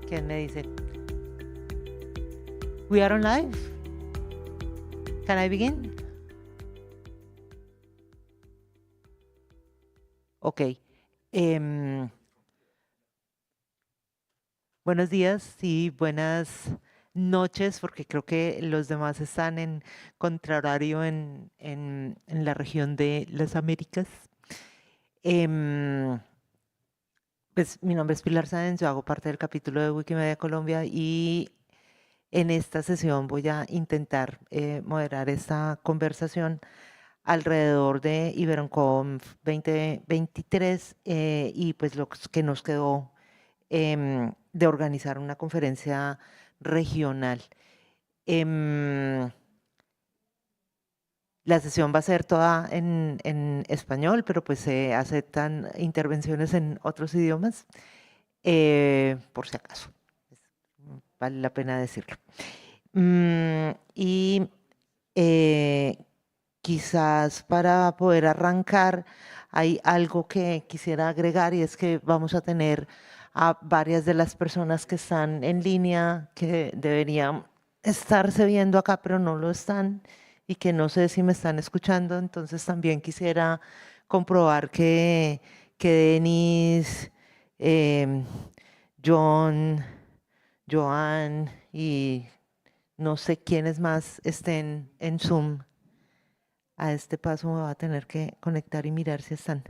¿Quién me dice? We are on live. Can I begin? Ok. Buenos días y buenas noches, porque creo que los demás están en contrahorario en la región de las Américas. Pues mi nombre es Pilar Sáenz, yo hago parte del capítulo de Wikimania Colombia y en esta sesión voy a intentar moderar esta conversación alrededor de IberonConf 2023 y pues lo que nos quedó de organizar una conferencia regional. La sesión va a ser toda en español, pero pues se aceptan intervenciones en otros idiomas, por si acaso. Vale la pena decirlo. Y quizás para poder arrancar hay algo que quisiera agregar y es que vamos a tener a varias de las personas que están en línea que deberían estarse viendo acá pero no lo están y que no sé si me están escuchando, entonces también quisiera comprobar que Denis, em, John, Joan y no sé quiénes más estén en Zoom. A este paso me va a tener que conectar y mirar si están.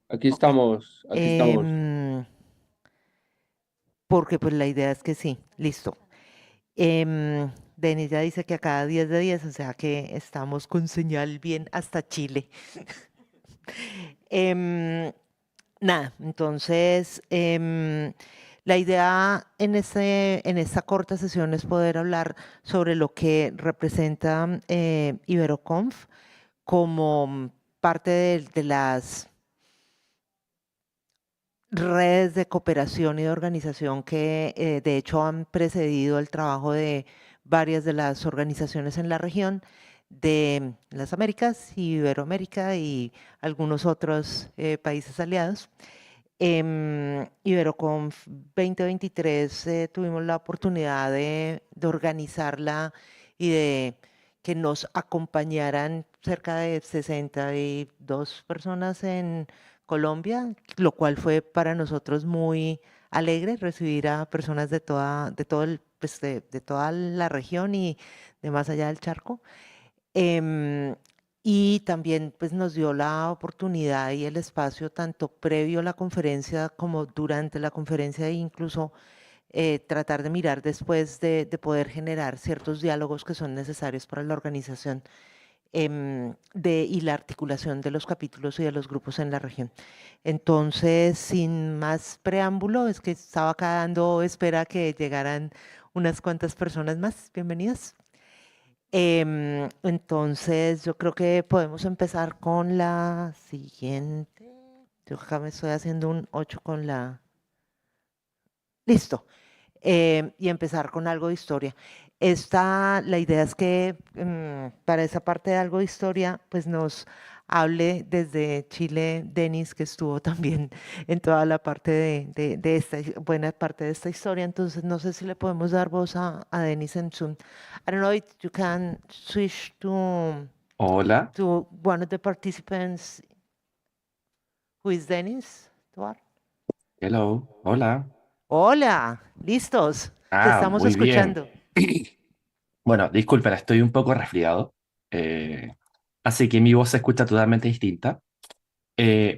Aquí Ok. estamos, aquí estamos. Porque pues la idea es que sí, listo. Denis ya dice que a cada 10 de 10, o sea que estamos con señal bien hasta Chile. Em, Nada, entonces la idea en esta corta sesión es poder hablar sobre lo que representa IberoConf como parte de las redes de cooperación y de organización que de hecho han precedido el trabajo de varias de las organizaciones en la región de las Américas, Iberoamérica y algunos otros países aliados. IberoConf 2023 tuvimos la oportunidad de organizarla y de que nos acompañaran cerca de 62 personas en Colombia, lo cual fue para nosotros muy alegre recibir a personas de todo pues, de toda la región y de más allá del charco. Em, y también pues, nos dio la oportunidad y el espacio, tanto previo a la conferencia como durante la conferencia, e incluso tratar de mirar después de poder generar ciertos diálogos que son necesarios para la organización y la articulación de los capítulos y de los grupos en la región. Entonces, sin más preámbulo, es que estaba acá dando espera a que llegaran unas cuantas personas más. Bienvenidas. Entonces, yo creo que podemos empezar con la siguiente. Yo acá me estoy haciendo un 8 con la... Listo. Y empezar con algo de historia. La idea es que para esa parte de algo de historia, pues nos hable desde Chile Denis, que estuvo también en toda la parte de esta, buena parte de esta historia. Entonces, no sé si le podemos dar voz a Denis en Zoom. I don't know if you can switch Hola, to one of the participants who is Denis. Tuar. hello, hola. Hola, listos. Te Ah, estamos muy bien. escuchando. Bueno, disculpen, estoy un poco resfriado, eh, así que mi voz se escucha totalmente distinta.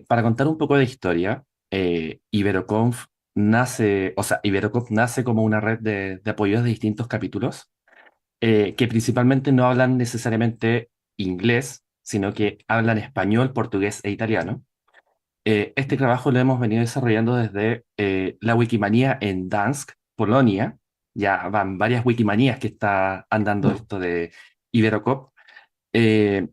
Para contar un poco de historia, Iberoconf Iberoconf nace como una red de apoyos de distintos capítulos, que principalmente no hablan necesariamente inglés, sino que hablan español, portugués e italiano. Este trabajo lo hemos venido desarrollando desde la Wikimania en Dansk, Polonia. Ya van varias Wikimanias que está andando esto de Iberocop. Eh,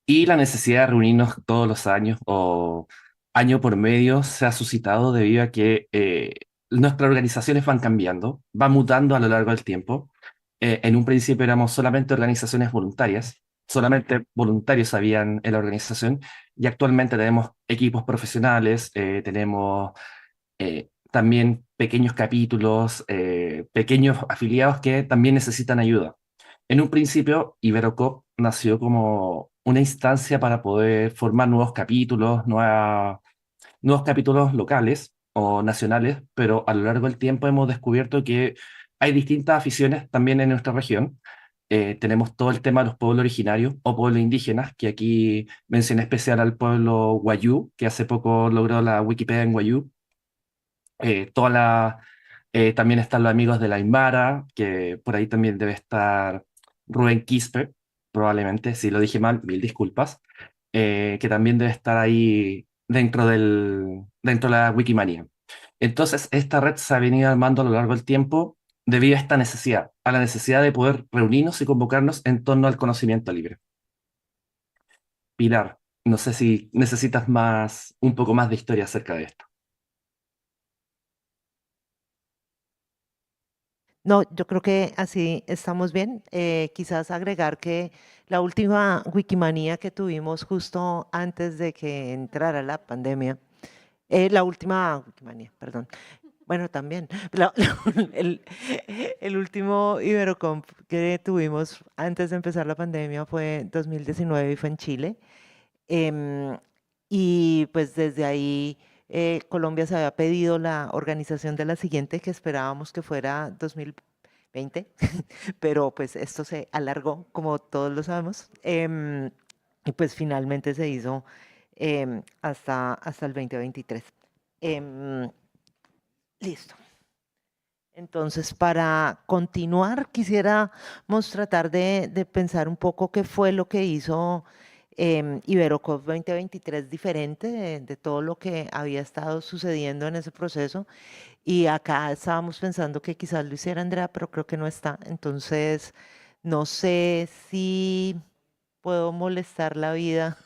y la necesidad de reunirnos todos los años o año por medio se ha suscitado debido a que nuestras organizaciones van cambiando, van mutando a lo largo del tiempo. En un principio éramos solamente organizaciones voluntarias, solamente voluntarios habían en la organización y actualmente tenemos equipos profesionales, tenemos también pequeños capítulos, pequeños afiliados que también necesitan ayuda. En un principio, Iberocop nació como una instancia para poder formar nuevos capítulos locales o nacionales, pero a lo largo del tiempo hemos descubierto que hay distintas aficiones también en nuestra región. Tenemos todo el tema de los pueblos originarios o pueblos indígenas, que aquí mencioné especial al pueblo Wayuu, que hace poco logró la Wikipedia en Wayuu. Toda la, También están los amigos de la Aymara, que por ahí también debe estar Rubén Quispe, probablemente, si lo dije mal, mil disculpas, que también debe estar ahí dentro de la Wikimania. Entonces, esta red se ha venido armando a lo largo del tiempo debido a esta necesidad, a la necesidad de poder reunirnos y convocarnos en torno al conocimiento libre. Pilar, no sé si necesitas un poco más de historia acerca de esto. No, yo creo que así estamos bien. Quizás agregar que la última Wikimania que tuvimos justo antes de que entrara la pandemia, la última Wikimania, perdón. Bueno, también. El, el último Iberocomp que tuvimos antes de empezar la pandemia fue 2019 y fue en Chile. Em, y pues desde ahí Colombia se había pedido la organización de la siguiente que esperábamos que fuera 2020, pero pues esto se alargó, como todos lo sabemos, y pues finalmente se hizo hasta el 2023. Listo. Entonces, para continuar, quisiéramos tratar de pensar un poco qué fue lo que hizo Iberocop 2023 diferente de todo lo que había estado sucediendo en ese proceso. Y acá estábamos pensando que quizás lo hiciera Andrea, pero creo que no está. Entonces, no sé si puedo molestar la vida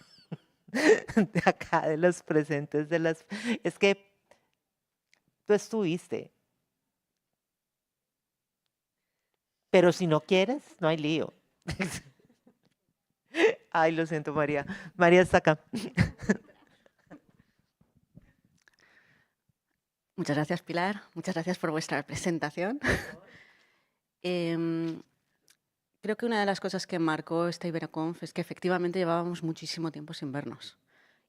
de acá, de los presentes, de las... Es que tú estuviste, pero si no quieres, no hay lío. Ay, lo siento, María. María está acá. Muchas gracias, Pilar. Muchas gracias por vuestra presentación. Em, Creo que una de las cosas que marcó esta Iberoconf es que efectivamente llevábamos muchísimo tiempo sin vernos.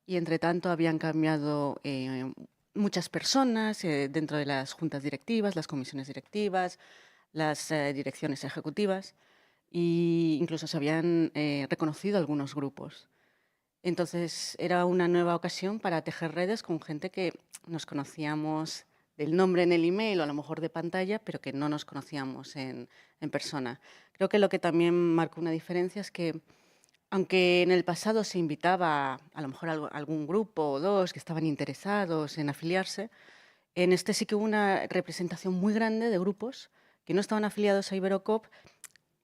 Y entre tanto habían cambiado muchas personas dentro de las juntas directivas, las comisiones directivas, las direcciones ejecutivas e incluso se habían reconocido algunos grupos. Entonces era una nueva ocasión para tejer redes con gente que nos conocíamos del nombre en el email o a lo mejor de pantalla, pero que no nos conocíamos en persona. Creo que lo que también marcó una diferencia es que, aunque en el pasado se invitaba a lo mejor a algún grupo o dos que estaban interesados en afiliarse, en este sí que hubo una representación muy grande de grupos que no estaban afiliados a Iberocop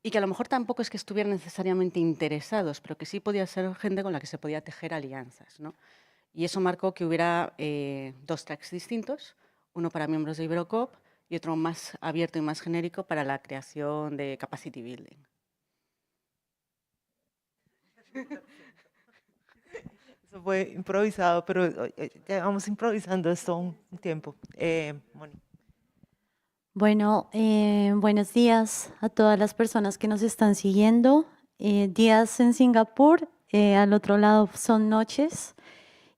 y que a lo mejor tampoco es que estuvieran necesariamente interesados, pero que sí podía ser gente con la que se podía tejer alianzas, ¿no? Y eso marcó que hubiera dos tracks distintos, uno para miembros de Iberocop y otro más abierto y más genérico para la creación de capacity building. Eso fue improvisado, pero llevamos improvisando esto un tiempo. Moni. Bueno, buenos días a todas las personas que nos están siguiendo. Días en Singapur, al otro lado son noches.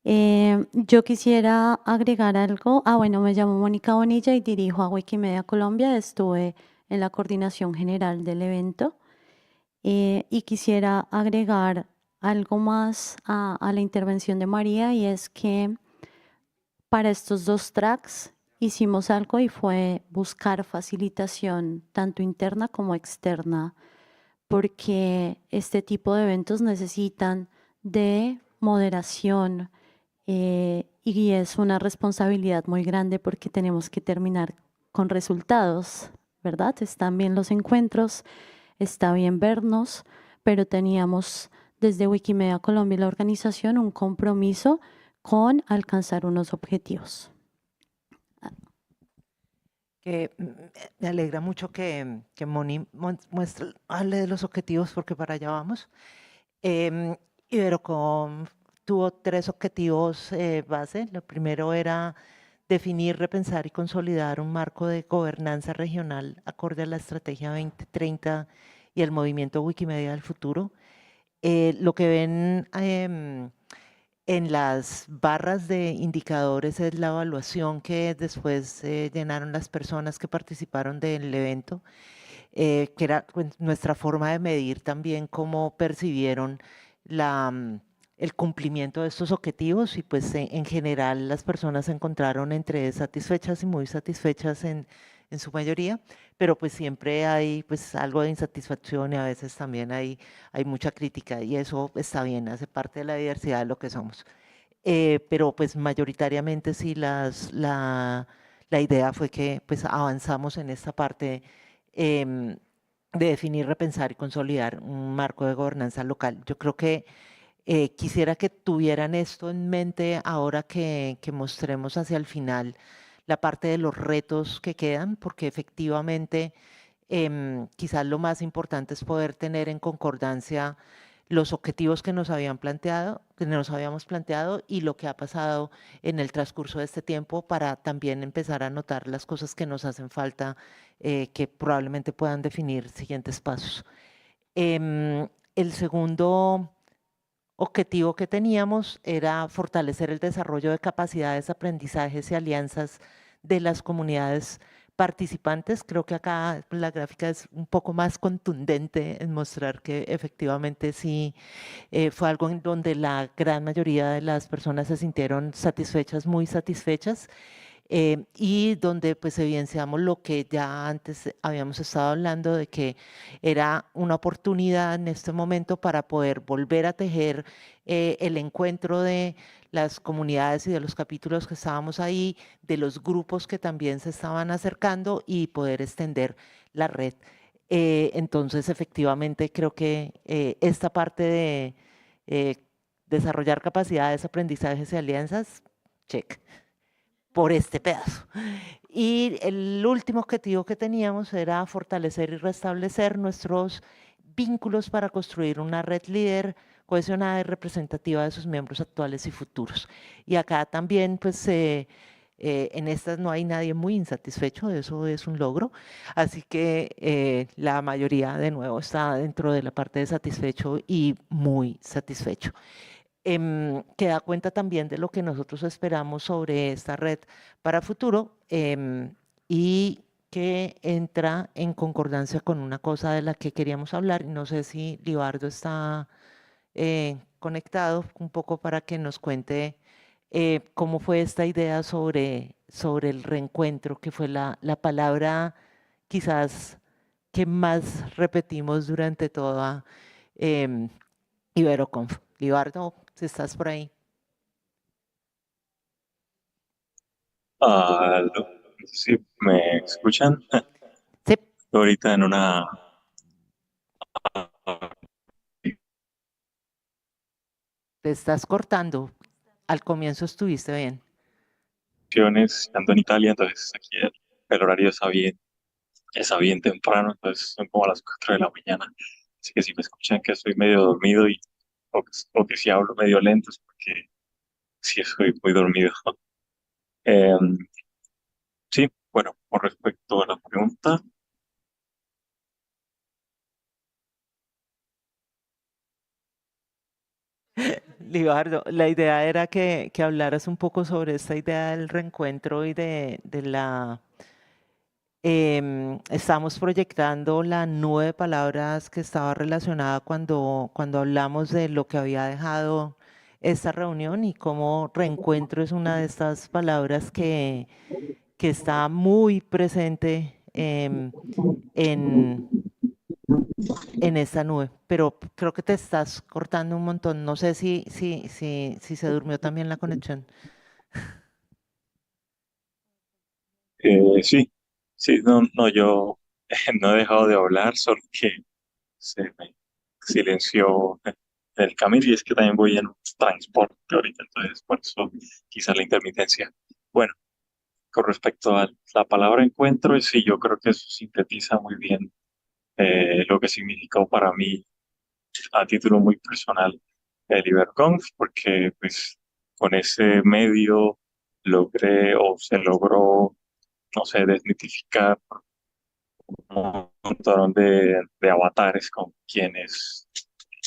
Yo quisiera agregar algo. Bueno, me llamo Mónica Bonilla y dirijo a Wikimedia Colombia. Estuve en la coordinación general del evento y quisiera agregar algo más a la intervención de María, y es que para estos dos tracks hicimos algo y fue buscar facilitación tanto interna como externa, porque este tipo de eventos necesitan de moderación y es una responsabilidad muy grande porque tenemos que terminar con resultados, ¿verdad? Están bien los encuentros, está bien vernos, pero teníamos desde Wikimedia Colombia y la organización un compromiso con alcanzar unos objetivos. Que me alegra mucho que Moni hable de los objetivos porque para allá vamos. Iberocom tuvo tres objetivos base. Lo primero era definir, repensar y consolidar un marco de gobernanza regional acorde a la Estrategia 2030 y el movimiento Wikimedia del futuro. Lo que ven en las barras de indicadores es la evaluación que después llenaron las personas que participaron del evento, que era pues, nuestra forma de medir también cómo percibieron el cumplimiento de estos objetivos y pues en general las personas se encontraron entre satisfechas y muy satisfechas en su mayoría, pero pues siempre hay pues algo de insatisfacción y a veces también hay mucha crítica y eso está bien, hace parte de la diversidad de lo que somos. Pero pues mayoritariamente sí la idea fue que pues avanzamos en esta parte em, de definir, repensar y consolidar un marco de gobernanza local. Yo creo que quisiera que tuvieran esto en mente ahora que mostremos hacia el final la parte de los retos que quedan, porque efectivamente quizás lo más importante es poder tener en concordancia los objetivos que nos habían planteado, que nos habíamos planteado y lo que ha pasado en el transcurso de este tiempo para también empezar a notar las cosas que nos hacen falta, que probablemente puedan definir siguientes pasos. El segundo objetivo que teníamos era fortalecer el desarrollo de capacidades, aprendizajes y alianzas de las comunidades participantes. Creo que acá la gráfica es un poco más contundente en mostrar que efectivamente sí fue algo en donde la gran mayoría de las personas se sintieron satisfechas, muy satisfechas, y donde pues evidenciamos lo que ya antes habíamos estado hablando de que era una oportunidad en este momento para poder volver a tejer el encuentro de las comunidades y de los capítulos que estábamos ahí, de los grupos que también se estaban acercando y poder extender la red. Entonces, efectivamente, creo que esta parte de eh, desarrollar capacidades, aprendizajes y alianzas, check por este pedazo. Y el último objetivo que teníamos era fortalecer y restablecer nuestros vínculos para construir una red líder cohesionada y representativa de sus miembros actuales y futuros. Y acá también, pues, en estas no hay nadie muy insatisfecho, eso es un logro. Así que la mayoría, de nuevo, está dentro de la parte de satisfecho y muy satisfecho. Que da cuenta también de lo que nosotros esperamos sobre esta red para futuro y que entra en concordancia con una cosa de la que queríamos hablar. No sé si Libardo está conectado un poco para que nos cuente cómo fue esta idea sobre el reencuentro, que fue la palabra quizás que más repetimos durante toda em, Iberoconf. Libardo, si estás por ahí. Aló, no sé si me escuchan. Sí, Ahorita en una te estás cortando. Al comienzo estuviste bien. acciones, ando en Italia, entonces aquí el horario está bien temprano, entonces son como las 4 de la mañana. Así que si me escuchan que estoy medio dormido o que si hablo medio lento es porque sí estoy muy dormido. Em, sí, bueno, con respecto a la pregunta, Libardo, la idea era que hablaras un poco sobre esta idea del reencuentro y de la... estamos proyectando la nube de palabras que estaba relacionada cuando hablamos de lo que había dejado esta reunión y cómo reencuentro es una de estas palabras que está muy presente en, en esta nube, pero creo que te estás cortando un montón. No sé si se durmió también la conexión. sí, sí, no, yo no he dejado de hablar, solo que se me silenció el camino y es que también voy en un transporte ahorita, entonces por eso quizá la intermitencia. Bueno, con respecto a la palabra encuentro, sí, yo creo que eso sintetiza muy bien lo que significó para mí a título muy personal el IberConf, porque pues con ese medio logré o se logró, no sé, desmitificar un montón de avatares con quienes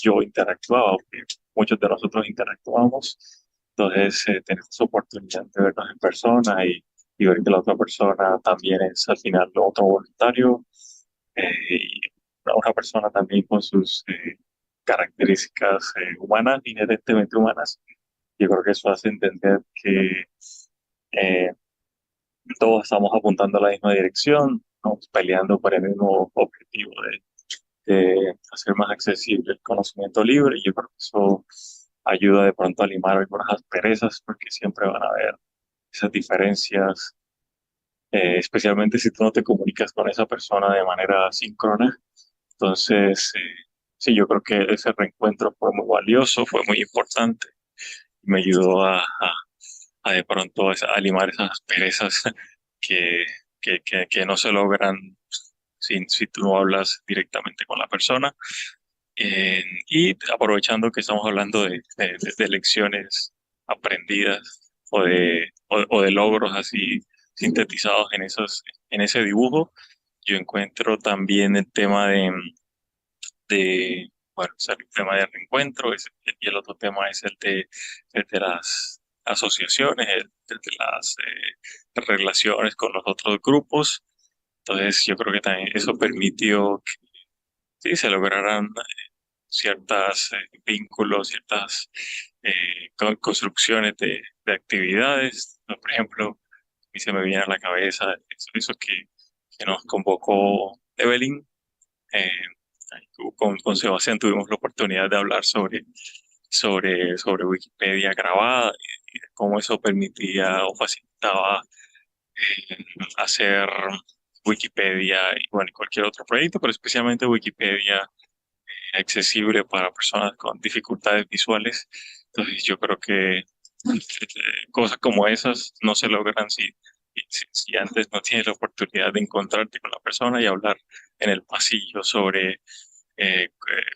yo interactuaba, porque muchos de nosotros interactuamos, entonces tenemos oportunidad de vernos en persona y ver que la otra persona también es al final otro voluntario, y una persona también con sus características humanas, inherentemente humanas. Yo creo que eso hace entender que eh, todos estamos apuntando a la misma dirección, estamos peleando por el mismo objetivo de hacer más accesible el conocimiento libre, y yo creo que eso ayuda de pronto a limar algunas asperezas, porque siempre van a haber esas diferencias, especialmente si tú no te comunicas con esa persona de manera síncrona. Entonces, sí, yo creo que ese reencuentro fue muy valioso, fue muy importante, y me ayudó a de pronto a limar esas asperezas que, que no se logran si tú no hablas directamente con la persona. Y aprovechando que estamos hablando de lecciones aprendidas o de logros así sintetizados en ese dibujo, yo encuentro también el tema bueno, es el tema de reencuentro, y el otro tema es el de las asociaciones, el de las relaciones con los otros grupos. Entonces, yo creo que también eso permitió que sí, se lograran ciertos vínculos, ciertas construcciones de actividades. Por ejemplo, a mí se me viene a la cabeza eso que nos convocó Evelyn. eh, con Sebastián tuvimos la oportunidad de hablar sobre Wikipedia grabada, y de cómo eso permitía o facilitaba hacer Wikipedia y bueno, cualquier otro proyecto, pero especialmente Wikipedia accesible para personas con dificultades visuales. Entonces yo creo que cosas como esas no se logran si antes no tienes la oportunidad de encontrarte con la persona y hablar en el pasillo sobre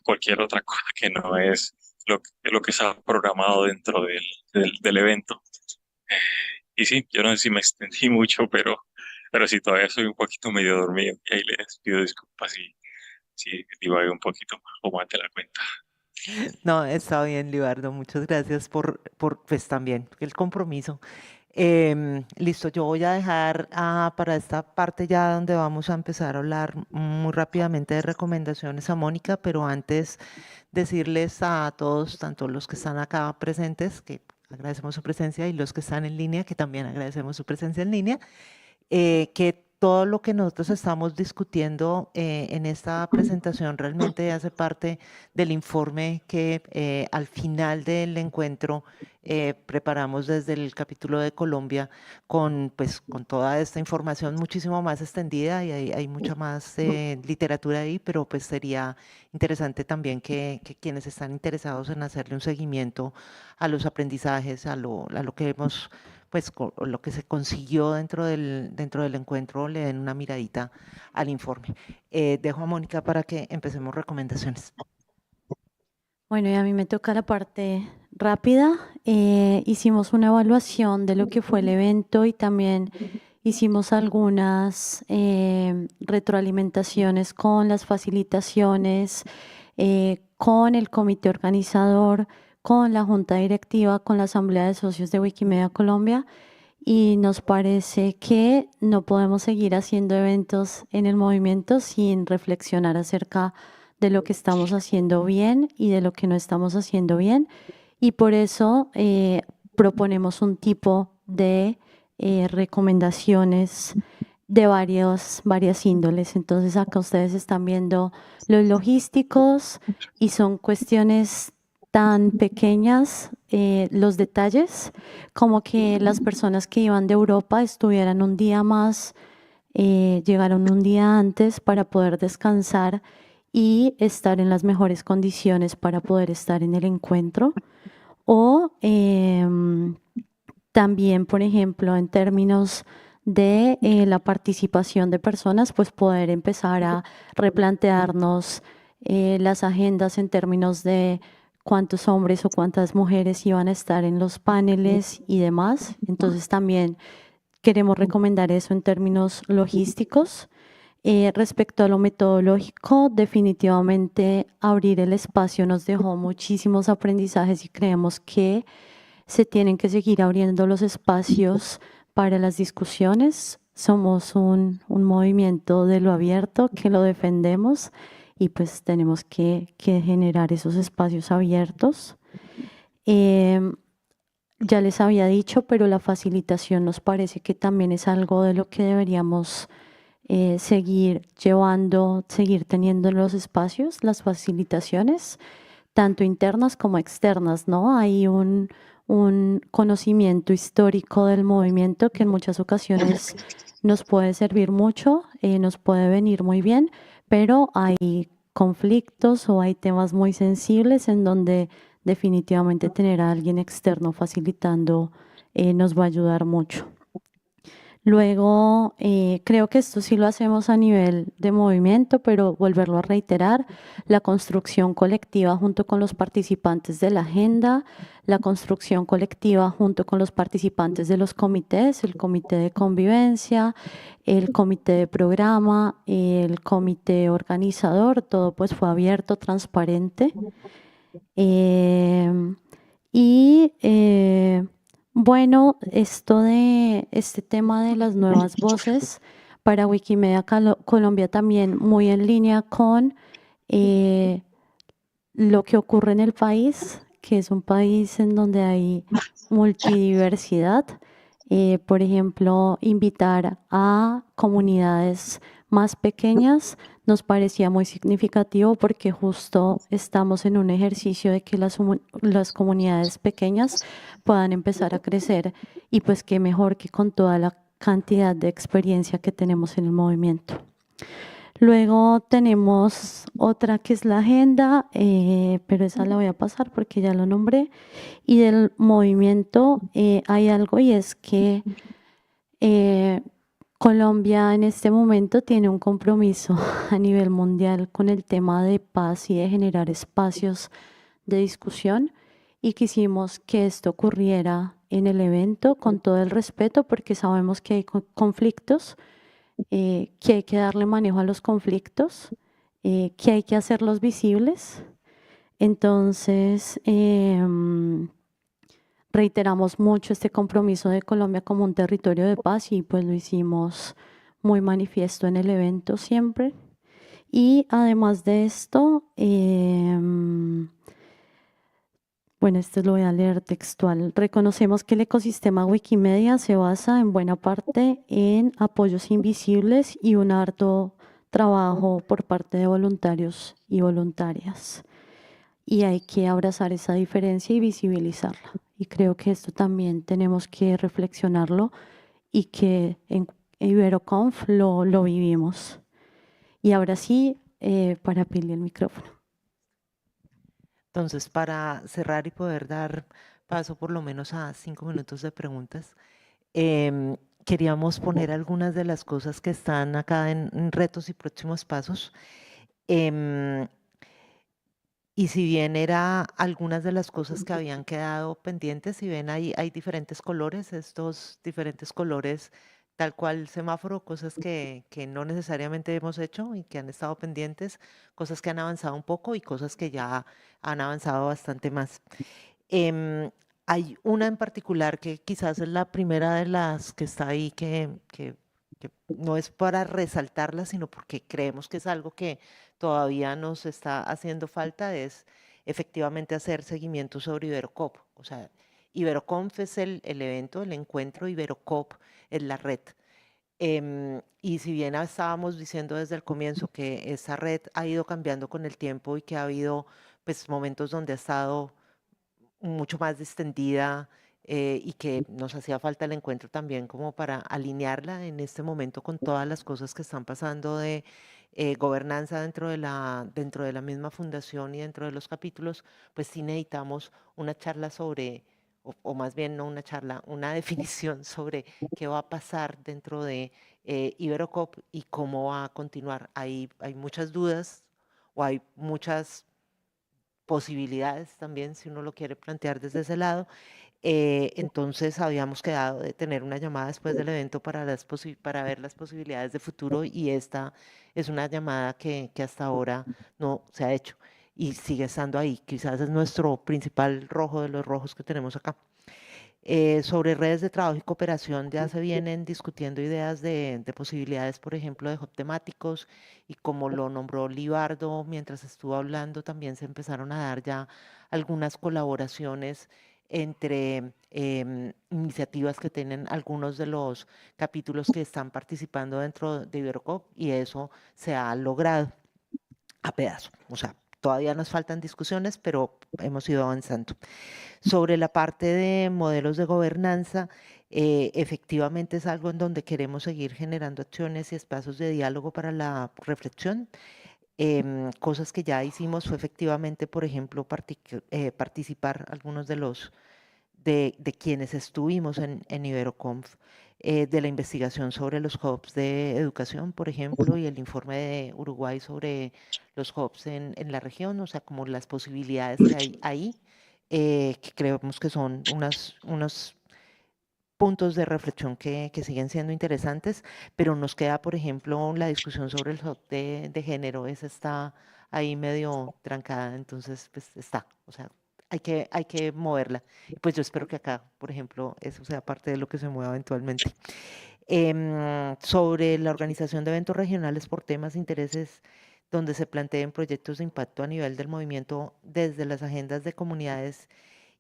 cualquier otra cosa que no es lo que está programado dentro del evento. Y sí, yo no sé si me extendí mucho, pero sí, todavía soy un poquito medio dormido, y ahí les pido disculpas si divagué un poquito más o más de la cuenta. No, está bien, Libardo. Muchas gracias por pues también el compromiso. Listo, yo voy a dejar para esta parte ya donde vamos a empezar a hablar muy rápidamente de recomendaciones a Mónica, pero antes decirles a todos, tanto los que están acá presentes, que agradecemos su presencia, y los que están en línea, que también agradecemos su presencia en línea, que todo lo que nosotros estamos discutiendo en esta presentación realmente hace parte del informe que al final del encuentro preparamos desde el capítulo de Colombia pues, con toda esta información muchísimo más extendida, y hay mucha más literatura ahí, pero pues sería interesante también que quienes están interesados en hacerle un seguimiento a los aprendizajes, a lo que hemos pues lo que se consiguió dentro del encuentro, le den una miradita al informe. Dejo a Mónica para que empecemos recomendaciones. Bueno, y a mí me toca la parte rápida. Hicimos una evaluación de lo que fue el evento y también hicimos algunas retroalimentaciones con las facilitaciones, con el comité organizador, con la junta directiva, con la asamblea de socios de Wikimedia Colombia, y nos parece que no podemos seguir haciendo eventos en el movimiento sin reflexionar acerca de lo que estamos haciendo bien y de lo que no estamos haciendo bien, y por eso proponemos un tipo de recomendaciones de varias índoles. Entonces acá ustedes están viendo los logísticos y son cuestiones tan pequeñas, los detalles, como que las personas que iban de Europa estuvieran un día más, llegaron un día antes para poder descansar y estar en las mejores condiciones para poder estar en el encuentro. O también, por ejemplo, en términos de la participación de personas, pues poder empezar a replantearnos las agendas en términos de cuántos hombres o cuántas mujeres iban a estar en los paneles y demás. Entonces también queremos recomendar eso en términos logísticos. Respecto a lo metodológico, definitivamente abrir el espacio nos dejó muchísimos aprendizajes y creemos que se tienen que seguir abriendo los espacios para las discusiones. Somos un movimiento de lo abierto que lo defendemos y pues tenemos que generar esos espacios abiertos. Ya les había dicho, pero la facilitación nos parece que también es algo de lo que deberíamos seguir llevando, seguir teniendo en los espacios, las facilitaciones, tanto internas como externas, ¿no? Hay un conocimiento histórico del movimiento que en muchas ocasiones nos puede servir mucho, nos puede venir muy bien, pero hay conflictos o hay temas muy sensibles en donde definitivamente tener a alguien externo facilitando nos va a ayudar mucho. Luego, creo que esto sí lo hacemos a nivel de movimiento, pero volverlo a reiterar, la construcción colectiva junto con los participantes de la agenda, la construcción colectiva junto con los participantes de los comités, el comité de convivencia, el comité de programa, el comité organizador, todo pues fue abierto, transparente. Y bueno, esto de este tema de las nuevas voces para Wikimedia Colombia también muy en línea con lo que ocurre en el país, que es un país en donde hay multidiversidad. Por ejemplo, invitar a comunidades más pequeñas nos parecía muy significativo porque justo estamos en un ejercicio de que las comunidades pequeñas puedan empezar a crecer y pues qué mejor que con toda la cantidad de experiencia que tenemos en el movimiento. Luego tenemos otra que es la agenda, pero esa la voy a pasar porque ya lo nombré. Y del movimiento hay algo y es que Colombia en este momento tiene un compromiso a nivel mundial con el tema de paz y de generar espacios de discusión y quisimos que esto ocurriera en el evento con todo el respeto porque sabemos que hay conflictos, que hay que darle manejo a los conflictos, que hay que hacerlos visibles. Entonces, reiteramos mucho este compromiso de Colombia como un territorio de paz y pues lo hicimos muy manifiesto en el evento siempre. Y además de esto, bueno, esto lo voy a leer textual. Reconocemos que el ecosistema Wikimedia se basa en buena parte en apoyos invisibles y un harto trabajo por parte de voluntarios y voluntarias. Y hay que abrazar esa diferencia y visibilizarla. Y creo que esto también tenemos que reflexionarlo y que en IberoConf lo vivimos. Y ahora sí, para Pili el micrófono. Entonces, para cerrar y poder dar paso por lo menos a 5 minutos de preguntas, queríamos poner algunas de las cosas que están acá en retos y próximos pasos. Y si bien era algunas de las cosas que habían quedado pendientes, si ven hay diferentes colores, estos diferentes colores, tal cual semáforo, cosas que no necesariamente hemos hecho y que han estado pendientes, cosas que han avanzado un poco y cosas que ya han avanzado bastante más. Hay una en particular que quizás es la primera de las que está ahí, que no es para resaltarla, sino porque creemos que es algo que todavía nos está haciendo falta, es efectivamente hacer seguimiento sobre Iberocop. O sea, Iberoconf es el evento, el encuentro, Iberocop es la red. Y si bien estábamos diciendo desde el comienzo que esa red ha ido cambiando con el tiempo y que ha habido pues, momentos donde ha estado mucho más distendida y que nos hacía falta el encuentro también como para alinearla en este momento con todas las cosas que están pasando de gobernanza dentro de la misma fundación y dentro de los capítulos, pues sí necesitamos una charla sobre, o más bien no una charla, una definición sobre qué va a pasar dentro de Iberocop y cómo va a continuar. Hay muchas dudas o hay muchas posibilidades también, si uno lo quiere plantear desde ese lado. Entonces habíamos quedado de tener una llamada después del evento para, para ver las posibilidades de futuro y esta es una llamada que hasta ahora no se ha hecho y sigue estando ahí. Quizás es nuestro principal rojo de los rojos que tenemos acá. Sobre redes de trabajo y cooperación ya se vienen discutiendo ideas de posibilidades, por ejemplo, de hub temáticos y como lo nombró Libardo mientras estuvo hablando, también se empezaron a dar ya algunas colaboraciones entre iniciativas que tienen algunos de los capítulos que están participando dentro de Iberocop y eso se ha logrado a pedazos. O sea, todavía nos faltan discusiones, pero hemos ido avanzando. Sobre la parte de modelos de gobernanza, efectivamente es algo en donde queremos seguir generando acciones y espacios de diálogo para la reflexión. Cosas que ya hicimos fue efectivamente, por ejemplo, participar algunos de los de quienes estuvimos en Iberoconf, de la investigación sobre los hubs de educación, por ejemplo, y el informe de Uruguay sobre los hubs en la región, o sea, como las posibilidades que hay ahí, que creemos que son unos puntos de reflexión que siguen siendo interesantes, pero nos queda, por ejemplo, la discusión sobre el hub de género, esa está ahí medio trancada, entonces, pues está, o sea, hay que moverla. Pues yo espero que acá, por ejemplo, eso sea parte de lo que se mueva eventualmente. Sobre la organización de eventos regionales por temas e intereses donde se planteen proyectos de impacto a nivel del movimiento desde las agendas de comunidades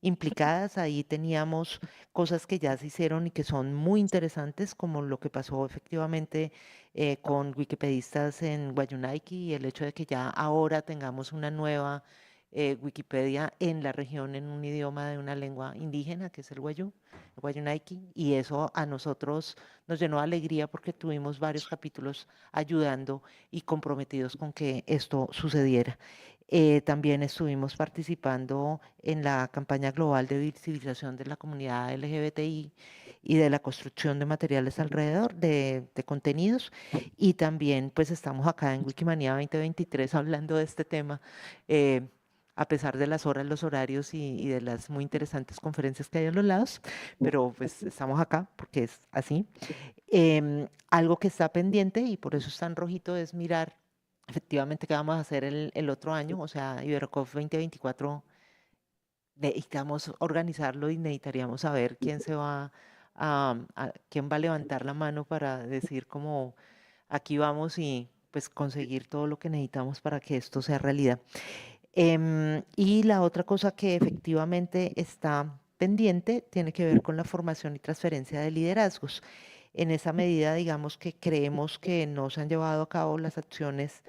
implicadas. Ahí teníamos cosas que ya se hicieron y que son muy interesantes, como lo que pasó efectivamente con wikipedistas en Guayunaiki y el hecho de que ya ahora tengamos una nueva Wikipedia en la región en un idioma de una lengua indígena, que es el Guayunaiki, y eso a nosotros nos llenó de alegría porque tuvimos varios capítulos ayudando y comprometidos con que esto sucediera. También estuvimos participando en la campaña global de visibilización de la comunidad LGBTI y de la construcción de materiales alrededor de contenidos y también pues estamos acá en Wikimania 2023 hablando de este tema a pesar de las horas, los horarios y de las muy interesantes conferencias que hay a los lados, pero pues estamos acá porque es así. Algo que está pendiente y por eso está en rojito es mirar efectivamente qué vamos a hacer el otro año, o sea, Iberocop 2024, necesitamos organizarlo y necesitaríamos saber quién se va quién va a levantar la mano para decir como aquí vamos y pues conseguir todo lo que necesitamos para que esto sea realidad. Y la otra cosa que efectivamente está pendiente tiene que ver con la formación y transferencia de liderazgos. En esa medida, digamos que creemos que no se han llevado a cabo las acciones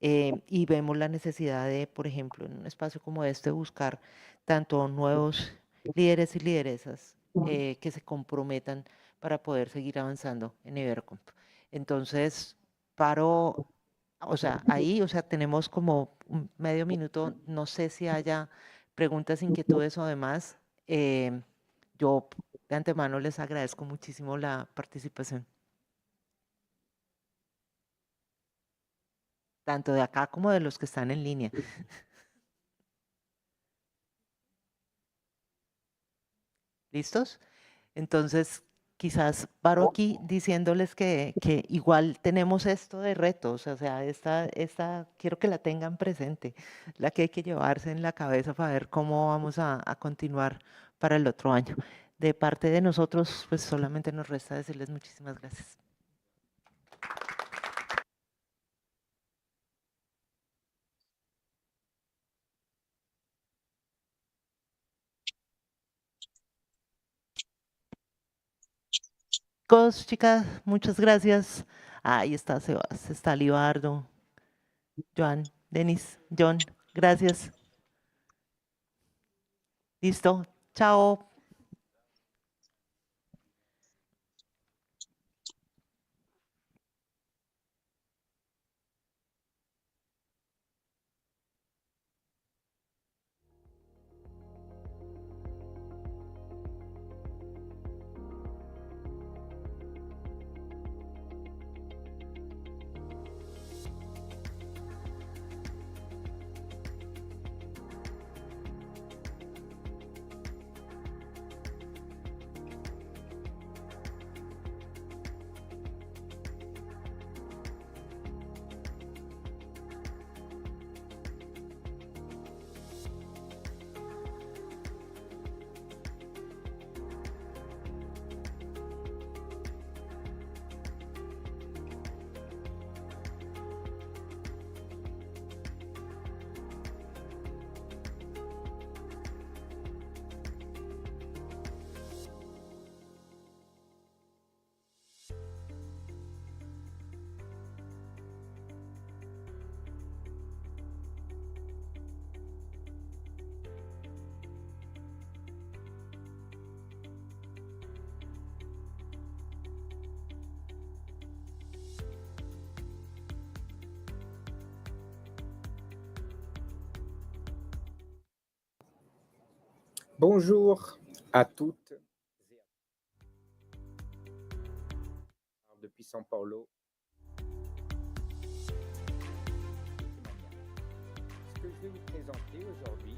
y vemos la necesidad de, por ejemplo, en un espacio como este, buscar tanto nuevos líderes y lideresas que se comprometan para poder seguir avanzando en Ibercomp. Entonces, paro o sea, ahí, o sea, tenemos como un medio minuto, no sé si haya preguntas, inquietudes o demás. Yo de antemano les agradezco muchísimo la participación, tanto de acá como de los que están en línea. ¿Listos? Entonces, quizás paro aquí diciéndoles que igual tenemos esto de retos, o sea, esta quiero que la tengan presente, la que hay que llevarse en la cabeza para ver cómo vamos a continuar para el otro año. De parte de nosotros, pues solamente nos resta decirles muchísimas gracias. Chicas, muchas gracias. Ahí está Sebas, está Libardo, Joan, Denis, John, gracias. Listo, chao. Bonjour à toutes et à tous depuis São Paulo. Ce que je vais vous présenter aujourd'hui,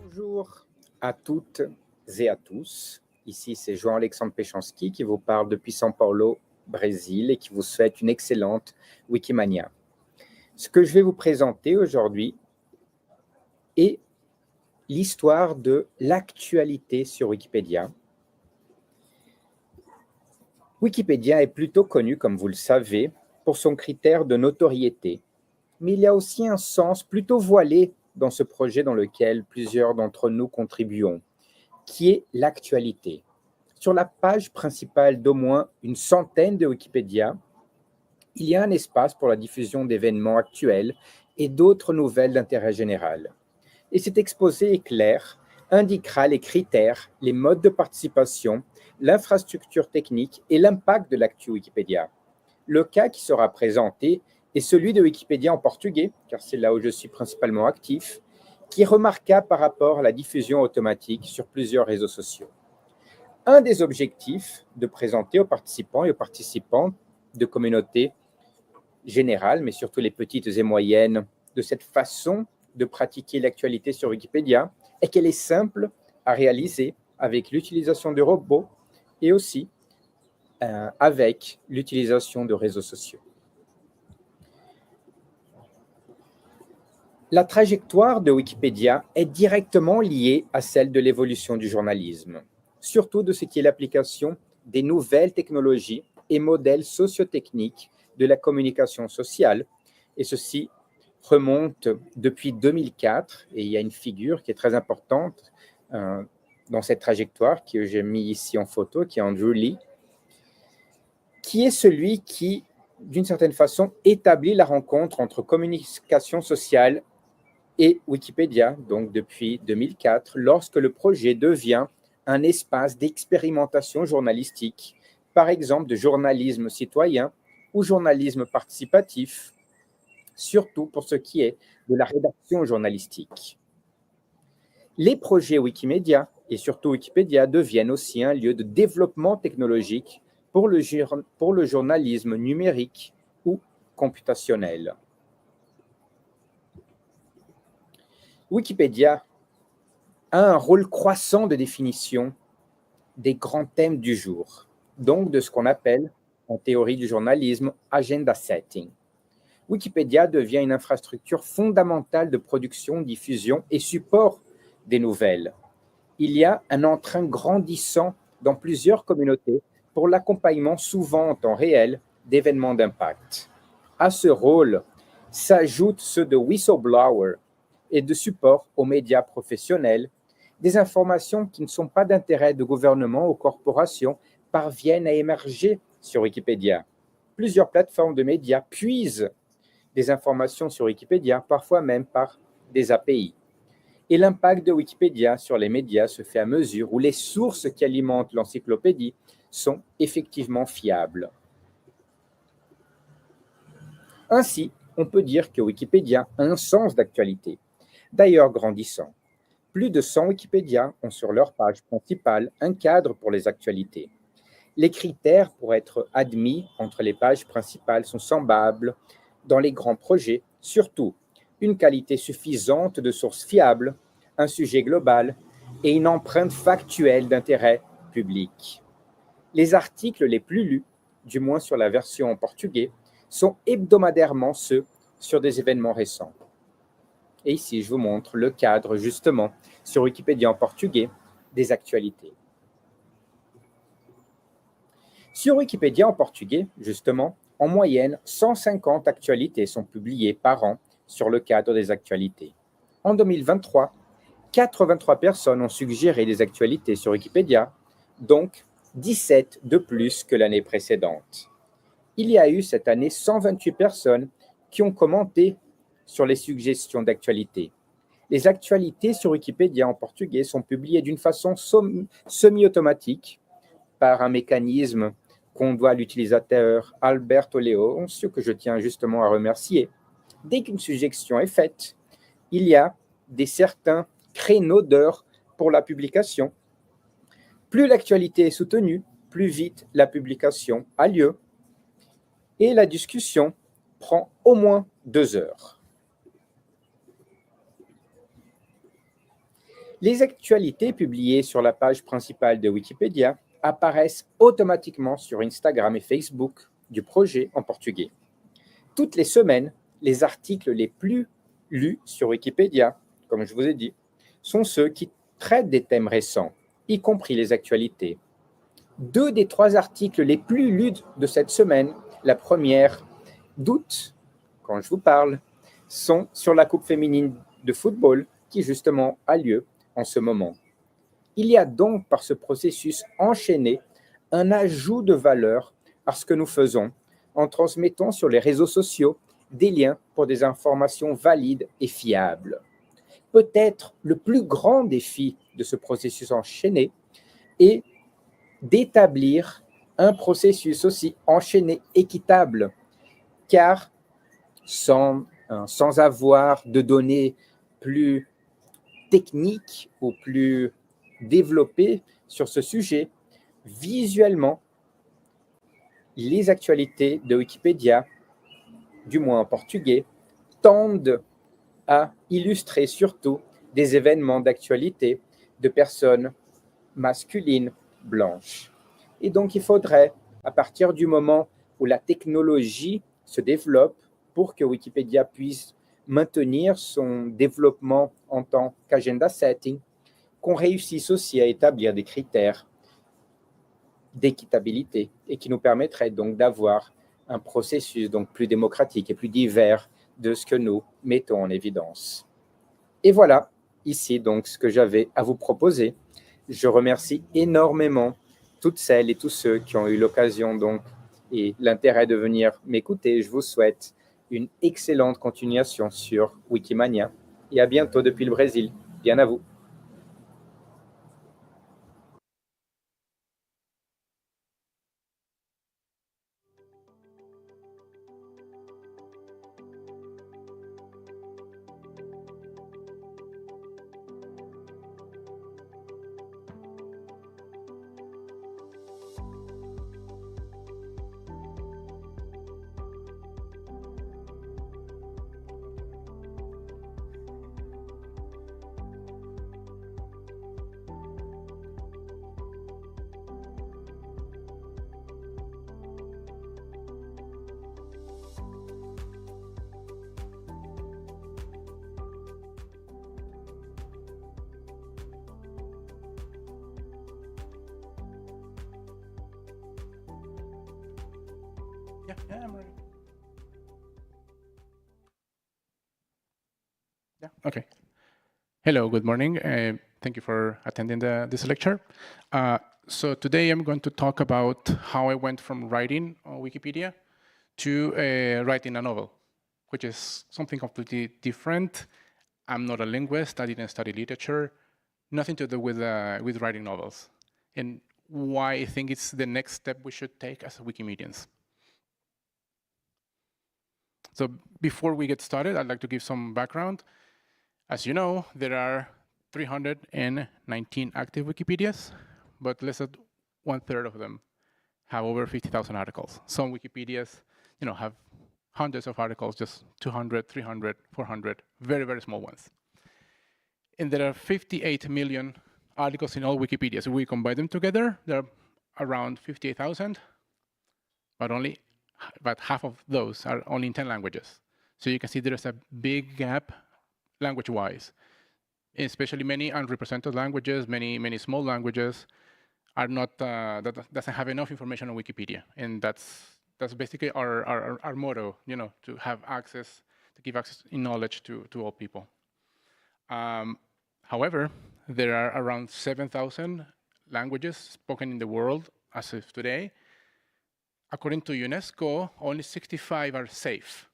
bonjour à toutes et à tous. Ici, c'est Jean-Alexandre Péchanski qui vous parle depuis São Paulo, Brésil, et qui vous souhaite une excellente Wikimania. Ce que je vais vous présenter aujourd'hui est l'histoire de l'actualité sur Wikipédia. Wikipédia est plutôt connu, comme vous le savez, pour son critère de notoriété. Mais il y a aussi un sens plutôt voilé dans ce projet dans lequel plusieurs d'entre nous contribuons, qui est l'actualité. Sur la page principale d'au moins une centaine de Wikipédia, il y a un espace pour la diffusion d'événements actuels et d'autres nouvelles d'intérêt général. Et cet exposé est clair, indiquera les critères, les modes de participation, l'infrastructure technique et l'impact de l'actu Wikipédia. Le cas qui sera présenté est celui de Wikipédia en portugais, car c'est là où je suis principalement actif, qui est remarquable par rapport à la diffusion automatique sur plusieurs réseaux sociaux. Un des objectifs de présenter aux participants et aux participantes de communautés générales, mais surtout les petites et moyennes, de cette façon de pratiquer l'actualité sur Wikipédia est qu'elle est simple à réaliser avec l'utilisation de robots et aussi avec l'utilisation de réseaux sociaux. La trajectoire de Wikipédia est directement liée à celle de l'évolution du journalisme, surtout de ce qui est l'application des nouvelles technologies et modèles sociotechniques de la communication sociale, et ceci remonte depuis 2004, et il y a une figure qui est très importante dans cette trajectoire que j'ai mis ici en photo, qui est Andrew Lee, qui est celui qui, d'une certaine façon, établit la rencontre entre communication sociale et Wikipédia, donc depuis 2004, lorsque le projet devient un espace d'expérimentation journalistique, par exemple de journalisme citoyen ou journalisme participatif, surtout pour ce qui est de la rédaction journalistique. Les projets Wikimedia et surtout Wikipédia deviennent aussi un lieu de développement technologique pour le journalisme numérique ou computationnel. Wikipédia a un rôle croissant de définition des grands thèmes du jour, donc de ce qu'on appelle, en théorie du journalisme, agenda setting. Wikipédia devient une infrastructure fondamentale de production, diffusion et support des nouvelles. Il y a un entrain grandissant dans plusieurs communautés pour l'accompagnement souvent en temps réel d'événements d'impact. À ce rôle s'ajoutent ceux de whistleblower et de support aux médias professionnels. Des informations qui ne sont pas d'intérêt de gouvernement ou corporations parviennent à émerger sur Wikipédia. Plusieurs plateformes de médias puisent des informations sur Wikipédia, parfois même par des API. Et l'impact de Wikipédia sur les médias se fait à mesure où les sources qui alimentent l'encyclopédie sont effectivement fiables. Ainsi, on peut dire que Wikipédia a un sens d'actualité, d'ailleurs grandissant. Plus de 100 Wikipédia ont sur leur page principale un cadre pour les actualités. Les critères pour être admis entre les pages principales sont semblables dans les grands projets, surtout une qualité suffisante de sources fiables, un sujet global et une empreinte factuelle d'intérêt public. Les articles les plus lus, du moins sur la version en portugais, sont hebdomadairement ceux sur des événements récents. Et ici, je vous montre le cadre, justement, sur Wikipédia en portugais, des actualités. Sur Wikipédia en portugais, justement, en moyenne, 150 actualités sont publiées par an sur le cadre des actualités. En 2023, 83 personnes ont suggéré des actualités sur Wikipédia, donc 17 de plus que l'année précédente. Il y a eu cette année 128 personnes qui ont commenté sur les suggestions d'actualités. Les actualités sur Wikipédia en portugais sont publiées d'une façon semi-automatique par un mécanisme qu'on doit à l'utilisateur Alberto Leoncio, que je tiens justement à remercier, dès qu'une suggestion est faite, il y a certains créneaux d'heures pour la publication. Plus l'actualité est soutenue, plus vite la publication a lieu et la discussion prend au moins 2 heures. Les actualités publiées sur la page principale de Wikipédia apparaissent automatiquement sur Instagram et Facebook du projet en portugais. Toutes les semaines, les articles les plus lus sur Wikipédia, comme je vous ai dit, sont ceux qui traitent des thèmes récents, y compris les actualités. 2 des 3 articles les plus lus de cette semaine, la première d'août, quand je vous parle, sont sur la Coupe féminine de football qui justement a lieu en ce moment. Il y a donc par ce processus enchaîné un ajout de valeur à ce que nous faisons en transmettant sur les réseaux sociaux des liens pour des informations valides et fiables. Peut-être le plus grand défi de ce processus enchaîné est d'établir un processus aussi enchaîné équitable, car sans avoir de données plus techniques ou plus développées sur ce sujet, visuellement, les actualités de Wikipédia, du moins en portugais, tendent à illustrer surtout des événements d'actualité de personnes masculines blanches. Et donc, il faudrait, à partir du moment où la technologie se développe pour que Wikipédia puisse maintenir son développement en tant qu'agenda setting, qu'on réussisse aussi à établir des critères d'équitabilité et qui nous permettraient donc d'avoir un processus donc plus démocratique et plus divers de ce que nous mettons en évidence. Et voilà, ici donc ce que j'avais à vous proposer. Je remercie énormément toutes celles et tous ceux qui ont eu l'occasion donc et l'intérêt de venir m'écouter. Je vous souhaite une excellente continuation sur Wikimania et à bientôt depuis le Brésil. Bien à vous. Yeah, I'm ready. Yeah, okay. Hello, good morning. Thank you for attending this lecture. So today I'm going to talk about how I went from writing on Wikipedia to writing a novel, which is something completely different. I'm not a linguist, I didn't study literature, nothing to do with writing novels, and why I think it's the next step we should take as Wikimedians. So before we get started, I'd like to give some background. As you know, there are 319 active Wikipedias, but less than 1/3 of them have over 50,000 articles. Some Wikipedias, have hundreds of articles, just 200, 300, 400, very, very small ones. And there are 58 million articles in all Wikipedias. If we combine them together, there are around 58,000, but half of those are only in 10 languages. So you can see there's a big gap language-wise, especially many unrepresented languages, many small languages are not, that doesn't have enough information on Wikipedia. And that's basically our motto, to have access, to give access in knowledge to all people. However, there are around 7,000 languages spoken in the world as of today. According to UNESCO, only 65 are safe.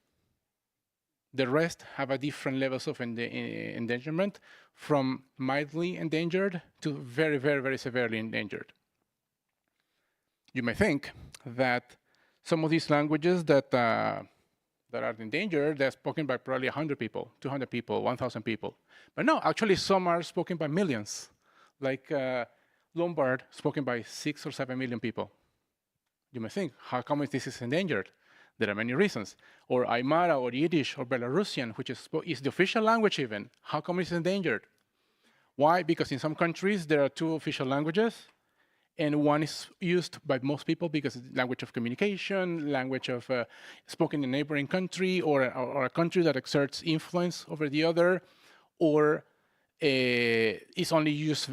The rest have a different levels of endangerment, from mildly endangered to very, very, very severely endangered. You may think that some of these languages that that are endangered, they're spoken by probably 100 people, 200 people, 1,000 people. But no, actually some are spoken by millions, like Lombard, spoken by 6 or 7 million people. You may think, how come this is endangered? There are many reasons. Or Aymara, or Yiddish, or Belarusian, which is the official language even. How come it's endangered? Why? Because in some countries there are 2 official languages, and one is used by most people because it's language of communication, language of spoken in a neighboring country, or a country that exerts influence over the other, or is only used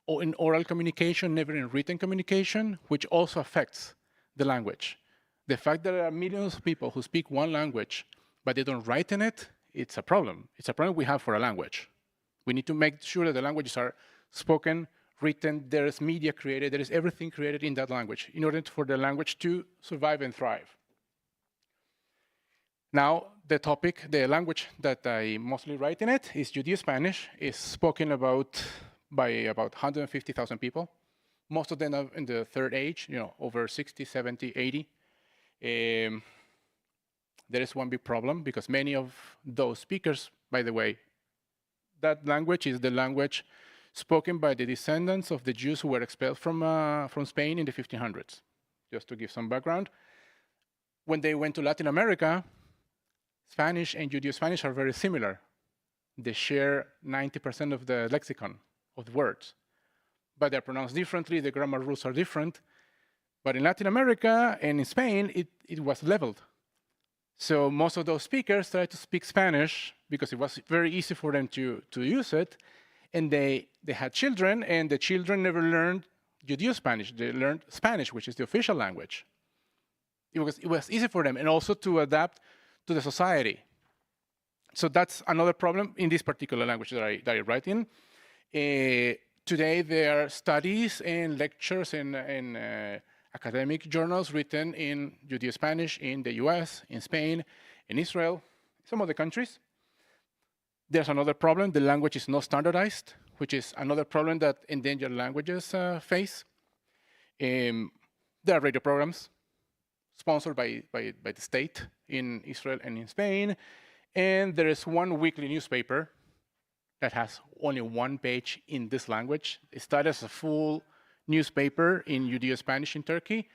in oral communication, never in written communication, which also affects the language. The fact that there are millions of people who speak one language, but they don't write in it, it's a problem. It's a problem we have for a language. We need to make sure that the languages are spoken, written, there is media created, there is everything created in that language in order for the language to survive and thrive. Now, the language that I mostly write in it is Judeo-Spanish. It's spoken by about 150,000 people. Most of them are in the third age, over 60, 70, 80. There is one big problem because many of those speakers, by the way, that language is the language spoken by the descendants of the Jews who were expelled from Spain in the 1500s. Just to give some background, when they went to Latin America, Spanish and Judeo-Spanish are very similar. They share 90% of the lexicon of the words, but they're pronounced differently, the grammar rules are different. But in Latin America and in Spain, it was leveled. So most of those speakers tried to speak Spanish because it was very easy for them to use it. And they had children, and the children never learned Judeo-Spanish. They learned Spanish, which is the official language. It was easy for them, and also to adapt to the society. So that's another problem in this particular language that I write in. Today, there are studies and lectures and academic journals written in Judeo-Spanish in the US, in Spain, in Israel, some other countries. There's another problem. The language is not standardized, which is another problem that endangered languages face. There are radio programs sponsored by the state in Israel and in Spain. And there is one weekly newspaper that has only one page in this language. It started as a full newspaper in Judeo-Spanish in Turkey,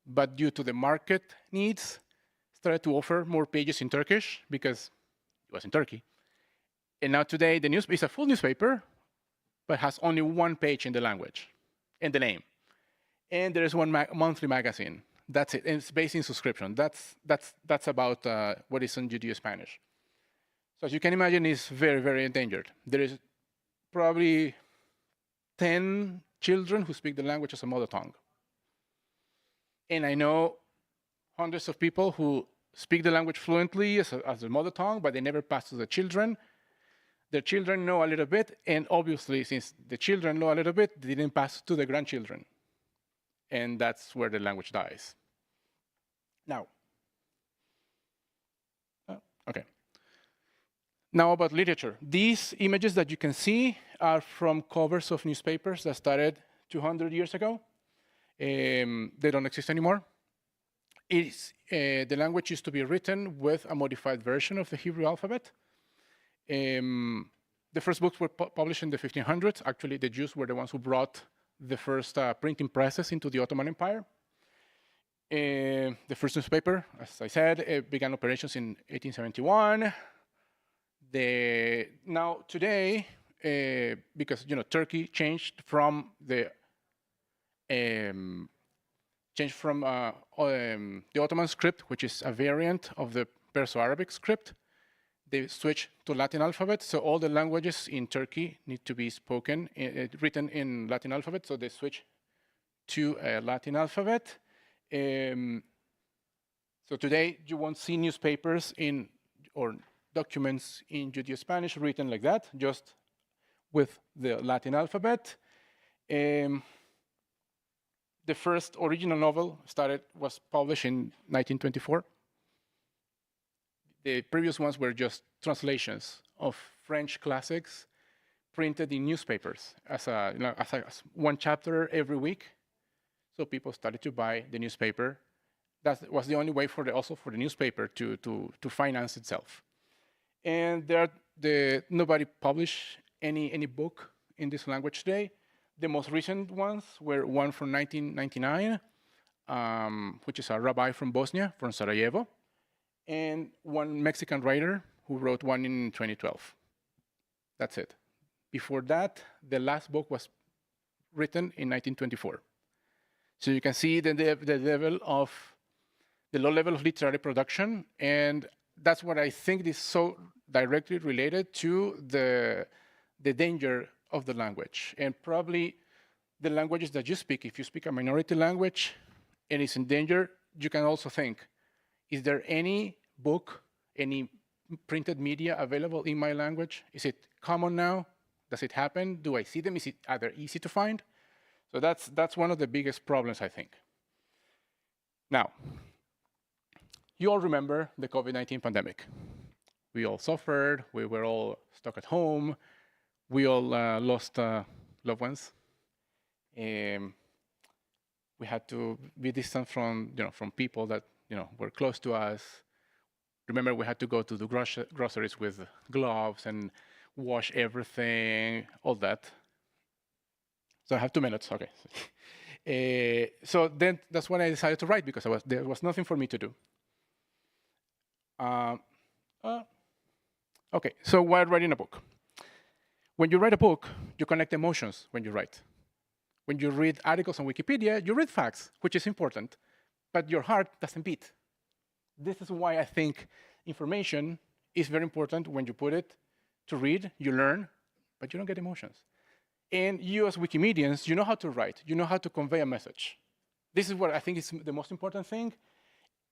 but due to the market needs, started to offer more pages in Turkish because it was in Turkey. And now today, the news is a full newspaper, but has only one page in the language and the name. And there is one monthly magazine. That's it. And it's based in subscription. That's about what is in Judeo-Spanish. So as you can imagine, it's very, very endangered. There is probably 10 children who speak the language as a mother tongue. And I know hundreds of people who speak the language fluently as a mother tongue, but they never pass to the children. The children know a little bit, and obviously, since the children know a little bit, they didn't pass to the grandchildren. And that's where the language dies. Now, okay. Now about literature. These images that you can see are from covers of newspapers that started 200 years ago. They don't exist anymore. The language used to be written with a modified version of the Hebrew alphabet. The first books were published in the 1500s. Actually, the Jews were the ones who brought the first printing presses into the Ottoman Empire. The first newspaper, as I said, began operations in 1871. Now today, because Turkey changed from the Ottoman script, which is a variant of the Perso-Arabic script. They switched to Latin alphabet, so all the languages in Turkey need to be spoken, written in Latin alphabet, so they switch to a Latin alphabet. So today, you won't see newspapers or documents in Judeo-Spanish written like that, just with the Latin alphabet. The first original novel was published in 1924. The previous ones were just translations of French classics printed in newspapers as one chapter every week. So people started to buy the newspaper That was the only way also for the newspaper to finance itself. And nobody published any book in this language today. The most recent ones were one from 1999, which is a rabbi from Bosnia, from Sarajevo, and one Mexican writer who wrote one in 2012. That's it. Before that, the last book was written in 1924. So you can see the low level of literary production, and that's what I think is so directly related to the danger of the language. And probably the languages that you speak, if you speak a minority language and it's in danger, you can also think, is there any book, any printed media available in my language? Is it common now? Does it happen? Do I see them? Are they easy to find? So that's one of the biggest problems, I think. Now, you all remember the COVID-19 pandemic. We all suffered. We were all stuck at home. We all lost loved ones. We had to be distant from people that were close to us. Remember, we had to go to the groceries with gloves and wash everything, all that. So I have 2 minutes, okay. So then that's when I decided to write, because there was nothing for me to do. Okay, so why writing a book? When you write a book, you connect emotions when you write. When you read articles on Wikipedia, you read facts, which is important, but your heart doesn't beat. This is why I think information is very important. When you put it to read, you learn, but you don't get emotions. And you as Wikimedians, you know how to write, you know how to convey a message. This is what I think is the most important thing,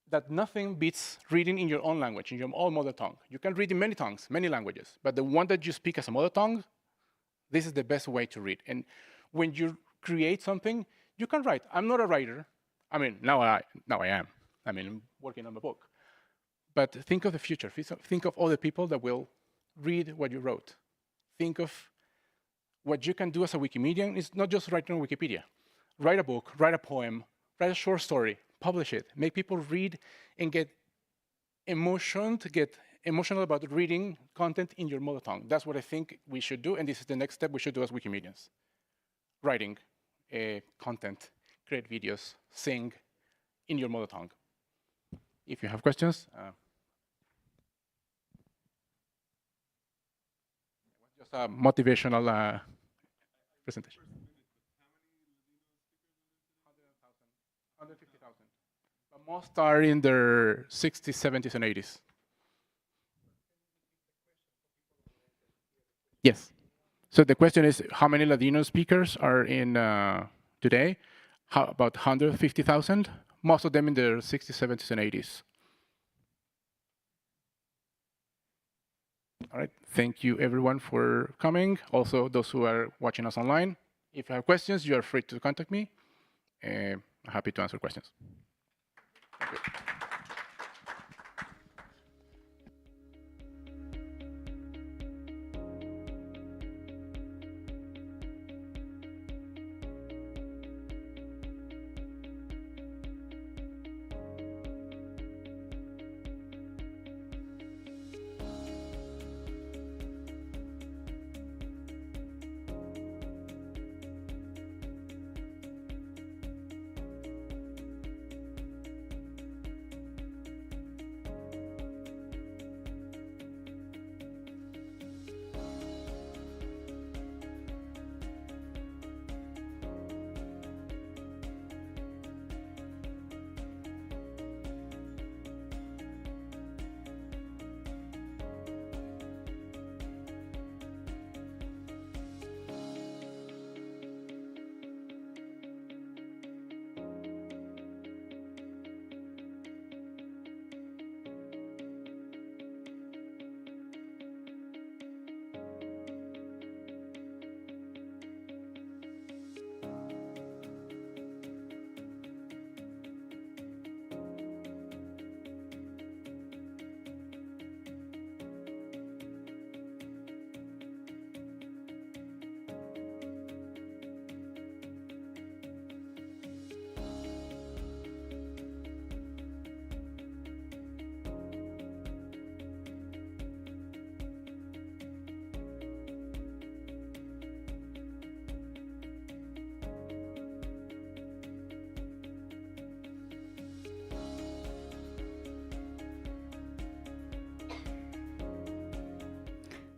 that nothing beats reading in your own language, in your own mother tongue. You can read in many tongues, many languages, but the one that you speak as a mother tongue, this is the best way to read. And when you create something, you can write. I'm not a writer. I mean, now I am. I mean, I'm working on the book. But think of the future. Think of all the people that will read what you wrote. Think of what you can do as a Wikimedian. It's not just writing on Wikipedia. Write a book, write a poem, write a short story, publish it. Make people read and get emotional about reading content in your mother tongue. That's what I think we should do, and this is the next step we should do as Wikimedians. Writing content, create videos, sing in your mother tongue. If you have questions, just a motivational presentation. 150,000. But most are in their 60s, 70s, and 80s. Yes. So the question is, how many Ladino speakers are in today? About 150,000. Most of them in their 60s, 70s, and 80s. All right. Thank you, everyone, for coming. Also, those who are watching us online. If you have questions, you are free to contact me. I'm happy to answer questions. Thank you.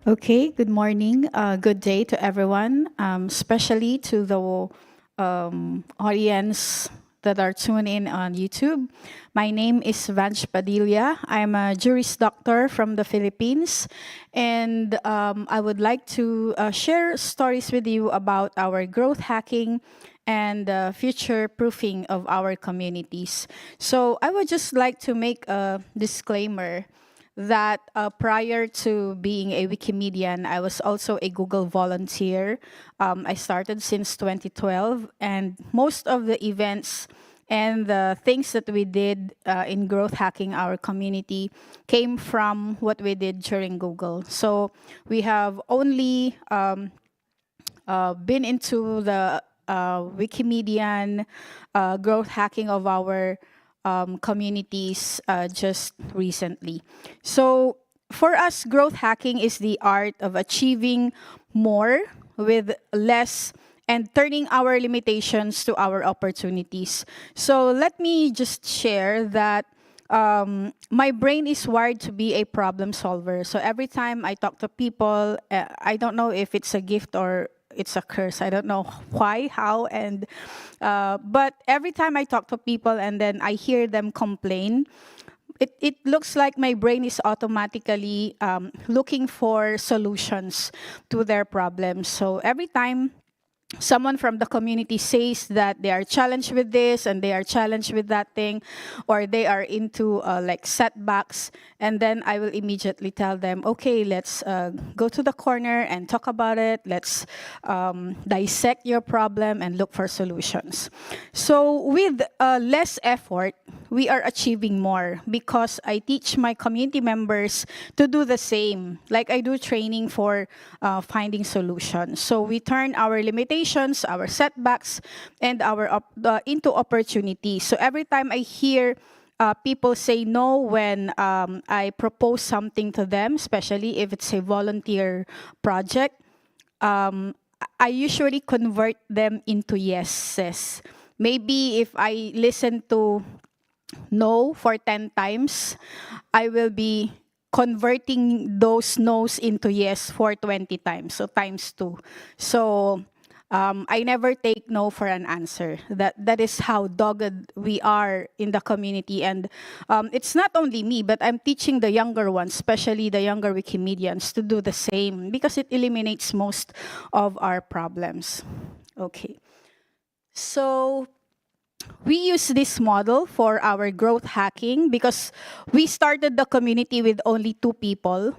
Okay, good morning. Good day to everyone, especially to the audience that are tuned in on YouTube. My name is Vanch Padilla. I'm a Juris Doctor from the Philippines, and I would like to share stories with you about our growth hacking and future proofing of our communities. So I would just like to make a disclaimer that prior to being a Wikimedian, I was also a Google volunteer. I started since 2012, and most of the events and the things that we did in growth hacking our community came from what we did during Google. So we have only been into the Wikimedian growth hacking of our communities just recently. So for us, growth hacking is the art of achieving more with less and turning our limitations to our opportunities. So let me just share that my brain is wired to be a problem solver. So every time I talk to people, I don't know if it's a gift or it's a curse. I don't know why, how, and but every time I talk to people and then I hear them complain, it looks like my brain is automatically looking for solutions to their problems. So every time someone from the community says that they are challenged with this and they are challenged with that thing, or they are into like setbacks, and then I will immediately tell them, okay, let's go to the corner and talk about it. Let's dissect your problem and look for solutions. So with less effort, we are achieving more because I teach my community members to do the same. Like I do training for finding solutions. So we turn our limitations, our setbacks, and our into opportunities. So every time I hear people say no when I propose something to them, especially if it's a volunteer project, I usually convert them into yeses. Maybe if I listen to no for 10 times, I will be converting those no's into yes for 20 times, so times 2. So I never take no for an answer. That is how dogged we are in the community. And it's not only me, but I'm teaching the younger ones, especially the younger Wikimedians, to do the same because it eliminates most of our problems. Okay. So we use this model for our growth hacking because we started the community with only 2 people.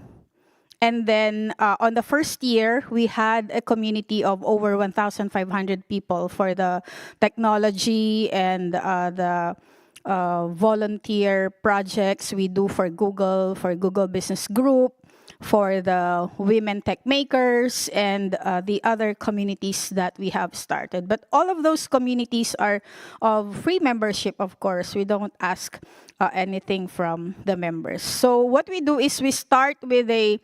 And then on the first year, we had a community of over 1,500 people for the technology and the volunteer projects we do for Google Business Group, for the women tech makers, and the other communities that we have started. But all of those communities are of free membership, of course. We don't ask anything from the members. So what we do is we start with a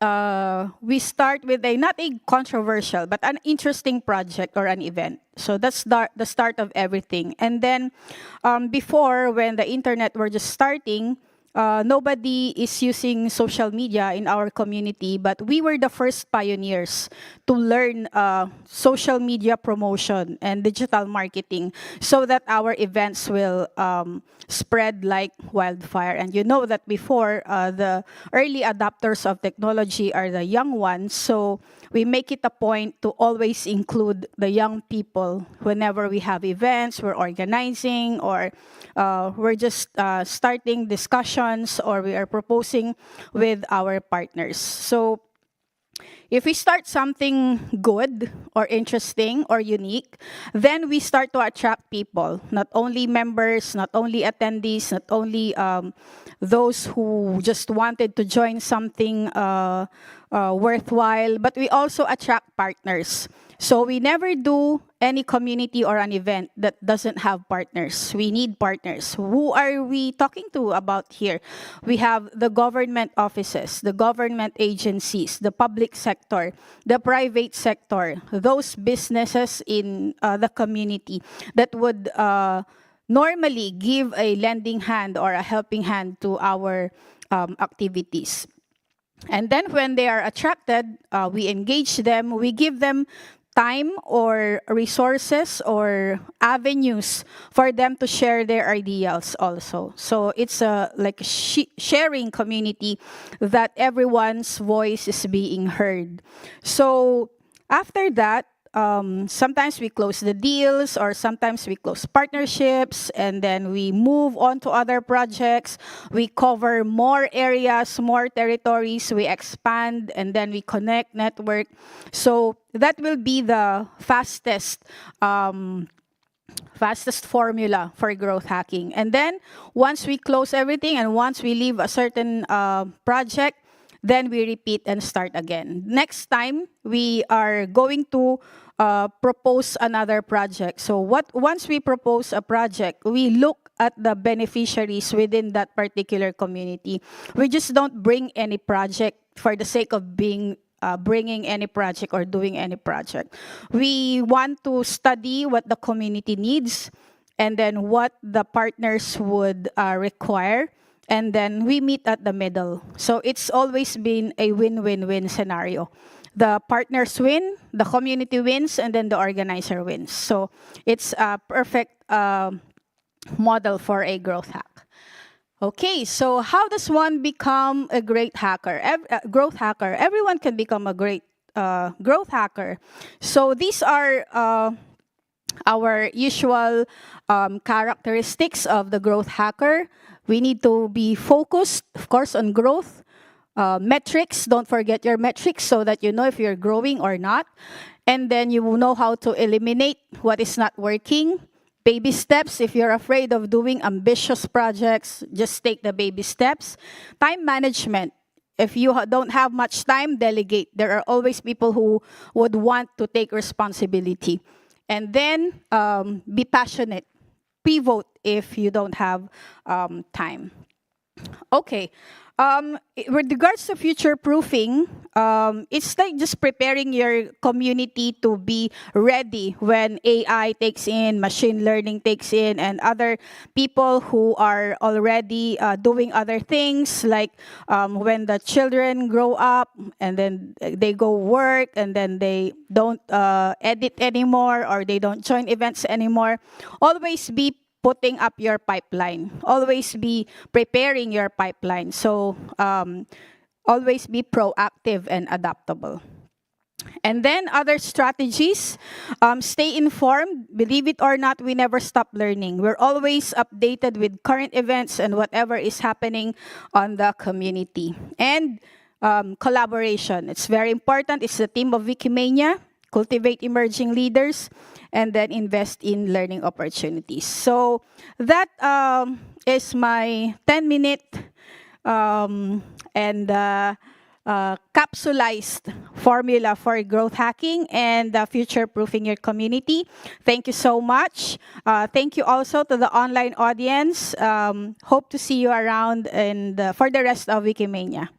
not a controversial, but an interesting project or an event. So that's the start of everything. And then before, when the internet were just starting, nobody is using social media in our community, but we were the first pioneers to learn social media promotion and digital marketing so that our events will spread like wildfire. And you know that before, the early adopters of technology are the young ones, so we make it a point to always include the young people whenever we have events, we're organizing, or we're just starting discussions, or we are proposing with our partners. So if we start something good or interesting or unique, then we start to attract people, not only members, not only attendees, not only those who just wanted to join something worthwhile, but we also attract partners. So we never do any community or an event that doesn't have partners. We need partners. Who are we talking to about here? We have the government offices, the government agencies, the public sector, the private sector, those businesses in the community that would normally give a lending hand or a helping hand to our activities. And then when they are attracted, we engage them, we give them time or resources or avenues for them to share their ideas also. So it's a like sharing community that everyone's voice is being heard. So after that, sometimes we close the deals or sometimes we close partnerships and then we move on to other projects. We cover more areas, more territories, we expand and then we connect, network. So that will be the fastest formula for growth hacking. And then once we close everything and once we leave a certain project, then we repeat and start again. Next time, we are going to propose another project. So once we propose a project, we look at the beneficiaries within that particular community. We just don't bring any project for the sake of bringing any project or doing any project. We want to study what the community needs and then what the partners would require. And then we meet at the middle. So it's always been a win-win-win scenario. The partners win, the community wins, and then the organizer wins. So it's a perfect model for a growth hack. Okay, so how does one become a great hacker? Growth hacker. Everyone can become a great growth hacker. So these are our usual characteristics of the growth hacker. We need to be focused, of course, on growth. Metrics, don't forget your metrics so that you know if you're growing or not. And then you will know how to eliminate what is not working. Baby steps, if you're afraid of doing ambitious projects, just take the baby steps. Time management. If you don't have much time, delegate. There are always people who would want to take responsibility. And then be passionate. Pivot if you don't have time. Okay. With regards to future proofing, it's like just preparing your community to be ready when AI takes in, machine learning takes in, and other people who are already doing other things, like when the children grow up and then they go work and then they don't edit anymore or they don't join events anymore. Always be putting up your pipeline. Always be preparing your pipeline. So always be proactive and adaptable. And then other strategies, stay informed. Believe it or not, we never stop learning. We're always updated with current events and whatever is happening on the community. And collaboration. It's very important. It's the theme of Wikimania. Cultivate emerging leaders, and then invest in learning opportunities. So that is my 10-minute and capsulized formula for growth hacking and future-proofing your community. Thank you so much. Thank you also to the online audience. Hope to see you around for the rest of Wikimania.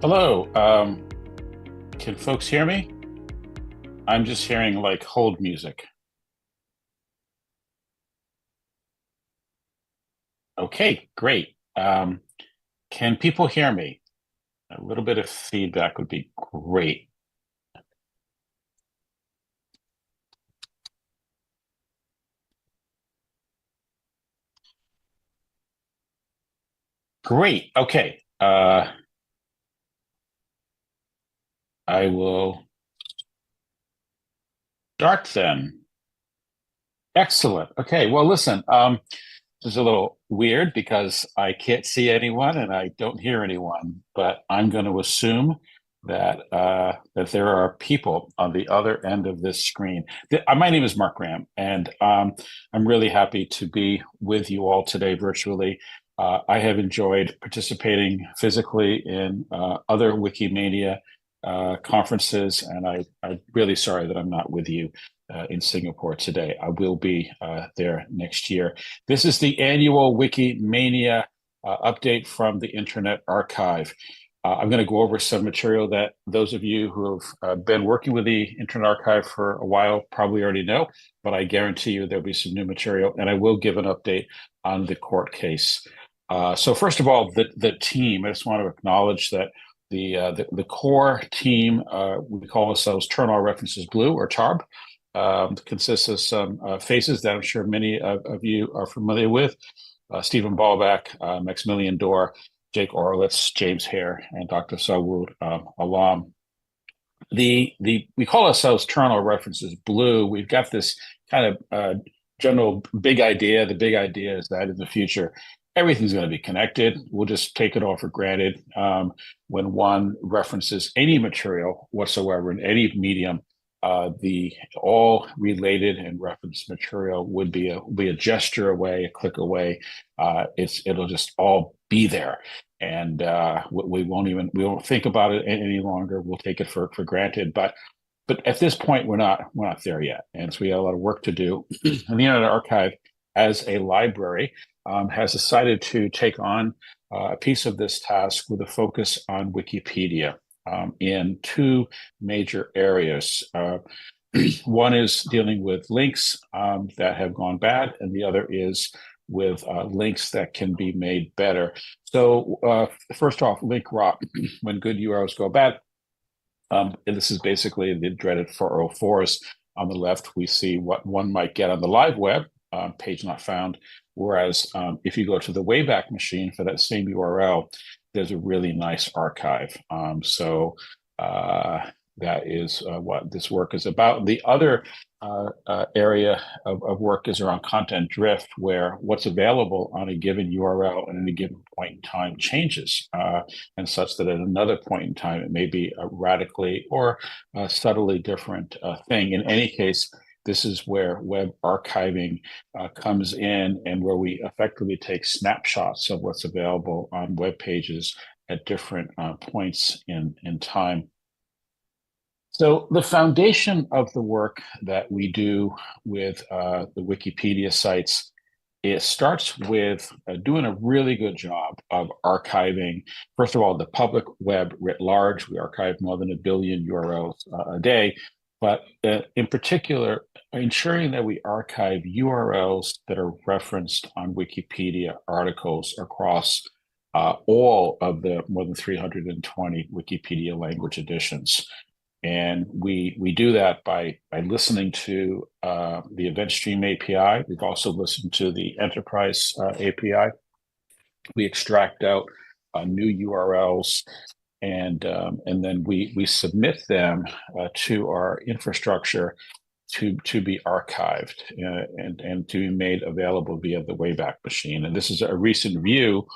Hello. Can folks hear me? I'm just hearing like hold music. Okay, great. Can people hear me? A little bit of feedback would be great. Great. Okay. I will start then. Excellent. Okay. Well, listen, this is a little weird because I can't see anyone and I don't hear anyone, but I'm going to assume that that there are people on the other end of this screen. My name is Mark Graham, and I'm really happy to be with you all today virtually. I have enjoyed participating physically in other Wikimania conferences, and I'm really sorry that I'm not with you in Singapore today. I will be there next year. This is the annual Wikimania update from the Internet Archive. I'm going to go over some material that those of you who have been working with the Internet Archive for a while probably already know, but I guarantee you there'll be some new material, and I will give an update on the court case. So first of all, the team, I just want to acknowledge that the core team, we call ourselves Turn All References Blue, or TARB, consists of some faces that I'm sure many of you are familiar with. Stephen Ballback, Maximilian Dorr, Jake Orlitz, James Hare, and Dr. Sawood Alam. We call ourselves Turn All References Blue. We've got this kind of general big idea. The big idea is that in the future, everything's going to be connected. We'll just take it all for granted. When one references any material whatsoever in any medium, the all related and referenced material would be a gesture away, a click away. It'll just all be there, and we won't think about it any longer. We'll take it for granted. But at this point, we're not there yet, and so we have a lot of work to do. And the Internet Archive, as a library, has decided to take on a piece of this task with a focus on Wikipedia. In two major areas. One is dealing with links that have gone bad, and the other is with links that can be made better. So first off, link rot, when good URLs go bad. And this is basically the dreaded 404s. On the left, we see what one might get on the live web, page not found. Whereas if you go to the Wayback Machine for that same URL, there's a really nice archive. So that is what this work is about. The other area of work is around content drift, where what's available on a given URL at any given point in time changes, and such that at another point in time, it may be a radically or a subtly different thing. In any case, this is where web archiving comes in, and where we effectively take snapshots of what's available on web pages at different points in time. So the foundation of the work that we do with the Wikipedia sites, it starts with doing a really good job of archiving, first of all, the public web writ large. We archive more than 1 billion URLs a day, but in particular, ensuring that we archive URLs that are referenced on Wikipedia articles across all of the more than 320 Wikipedia language editions. And we do that by listening to the event stream API. We've also listened to the enterprise API. We extract out new URLs, and then we submit them to our infrastructure to be archived and to be made available via the Wayback Machine. And this is a recent view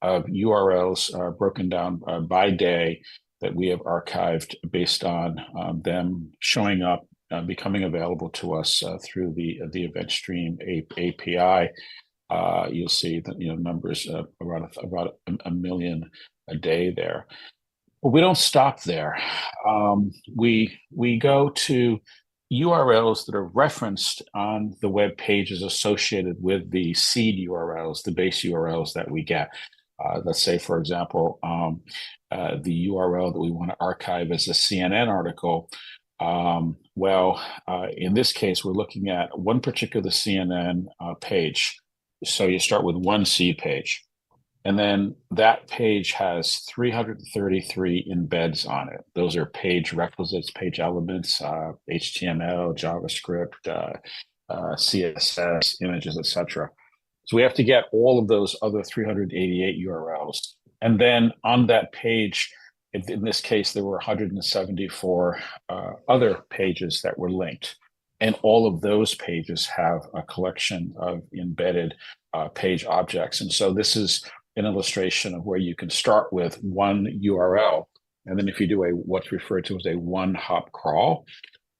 of URLs broken down by day that we have archived based on them showing up, becoming available to us through the event stream API. You'll see that numbers around about 1 million a day there. But we don't stop there. We go to URLs that are referenced on the web pages associated with the seed URLs, the base URLs that we get. Let's say, for example, the URL that we want to archive is a CNN article. In this case, we're looking at one particular CNN page. So you start with one seed page. And then that page has 333 embeds on it. Those are page requisites, page elements, HTML, JavaScript, CSS, images, etc. So we have to get all of those other 388 URLs. And then on that page, in this case, there were 174 other pages that were linked. And all of those pages have a collection of embedded page objects. And so this is an illustration of where you can start with one URL. And then if you do what's referred to as a one-hop crawl,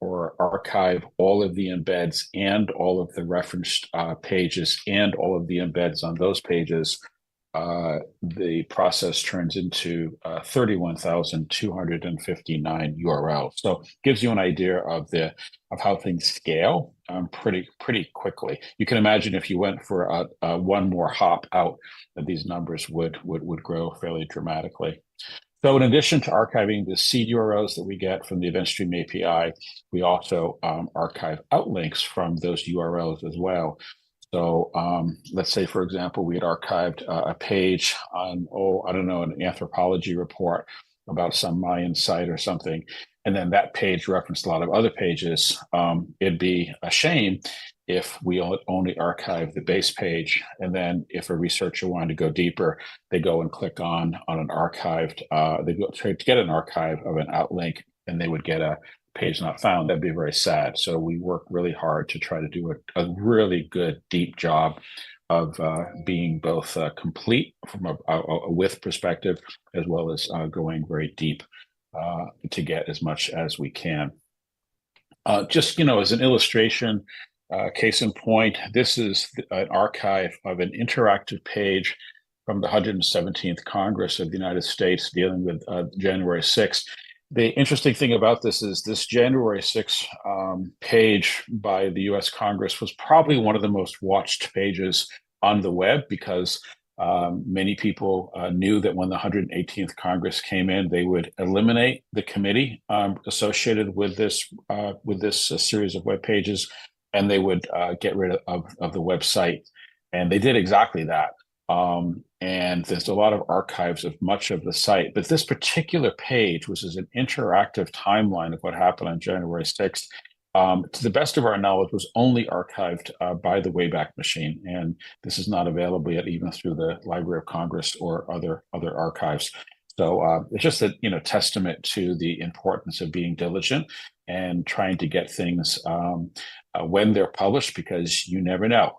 or archive all of the embeds and all of the referenced pages and all of the embeds on those pages, the process turns into 31,259 URLs. So it gives you an idea of how things scale pretty quickly. You can imagine if you went for one more hop out, that these numbers would grow fairly dramatically. So in addition to archiving the seed URLs that we get from the Event Stream API, we also archive outlinks from those URLs as well. So let's say, for example, we had archived a page on, an anthropology report about some Mayan site or something, and then that page referenced a lot of other pages. It'd be a shame if we only archive the base page, and then if a researcher wanted to go deeper, they go and click on an archived, they go to get an archive of an outlink, and they would get a page not found. That'd be very sad. So we work really hard to try to do a really good, deep job of being both complete from a width perspective, as well as going very deep to get as much as we can. Just, as an illustration, case in point, this is an archive of an interactive page from the 117th Congress of the United States dealing with January 6th. The interesting thing about this is this January 6th page by the US Congress was probably one of the most watched pages on the web, because many people knew that when the 118th Congress came in, they would eliminate the committee associated with this series of web pages, and they would get rid of the website. And they did exactly that. And there's a lot of archives of much of the site. But this particular page, which is an interactive timeline of what happened on January 6th, to the best of our knowledge, was only archived by the Wayback Machine. And this is not available yet, even through the Library of Congress or other archives. So it's just a testament to the importance of being diligent and trying to get things when they're published, because you never know.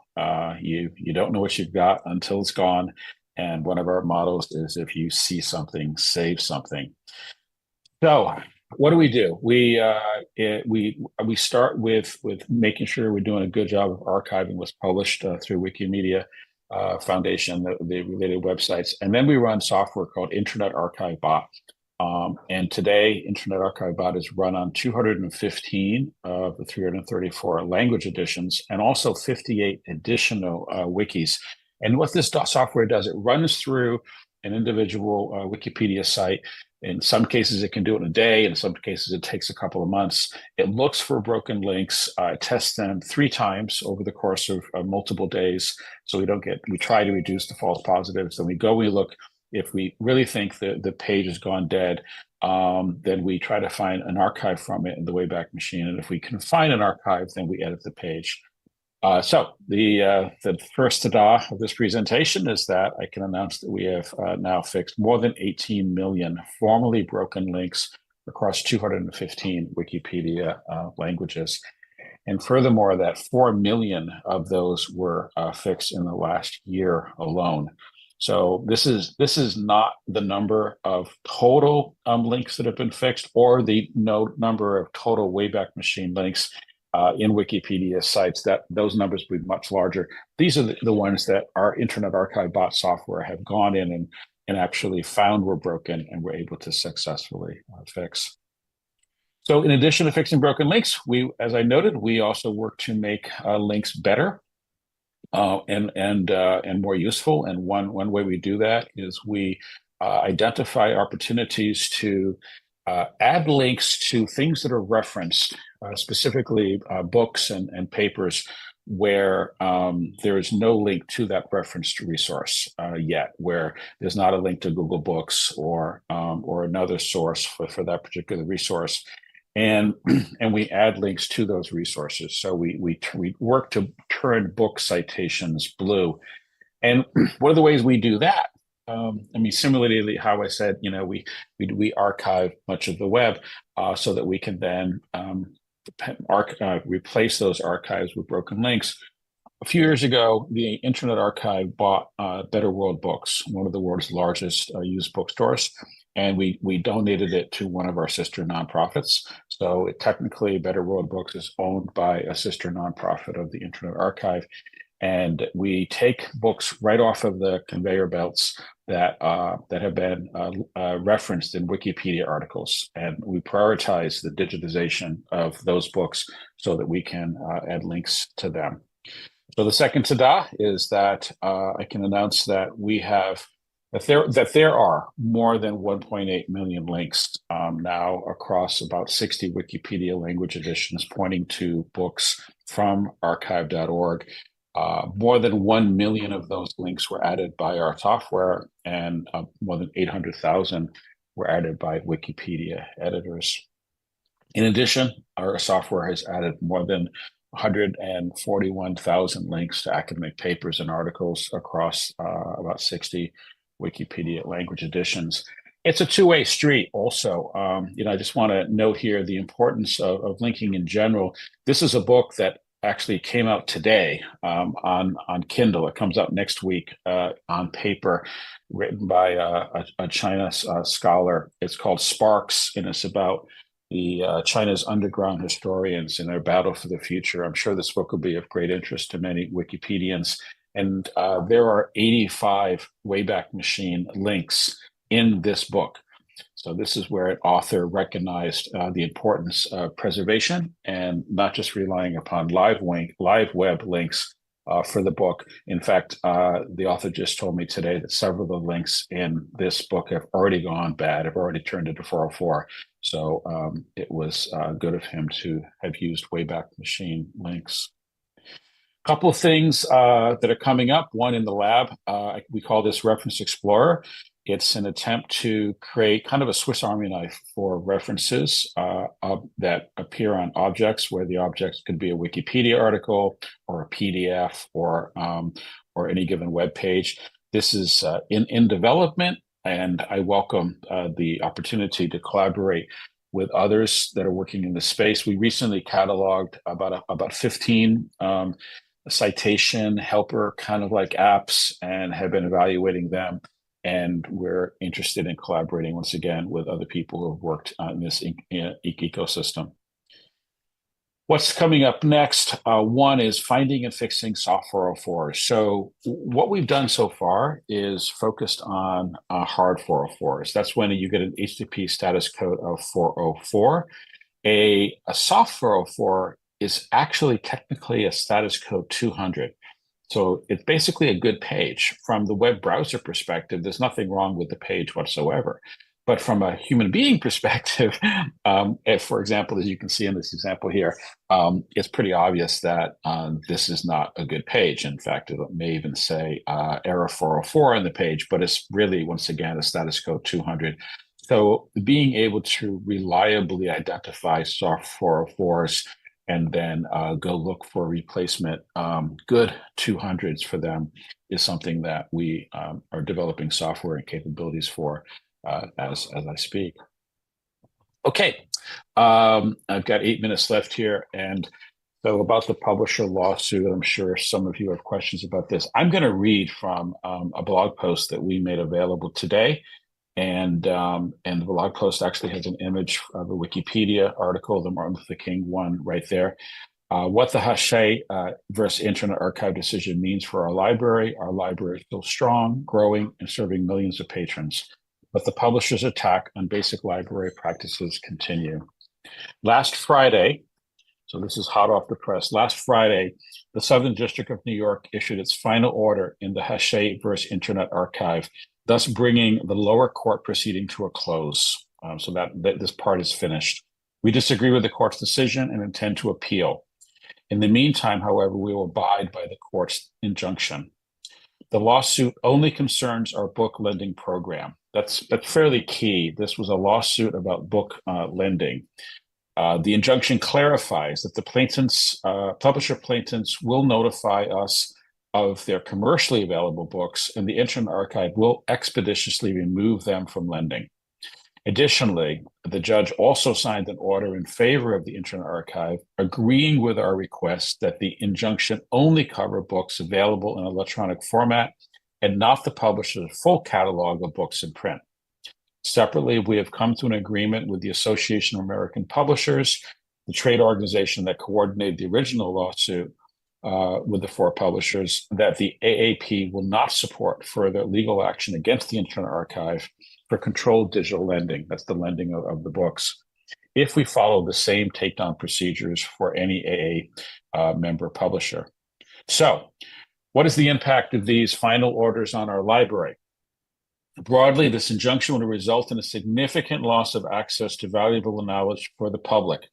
You don't know what you've got until it's gone. And one of our mottos is, if you see something, save something. So what do? We start with making sure we're doing a good job of archiving what's published through Wikimedia Foundation, the related websites. And then we run software called Internet Archive Bot. And today, Internet Archive Bot is run on 215 of the 334 language editions, and also 58 additional wikis. And what this software does, it runs through an individual Wikipedia site. In some cases, it can do it in a day. In some cases, it takes a couple of months. It looks for broken links, tests them 3 times over the course of multiple days. So we try to reduce the false positives. Then we look. If we really think the page has gone dead, then we try to find an archive from it in the Wayback Machine. And if we can find an archive, then we edit the page. So the first ta-da of this presentation is that I can announce that we have now fixed more than 18 million formerly broken links across 215 Wikipedia languages. And furthermore, that 4 million of those were fixed in the last year alone. So this is not the number of total links that have been fixed, or the number of total Wayback Machine links in Wikipedia sites. That those numbers would be much larger. These are the ones that our Internet Archive Bot software have gone in and actually found were broken and were able to successfully fix. So in addition to fixing broken links, as I noted, we also work to make links better. and more useful. And one way we do that is we identify opportunities to add links to things that are referenced, specifically books and papers where there is no link to that referenced resource yet, where there's not a link to Google Books or another source for that particular resource. And we add links to those resources. So we work to turn book citations blue. And one of the ways we do that, I mean, similarly, how I said, we archive much of the web so that we can then replace those archives with broken links. A few years ago, the Internet Archive bought Better World Books, one of the world's largest used bookstores, and we donated it to one of our sister nonprofits. So technically, Better World Books is owned by a sister nonprofit of the Internet Archive, and we take books right off of the conveyor belts that have been referenced in Wikipedia articles, and we prioritize the digitization of those books so that we can add links to them. So the second tada is that I can announce that there are more than 1.8 million links now across about 60 Wikipedia language editions pointing to books from archive.org. More than 1 million of those links were added by our software, and more than 800,000 were added by Wikipedia editors. In addition, our software has added more than 141,000 links to academic papers and articles across about 60 Wikipedia language editions. It's a two-way street also. I just want to note here the importance of linking in general. This is a book that actually came out today on Kindle. It comes out next week on paper, written by a China scholar. It's called Sparks, and it's about China's underground historians in their battle for the future. I'm sure this book will be of great interest to many Wikipedians. And there are 85 Wayback Machine links in this book. So this is where an author recognized the importance of preservation and not just relying upon live web links for the book. In fact, the author just told me today that several of the links in this book have already gone bad, have already turned into 404. So it was good of him to have used Wayback Machine links. A couple of things that are coming up. One in the lab, we call this Reference Explorer. It's an attempt to create kind of a Swiss Army knife for references that appear on objects, where the objects could be a Wikipedia article or a PDF or any given web page. This is in development, and I welcome the opportunity to collaborate with others that are working in the space. We recently cataloged about 15 citation helper kind of like apps and have been evaluating them. And we're interested in collaborating once again with other people who have worked on this ecosystem. What's coming up next? One is finding and fixing SOF 404. So what we've done so far is focused on hard 404s. That's when you get an HTTP status code of 404. A SOF 404 is actually technically a status code 200. So it's basically a good page. From the web browser perspective, there's nothing wrong with the page whatsoever. But from a human being perspective, if, for example, as you can see in this example here, it's pretty obvious that this is not a good page. In fact, it may even say error 404 on the page, but it's really, once again, a status code 200. So being able to reliably identify SOF 404s and then go look for replacement good 200s for them is something that we are developing software and capabilities for as I speak. Okay, I've got 8 minutes left here, and so about the publisher lawsuit, I'm sure some of you have questions about this. I'm going to read from a blog post that we made available today. And the blog post actually has an image of a Wikipedia article, the Martin Luther King one right there. What the Haché versus Internet Archive decision means for our library. Our library is still strong, growing, and serving millions of patrons. But the publisher's attack on basic library practices continue. Last Friday, So this is hot off the press. Last Friday, the Southern District of New York issued its final order in the Hachette versus Internet Archive, thus bringing the lower court proceeding to a close. So that this part is finished. We disagree with the court's decision and intend to appeal. In the meantime, however, we will abide by the court's injunction. The lawsuit only concerns our book lending program. That's fairly key. This was a lawsuit about book lending. The injunction clarifies that the publisher plaintiffs will notify us of their commercially available books, and the Internet Archive will expeditiously remove them from lending. Additionally, the judge also signed an order in favor of the Internet Archive, agreeing with our request that the injunction only cover books available in electronic format and not the publisher's full catalog of books in print. Separately, we have come to an agreement with the Association of American Publishers, the trade organization that coordinated the original lawsuit with the four publishers, that the AAP will not support further legal action against the Internet Archive for controlled digital lending. That's the lending of the books, if we follow the same takedown procedures for any AA member publisher. So, what is the impact of these final orders on our library? Broadly, this injunction would result in a significant loss of access to valuable knowledge for the public.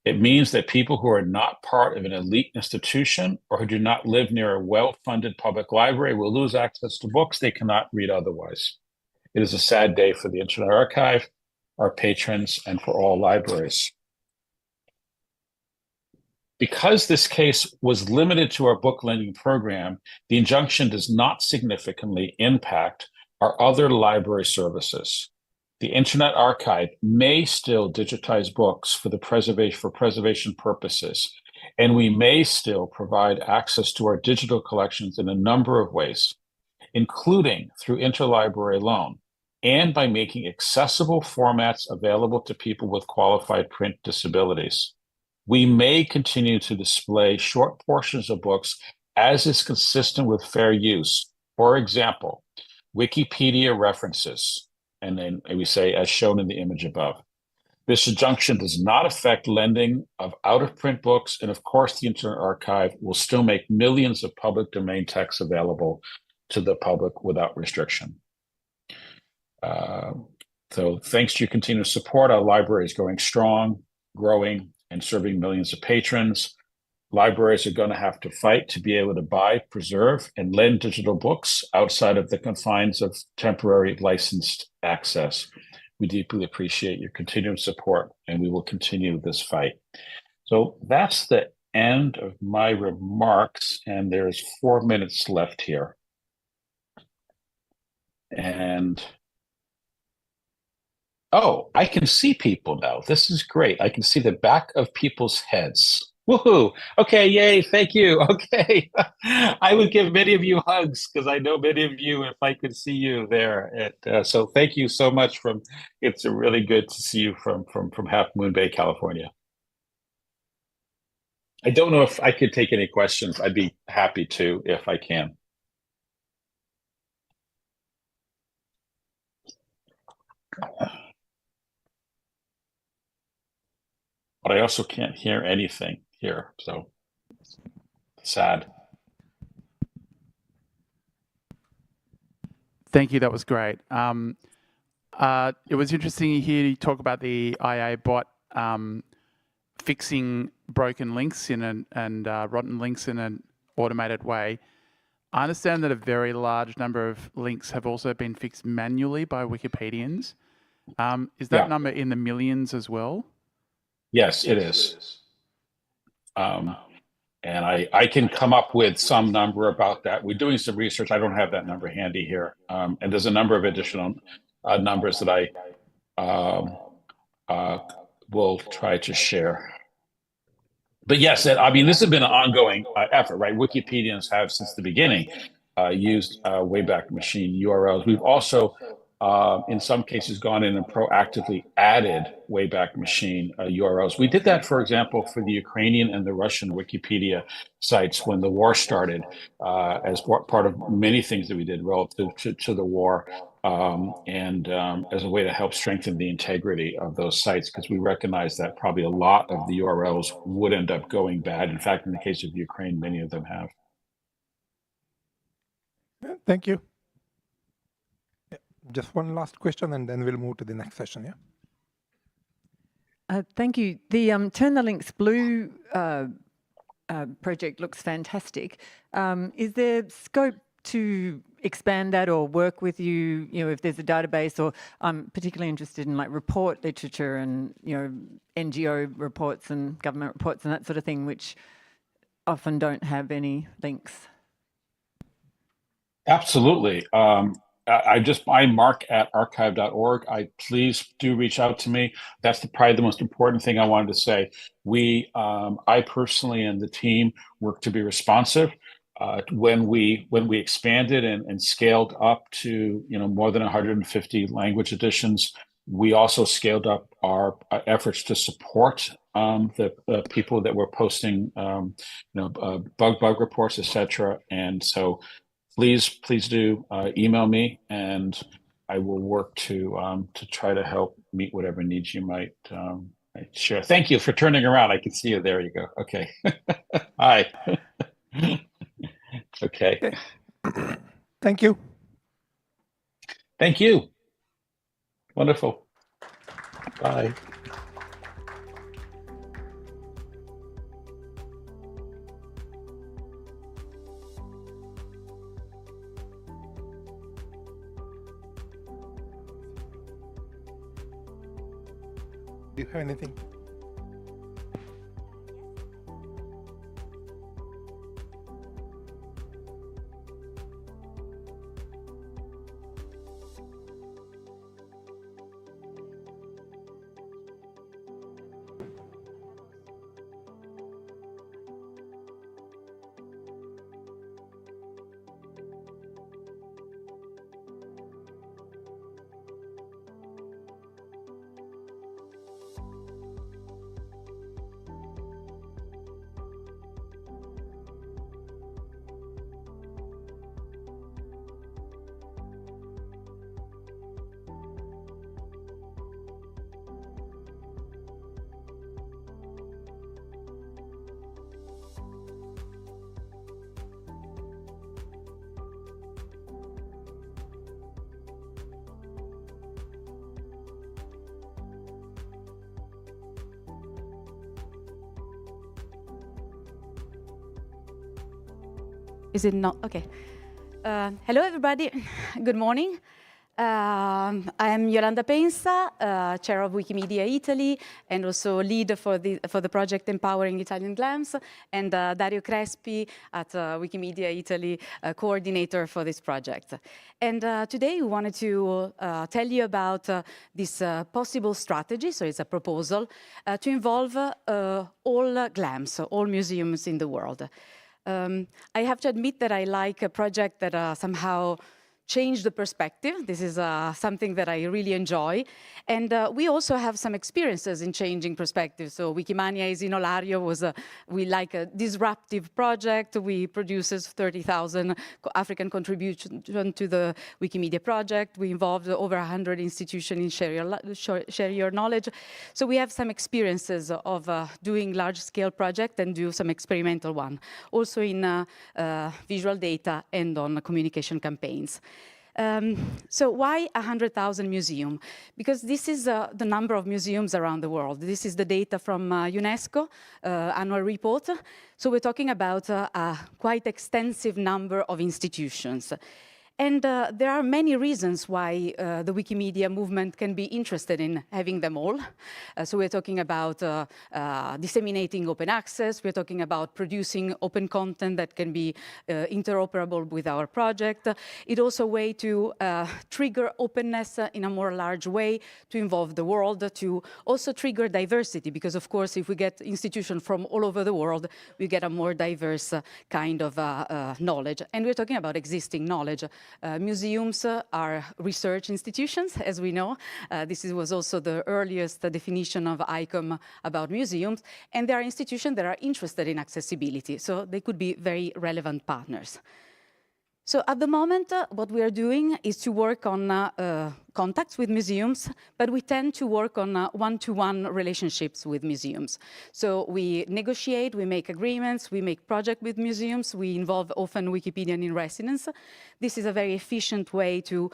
It means that people who are not part of an elite institution or who do not live near a well-funded public library will lose access to books they cannot read otherwise. It is a sad day for the Internet Archive, our patrons, and for all libraries. Because this case was limited to our book lending program, the injunction does not significantly impact our other library services. The Internet Archive may still digitize books for preservation purposes, and we may still provide access to our digital collections in a number of ways, including through interlibrary loan and by making accessible formats available to people with qualified print disabilities. We may continue to display short portions of books as is consistent with fair use. For example, Wikipedia references, and then we say as shown in the image above. This injunction does not affect lending of out-of-print books, and of course the Internet Archive will still make millions of public domain texts available to the public without restriction. So thanks to your continued support, our library is going strong, growing, and serving millions of patrons. Libraries are going to have to fight to be able to buy, preserve, and lend digital books outside of the confines of temporary licensed access. We deeply appreciate your continued support, and we will continue this fight. So that's the end of my remarks, and there's 4 minutes left here. And oh, I can see people now. This is great. I can see the back of people's heads. Woohoo! Okay, yay! Thank you. Okay, I would give many of you hugs because I know many of you if I could see you there. So thank you so much. It's really good to see you from Half Moon Bay, California. I don't know if I could take any questions. I'd be happy to if I can. But I also can't hear anything here, so sad. Thank you. That was great. It was interesting to hear you talk about the IA bot fixing broken links and rotten links in an automated way. I understand that a very large number of links have also been fixed manually by Wikipedians. Is that number in the millions as well? Yes, it is. And I can come up with some number about that. We're doing some research. I don't have that number handy here. And there's a number of additional numbers that I will try to share. But yes, I mean, this has been an ongoing effort, right? Wikipedians have since the beginning used Wayback Machine URLs. We've also, in some cases, gone in and proactively added Wayback Machine URLs. We did that, for example, for the Ukrainian and the Russian Wikipedia sites when the war started, as part of many things that we did relative to the war. as a way to help strengthen the integrity of those sites, because we recognize that probably a lot of the URLs would end up going bad. In fact, in the case of Ukraine, many of them have. Thank you. Yeah, just one last question, and then we'll move to the next session. Yeah. Thank you. The Turn the Links Blue project looks fantastic. Is there scope to expand that or work with you, if there's a database? Or I'm particularly interested in like report literature and, NGO reports and government reports and that sort of thing, which often don't have any links. Absolutely. I'm Mark at archive.org. Please do reach out to me. That's probably the most important thing I wanted to say. I personally and the team work to be responsive. When we expanded and scaled up to more than 150 language editions, we also scaled up our efforts to support the people that were posting bug reports, etc. And so please do email me, and I will work to try to help meet whatever needs you might share. Thank you for turning around. I can see you. There you go. Okay. Hi. Okay. Thank you. Thank you. Wonderful. Bye. Do you have anything? Is it not? Okay. Hello, everybody. Good morning. I'm Yolanda Pensa, chair of Wikimedia Italy, and also lead for the project Empowering Italian GLAMs, and Dario Crespi at Wikimedia Italy, coordinator for this project. And today we wanted to tell you about this possible strategy, so it's a proposal, to involve all GLAMs, all museums in the world. I have to admit that I like a project that somehow change the perspective. This is something that I really enjoy. And we also have some experiences in changing perspectives. So Wikimania is in Olario we like a disruptive project. We produces 30,000 African contributions to the Wikimedia project. We involved over 100 institutions in share your knowledge. So we have some experiences of doing large-scale projects and do some experimental one, also in visual data and on communication campaigns. So why 100,000 museums? Because this is the number of museums around the world. This is the data from UNESCO annual report. So we're talking about a quite extensive number of institutions. And there are many reasons why the Wikimedia movement can be interested in having them all. So we're talking about disseminating open access. We're talking about producing open content that can be interoperable with our project. It's also a way to trigger openness in a more large way, to involve the world, to also trigger diversity. Because, of course, if we get institutions from all over the world, we get a more diverse kind of knowledge. And we're talking about existing knowledge. Museums are research institutions, as we know. This was also the earliest definition of ICOM about museums. And there are institutions that are interested in accessibility, so they could be very relevant partners. So at the moment, what we are doing is to work on contacts with museums, but we tend to work on one-to-one relationships with museums. So we negotiate, we make agreements, we make projects with museums, we involve often Wikipedian in residence. This is a very efficient way to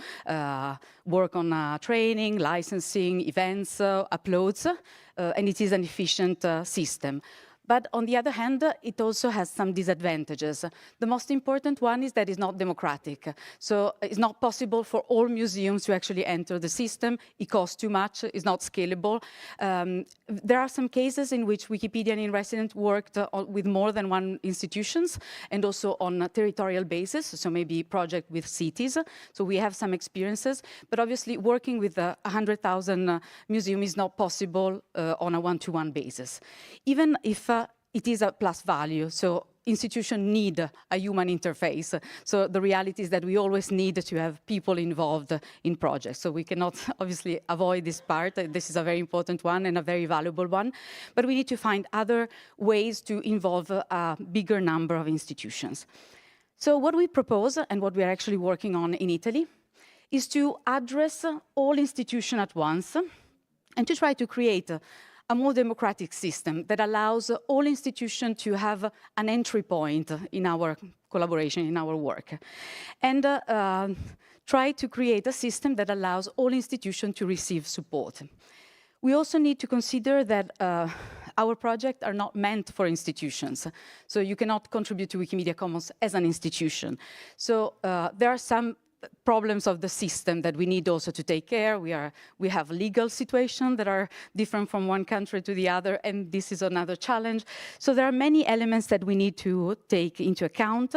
work on training, licensing, events, uploads, and it is an efficient system. But on the other hand, it also has some disadvantages. The most important one is that it's not democratic. So it's not possible for all museums to actually enter the system. It costs too much, it's not scalable. There are some cases in which Wikipedian in residence worked with more than one institutions and also on a territorial basis, so maybe project with cities. So we have some experiences, but obviously working with 100,000 museums is not possible on a one-to-one basis. Even if it is a plus value, so institutions need a human interface. So the reality is that we always need to have people involved in projects. So we cannot obviously avoid this part. This is a very important one and a very valuable one. But we need to find other ways to involve a bigger number of institutions. So what we propose and what we are actually working on in Italy is to address all institutions at once and to try to create a more democratic system that allows all institutions to have an entry point in our collaboration, in our work. And try to create a system that allows all institutions to receive support. We also need to consider that our projects are not meant for institutions. So you cannot contribute to Wikimedia Commons as an institution. So there are some problems of the system that we need also to take care. We have legal situations that are different from one country to the other, and this is another challenge. So there are many elements that we need to take into account.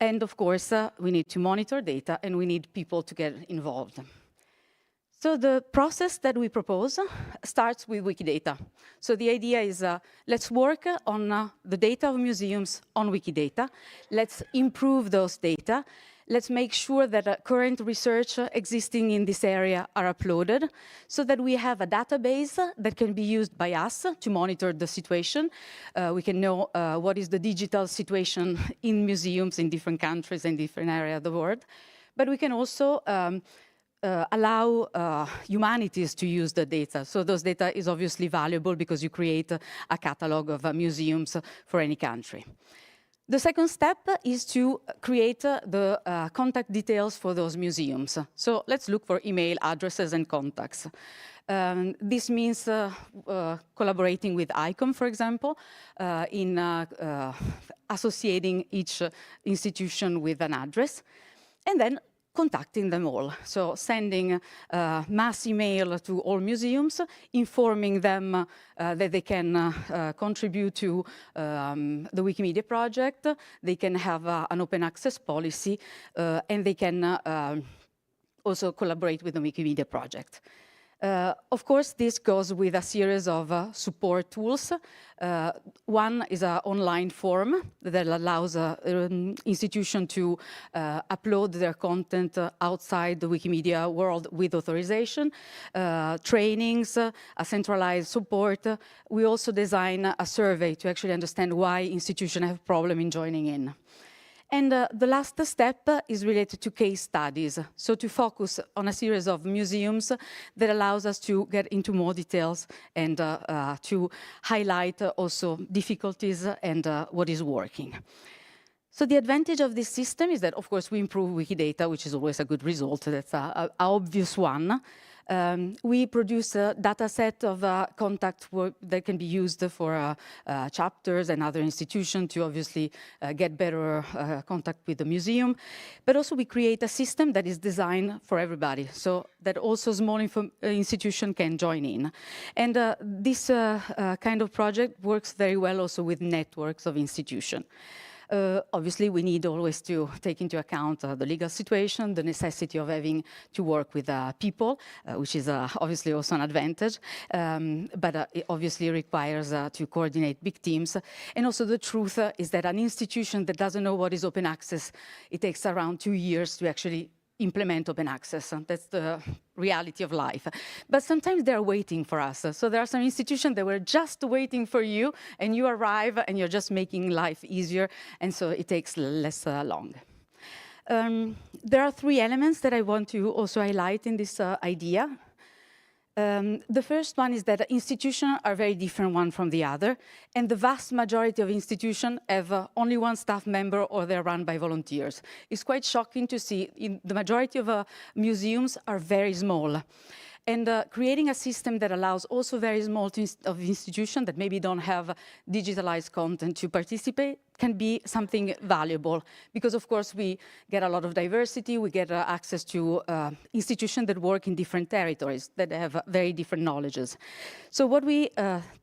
And of course, we need to monitor data and we need people to get involved. So the process that we propose starts with Wikidata. So the idea is let's work on the data of museums on Wikidata. Let's improve those data. Let's make sure that current research existing in this area are uploaded so that we have a database that can be used by us to monitor the situation. We can know what is the digital situation in museums in different countries and different areas of the world. But we can also allow humanities to use the data. So those data is obviously valuable because you create a catalog of museums for any country. The second step is to create the contact details for those museums. So let's look for email addresses and contacts. This means collaborating with ICOM, for example, in associating each institution with an address, and then contacting them all. So sending mass email to all museums, informing them that they can contribute to the Wikimedia project, they can have an open access policy, and they can also collaborate with the Wikimedia project. Of course, this goes with a series of support tools. One is an online form that allows an institution to upload their content outside the Wikimedia world with authorization, trainings, a centralized support. We also design a survey to actually understand why institutions have problem in joining in. And the last step is related to case studies. So to focus on a series of museums that allows us to get into more details and to highlight also difficulties and what is working. So the advantage of this system is that, of course, we improve Wikidata, which is always a good result. That's an obvious one. We produce a data set of contacts that can be used for chapters and other institutions to obviously get better contact with the museum. But also we create a system that is designed for everybody, so that also small institutions can join in. And this kind of project works very well also with networks of institutions. Obviously, we need always to take into account the legal situation, the necessity of having to work with people, which is obviously also an advantage, but it obviously requires to coordinate big teams. And also the truth is that an institution that doesn't know what is open access, it takes around 2 years to actually implement open access. That's the reality of life. But sometimes they're waiting for us. So there are some institutions that were just waiting for you, and you arrive and you're just making life easier, and so it takes less long. There are three elements that I want to also highlight in this idea. The first one is that institutions are very different one from the other, and the vast majority of institutions have only one staff member or they're run by volunteers. It's quite shocking to see the majority of museums are very small. And creating a system that allows also very small institutions that maybe don't have digitalized content to participate can be something valuable, because of course we get a lot of diversity, we get access to institutions that work in different territories, that have very different knowledges. So what we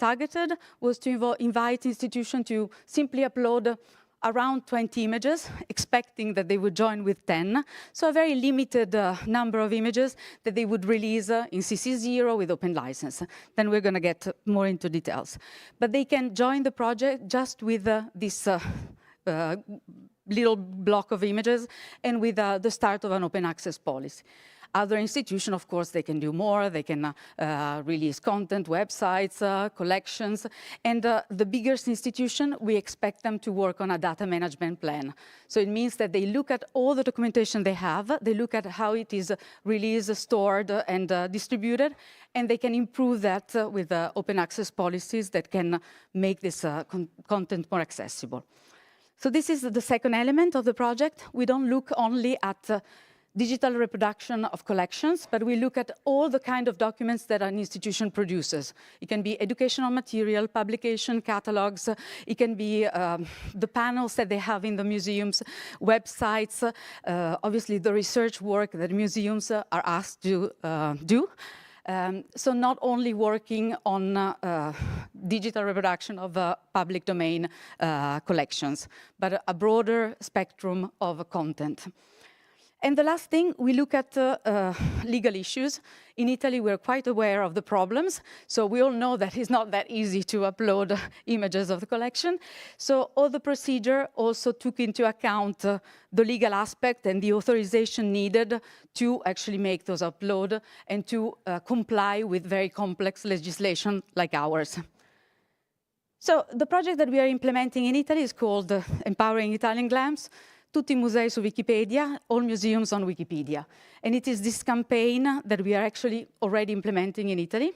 targeted was to invite institutions to simply upload around 20 images, expecting that they would join with 10. So a very limited number of images that they would release in CC0 with open license. Then we're going to get more into details. But they can join the project just with this little block of images and with the start of an open access policy. Other institutions, of course, they can do more. They can release content, websites, collections. And the biggest institution, we expect them to work on a data management plan. So it means that they look at all the documentation they have. They look at how it is released, stored, and distributed. And they can improve that with open access policies that can make this content more accessible. So this is the second element of the project. We don't look only at digital reproduction of collections, but we look at all the kind of documents that an institution produces. It can be educational material, publication, catalogs. It can be the panels that they have in the museums, websites, obviously the research work that museums are asked to do. So not only working on digital reproduction of public domain collections, but a broader spectrum of content. And the last thing, we look at legal issues. In Italy, we're quite aware of the problems. So we all know that it's not that easy to upload images of the collection. So all the procedure also took into account the legal aspect and the authorization needed to actually make those uploads and to comply with very complex legislation like ours. So the project that we are implementing in Italy is called Empowering Italian Glams. Tutti i musei su Wikipedia, all museums on Wikipedia. And it is this campaign that we are actually already implementing in Italy.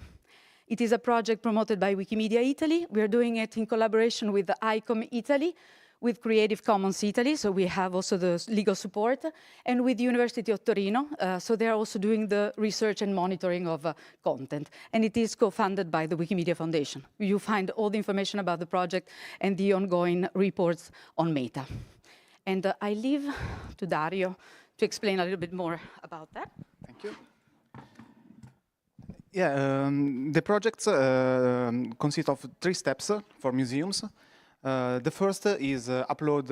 It is a project promoted by Wikimedia Italy. We are doing it in collaboration with ICOM Italy, with Creative Commons Italy, so we have also the legal support, and with the University of Torino, so they are also doing the research and monitoring of content. And it is co-funded by the Wikimedia Foundation. You find all the information about the project and the ongoing reports on Meta. And I leave to Dario to explain a little bit more about that. Thank you. Yeah, the project consists of 3 steps for museums. The first is upload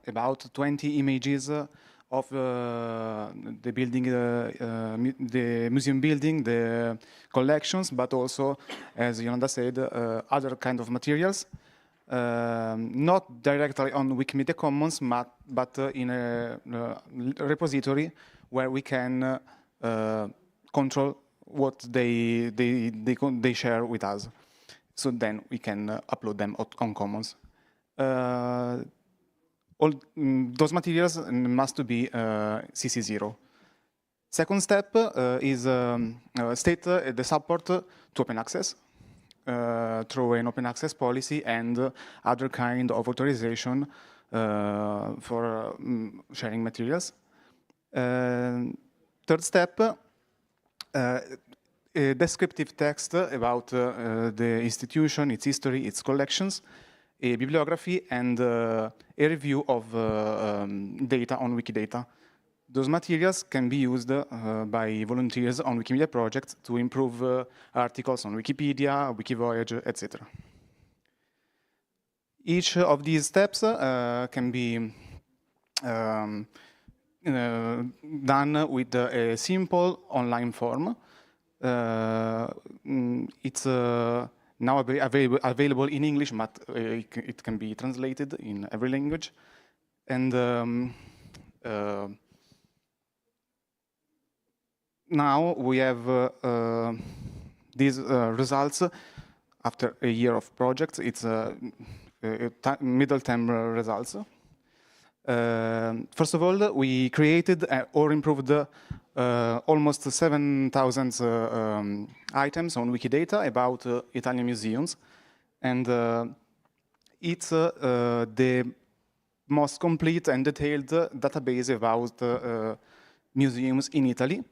about 20 images of the building, the museum building, the collections, but also, as Yolanda said, other kind of materials. Not directly on Wikimedia Commons, but in a repository where we can control what they share with us. So then we can upload them on Commons. All those materials must be CC0. Second step is state the support to open access. Through an open access policy and other kind of authorization for sharing materials. Third step, a descriptive text about the institution, its history, its collections, a bibliography, and a review of data on Wikidata. Those materials can be used by volunteers on Wikimedia projects to improve articles on Wikipedia, Wikivoyage, etc. Each of these steps can be done with a simple online form. It's now available in English, but it can be translated in every language. And now we have these results after a year of projects. It's middle term results. First of all, we created or improved almost 7,000 items on Wikidata about Italian museums. And it's the most complete and detailed database about museums in Italy.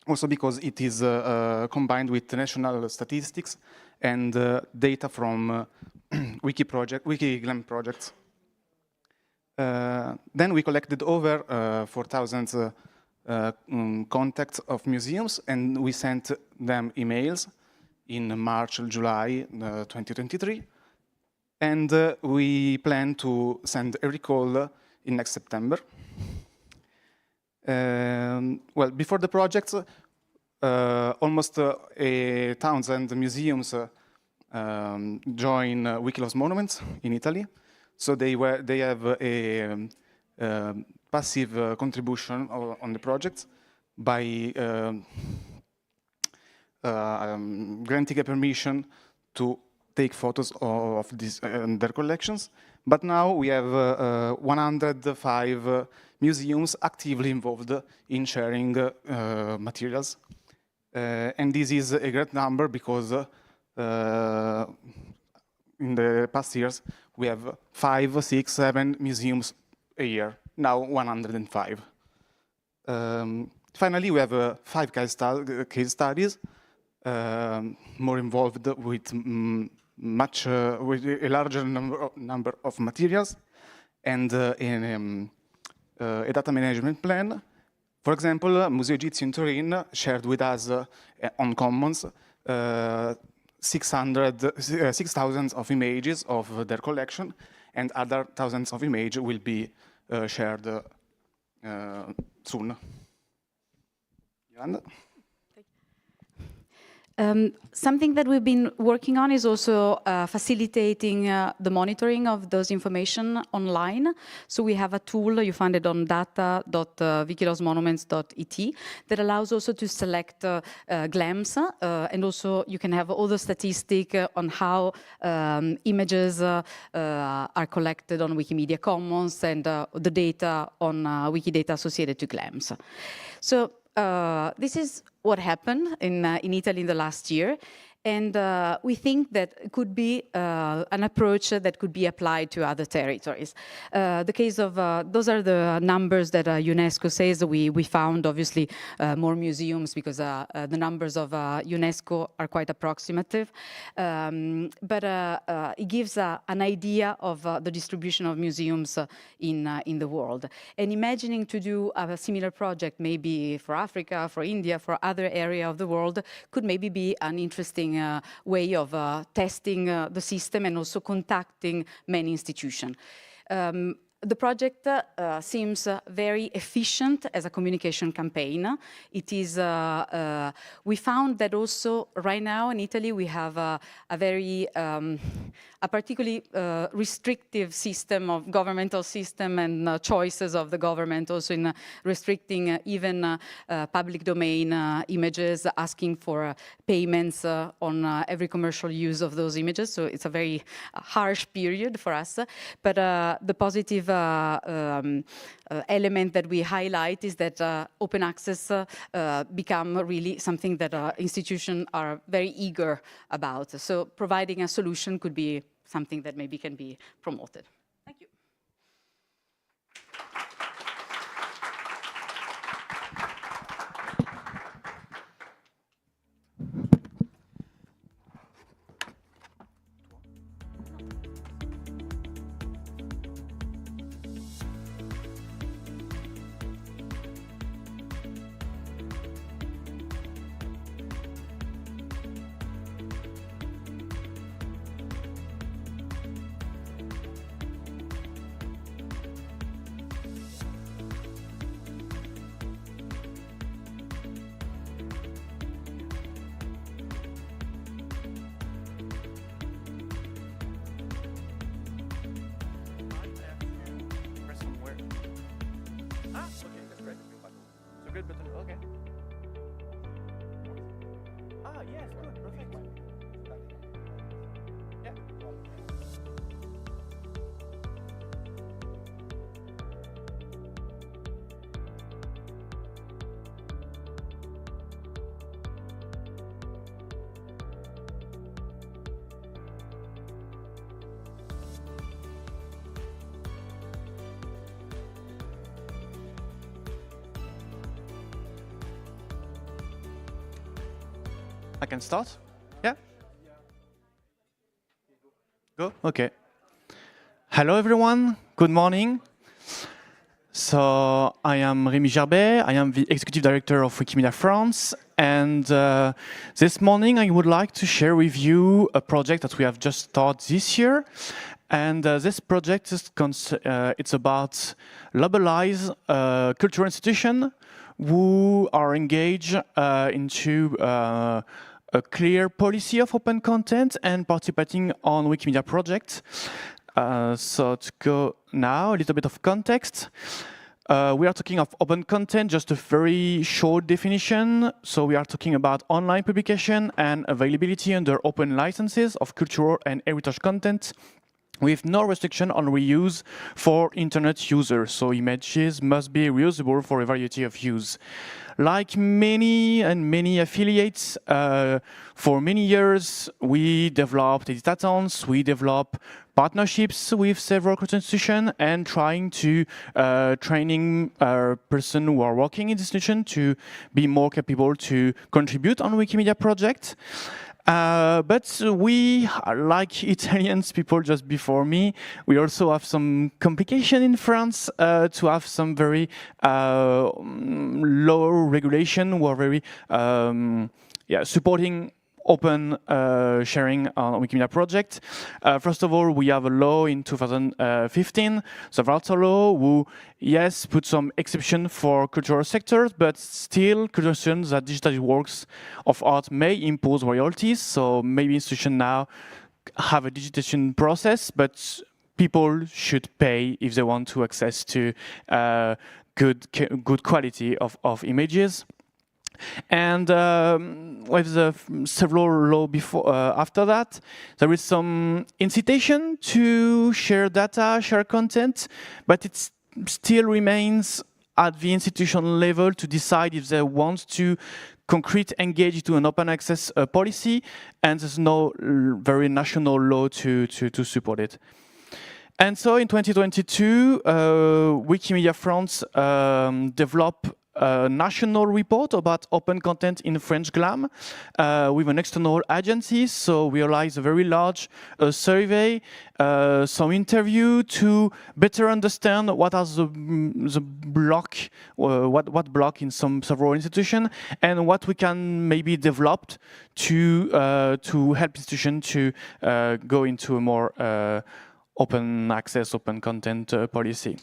Also because it is combined with national statistics and data from Wikiglam projects. Then we collected over 4,000 contacts of museums, and we sent them emails in March, July 2023. And we plan to send a recall in next September. Well, before the project, almost 1,000 museums join Wikilost Monuments in Italy. So they have a passive contribution on the project by granting a permission to take photos of their collections. But now we have 105 museums actively involved in sharing materials. And this is a great number because in the past years, we have 5, 6, 7 museums a year, now 105. Finally, we have 5 case studies, more involved with with a larger number of materials and in a data management plan. For example, Museo Egizio in Turin shared with us on Commons 6,000 of images of their collection, and other thousands of images will be shared soon. Yolanda? Something that we've been working on is also facilitating the monitoring of those information online. So we have a tool, you find it on data.wikilostmonuments.it, that allows also to select GLAMs, and also you can have all the statistics on how images are collected on Wikimedia Commons and the data on Wikidata associated to GLAMs. So this is what happened in Italy in the last year. And we think that it could be an approach that could be applied to other territories. The case of, those are the numbers that UNESCO says. We found, obviously, more museums because the numbers of UNESCO are quite approximative. But it gives an idea of the distribution of museums in the world. And imagining to do a similar project, maybe for Africa, for India, for other area of the world, could maybe be an interesting way of testing the system and also contacting many institutions. The project seems very efficient as a communication campaign. It is, we found that also right now in Italy we have a very, a particularly restrictive system of governmental system and choices of the government also in restricting even public domain images, asking for payments on every commercial use of those images. So it's a very harsh period for us. But the positive element that we highlight is that open access become really something that institutions are very eager about. So providing a solution could be something that maybe can be promoted. Thank you. I can start? Yeah? Go? Okay. Hello, everyone. Good morning. So I am Rémi Gerbet. I am the Executive Director of Wikimania France. And this morning, I would like to share with you a project that we have just started this year. And this project is it's about labellize cultural institution who are engaged into a clear policy of open content and participating on Wikimedia projects. So to go now, a little bit of context. We are talking of open content, just a very short definition. So we are talking about online publication and availability under open licenses of cultural and heritage content, with no restriction on reuse for internet users. So images must be reusable for a variety of use. Like many affiliates, for many years, we developed editathons, we developed partnerships with several cultural institutions and trying to training person who are working in the institution to be more capable to contribute on Wikimedia project. But we, like Italians people just before me, we also have some complication in France to have some very low regulation who are very supporting open sharing on Wikimedia project. First of all, we have a law in 2015, the Writer law, who, yes, put some exception for cultural sectors, but still cultural institutions that digital works of art may impose royalties. So maybe institutions now have a digitization process, but people should pay if they want to access to good quality of images. And with the several law before, after that, there is some incitation to share data, share content, but it still remains at the institutional level to decide if they want to concrete engage to an open access policy, and there's no very national law to support it. And so in 2022, Wikimedia France developed a national report about open content in French GLAM with an external agency. So we realized a very large survey, some interview to better understand what are the block, what block in several institutions, and what we can maybe develop to help institutions to go into a more open access, open content policy.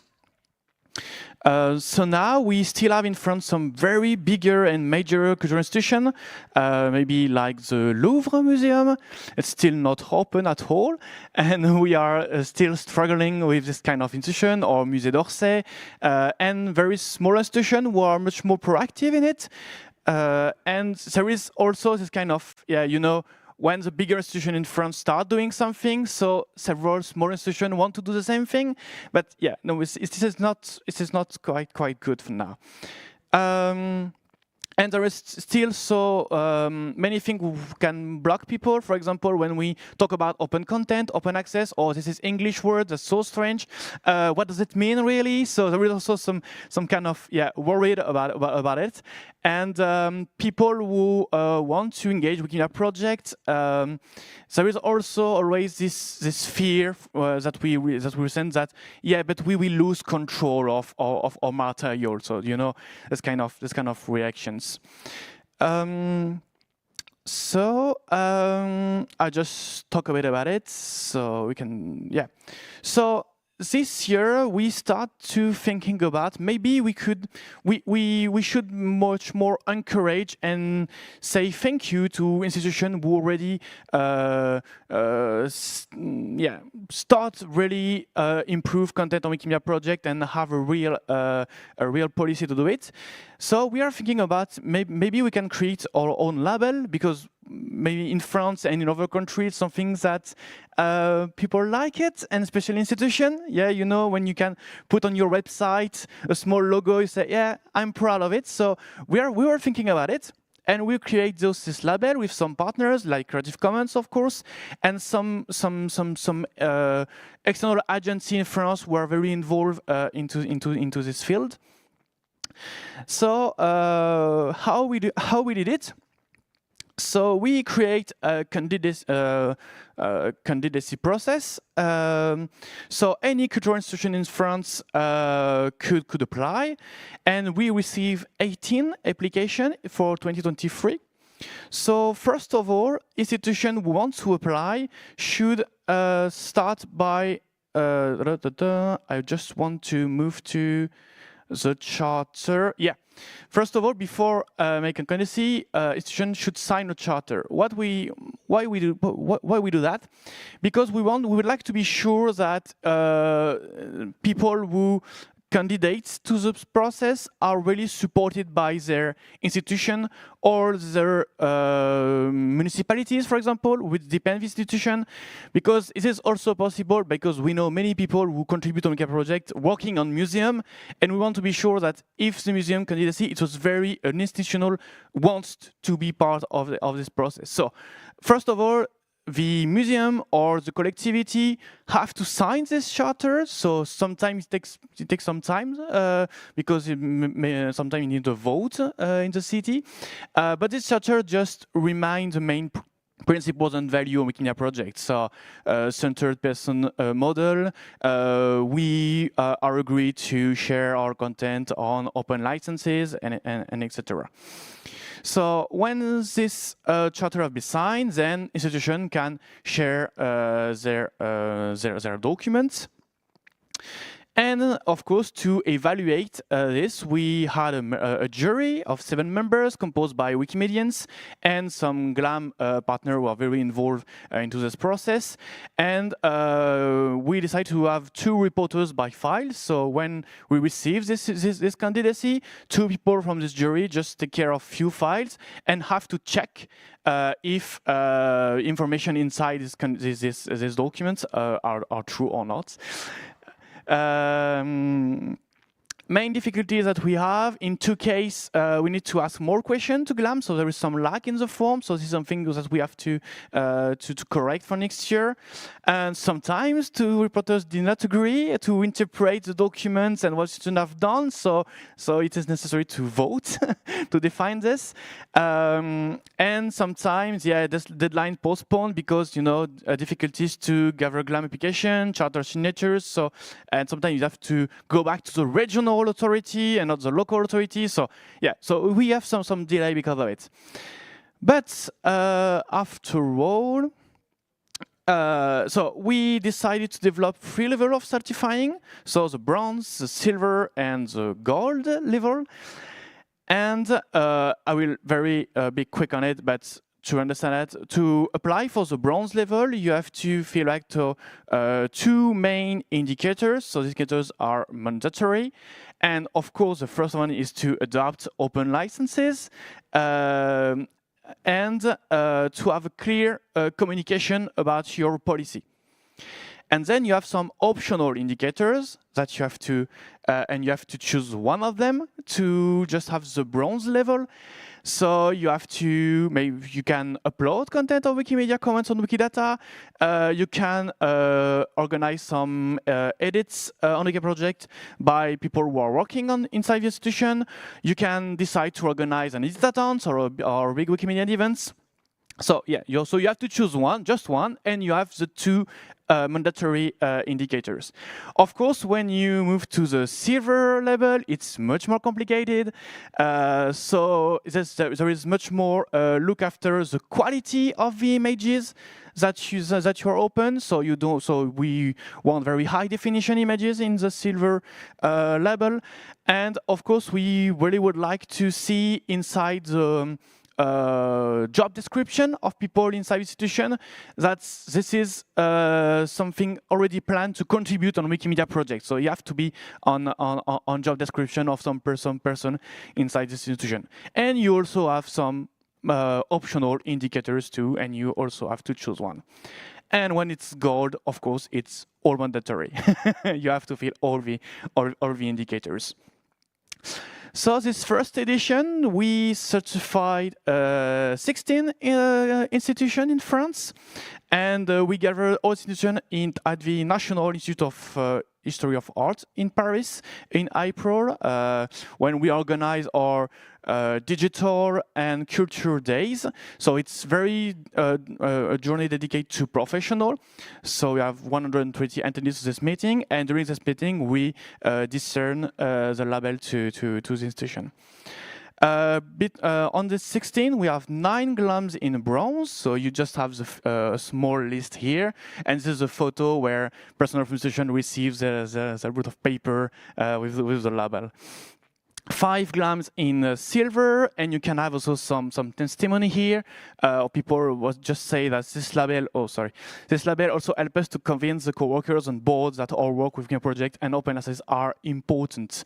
So now we still have in France some very bigger and major cultural institutions, maybe like the Louvre Museum. It's still not open at all, and we are still struggling with this kind of institution, or Musée d'Orsay, and very small institutions who are much more proactive in it. And there is also this kind of, when the bigger institution in France start doing something, so several small institutions want to do the same thing. But this is not quite good for now. And there is still so many things who can block people. For example, when we talk about open content, open access, or this is English word that's so strange. What does it mean really? So there is also some kind of worried about it. And people who want to engage with a project, there is also always this fear that we sense that but we will lose control of our material. So this kind of reactions. I just talk a bit about it, so we can So this year we start to thinking about maybe we should much more encourage and say thank you to institutions who already start really improve content on Wikimedia project and have a real policy to do it. So we are thinking about maybe we can create our own label, because maybe in France and in other countries, something that people like it, and especially institutions. When you can put on your website a small logo, you say, I'm proud of it. So we were thinking about it, and we create this label with some partners like Creative Commons, of course, and some external agency in France who are very involved into this field. So how we did it? So we create a candidacy process. So any cultural institution in France could apply, and we receive 18 applications for 2023. So first of all, institutions who want to apply should start by, I just want to move to the charter. Yeah. First of all, before making candidacy, institution should sign a charter. Why we do that? Because we would like to be sure that people who candidates to the process are really supported by their institution or their municipalities, for example, which depend this institution, because it is also possible because we know many people who contribute on the project working on museum, and we want to be sure that if the museum candidacy, it was very an institutional wants to be part of this process. So first of all, the museum or the collectivity have to sign this charter. So sometimes it takes some time because sometimes you need a vote in the city. But this charter just reminds the main principles and value of Wikimania project. So centered person model, we are agreed to share our content on open licenses and etc. So when this charter has been signed, then institution can share their documents. And of course, to evaluate this, we had a jury of 7 members composed by Wikimedians and some GLAM partners who are very involved into this process. And we decided to have 2 reporters by file. So when we receive this candidacy, 2 people from this jury just take care of few files and have to check if information inside these documents are true or not. Main difficulties that we have, in 2 cases, we need to ask more questions to GLAM, so there is some lag in the form, so this is something that we have to correct for next year. And sometimes 2 reporters did not agree to interpret the documents and what students have done, so it is necessary to vote to define this. And sometimes, yeah, this deadline postponed because, you know, difficulties to gather GLAM application, charter signatures, and sometimes you have to go back to the regional authority and not the local authority. So yeah, so we have some delay because of it. But after all, so we decided to develop 3 levels of certifying. So the bronze, the silver, and the gold level. And I will very be quick on it, but to understand that, to apply for the bronze level, you have to fill out 2 main indicators. So these indicators are mandatory. And of course, the first one is to adopt open licenses and to have a clear communication about your policy. And then you have some optional indicators that you have to, and you have to choose one of them to just have the bronze level. So you have to, maybe you can upload content of Wikimedia Commons on Wikidata. You can organize some edits on the project by people who are working on inside the institution. You can decide to organize an editathons or big Wikimedia events. So yeah, you have to choose one, just one, and you have the 2 mandatory indicators. Of course, when you move to the silver level, it's much more complicated. So there is much more look after the quality of the images that you are open. So we want very high definition images in the silver level, and of course, we really would like to see inside the job description of people inside the institution that this is something already planned to contribute on Wikimedia project. So you have to be on job description of some person inside this institution. And you also have some optional indicators too, and you also have to choose one. And when it's gold, of course, it's all mandatory. You have to fill all the indicators. So this first edition, we certified 16 institutions in France, and we gathered all institutions at the National Institute of history of art in Paris in April when we organize our digital and culture days. So it's very a journey dedicated to professional. So we have 120 attendees to this meeting, and during this meeting we discern the label to the institution. On the 16th, we have 9 glams in bronze. So you just have the small list here. And this is a photo where person of institution receives the root of paper with the label. 5 grams in silver, and you can have also some testimony here. People would just say that this label also helps us to convince the co-workers and boards that our work with Game Project and open access are important.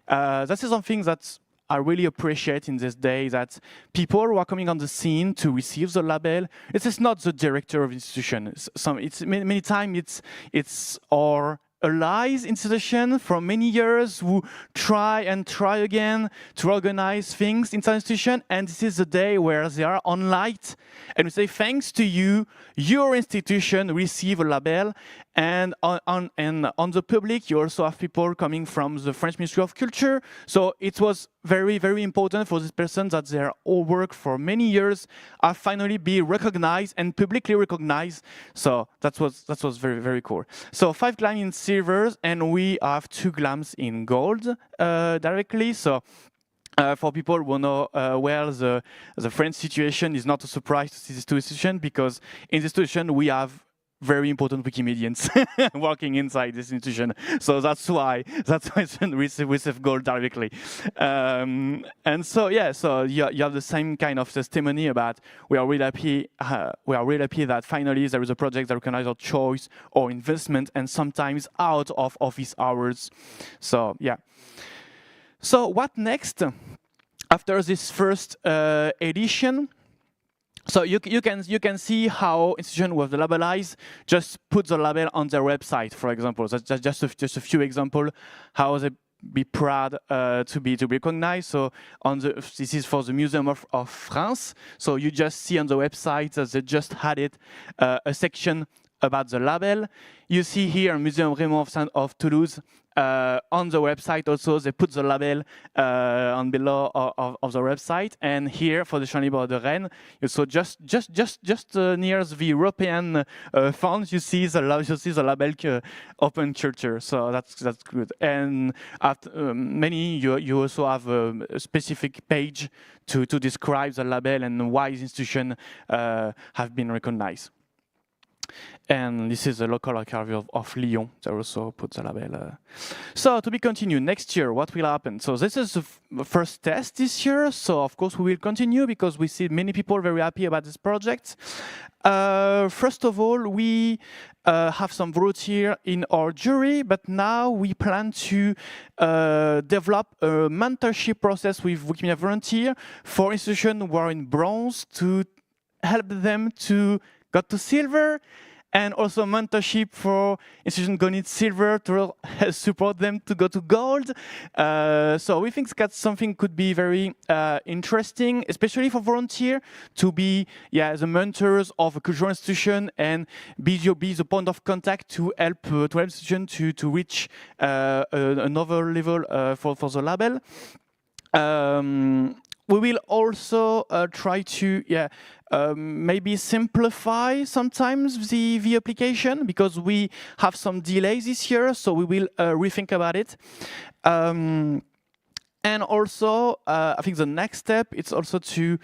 That is something that I really appreciate in this day, that people who are coming on the scene to receive the label, it is not the director of the institution. Many times it's our allies institution for many years who try again to organize things inside the institution, and this is the day where they are on light and we say thanks to you, your institution receive a label. And on the public, you also have people coming from the French Ministry of Culture. So it was very, very important for this person that their all work for many years are finally be recognized and publicly recognized. So that was very, very cool. So 5 grams in silvers, and we have 2 grams in gold directly. So for people who know well the French situation, is not a surprise to see this institution, because in this institution we have very important Wikimedians working inside this institution. So that's why we receive gold directly. And so yeah, so you have the same kind of testimony about we are really happy that finally there is a project that recognizes our choice or investment, and sometimes out of office hours. So yeah. So what next after this first edition? So you can see how institutions with the labelized just put the label on their website, for example. That's just a few examples how they be proud to be recognized. So this is for the Museum of France. So you just see on the website that they just added a section about the label. You see here Museum Raymond of Toulouse. On the website also, they put the label on below of the website, and here for the Chambre de Rennes, so just near the European funds, you see the label Open Culture. So that's good. And after you also have a specific page to describe the label and why the institution have been recognized. And this is the local archive of Lyon. They also put the label. So to be continued, next year, what will happen? So this is the first test this year. So of course we will continue because we see many people very happy about this project. First of all, we have some volunteers in our jury, but now we plan to develop a mentorship process with Wikimania volunteers for institutions who are in bronze to help them to got to silver, and also mentorship for institutions going in silver to support them to go to gold. So we think that something could be very interesting, especially for volunteers, to be the mentors of a cultural institution and be the point of contact to help institution to reach another level for the label. We will also try to maybe simplify sometimes the application, because we have some delays this year, so we will rethink about it. And also, I think the next step is also to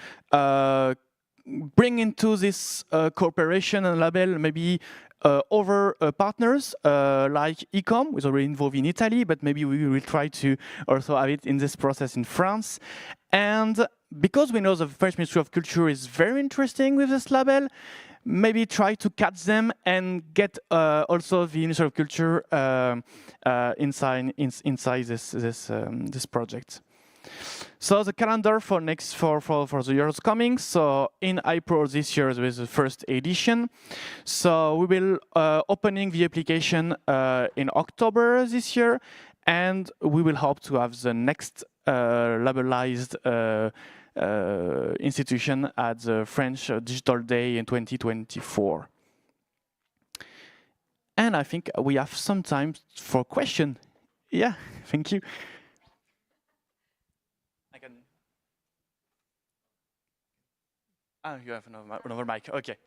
bring into this cooperation and label maybe other partners like Ecom, which is already involved in Italy, but maybe we will try to also have it in this process in France. And because we know the French Ministry of Culture is very interesting with this label, maybe try to catch them and get also the Ministry of Culture inside this project. So the calendar for the years coming. So in April this year there is the first edition. So we will opening the application in October this year, and we will hope to have the next labelized institution at the French Digital Day in 2024. And I think we have some time for question. Yeah, thank you. I can. Ah, you have another mic. Okay.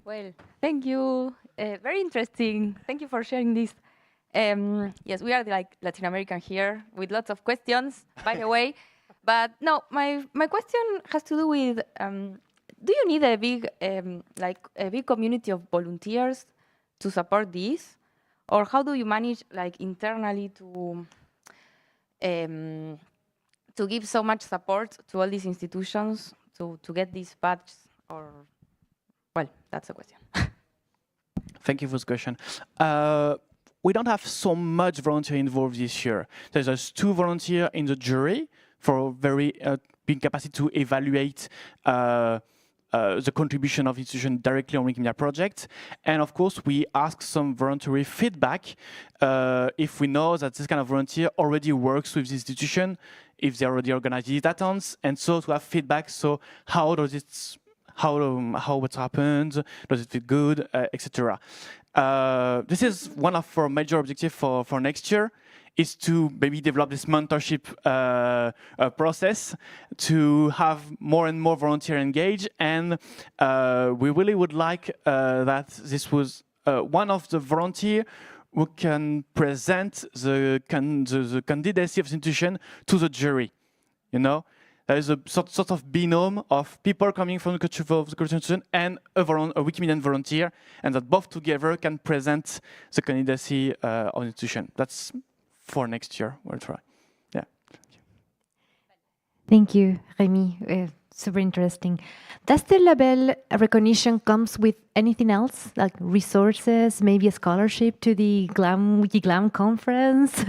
Well, thank you. Very interesting. Thank you for sharing this. Yes, we are like Latin American here with lots of questions, by the way. But no, my question has to do with, do you need a big, like a big community of volunteers to support this? Or how do you manage like internally to give so much support to all these institutions to get these badges? Or, well, that's the question. Thank you for this question. We don't have so much volunteer involved this year. There's just 2 volunteers in the jury for very big capacity to evaluate the contribution of institutions directly on Wikimedia project. And of course, we ask some voluntary feedback if we know that this kind of volunteer already works with the institution, if they already organize these hackathons, and so to have feedback. So how does it, how what's happened, does it feel good, etc. This is one of our major objectives for next year, is to maybe develop this mentorship process to have more and more volunteer engaged. And we really would like that this was one of the volunteer who can present the candidacy of the institution to the jury. You know, there is a sort of binomial of people coming from the culture of the culture institution and a Wikimedian volunteer, and that both together can present the candidacy of the institution. That's for next year. We'll try. Yeah. Thank you, Rémi. Super interesting. Does the label recognition comes with anything else, like resources, maybe a scholarship to the WikiGlam conference,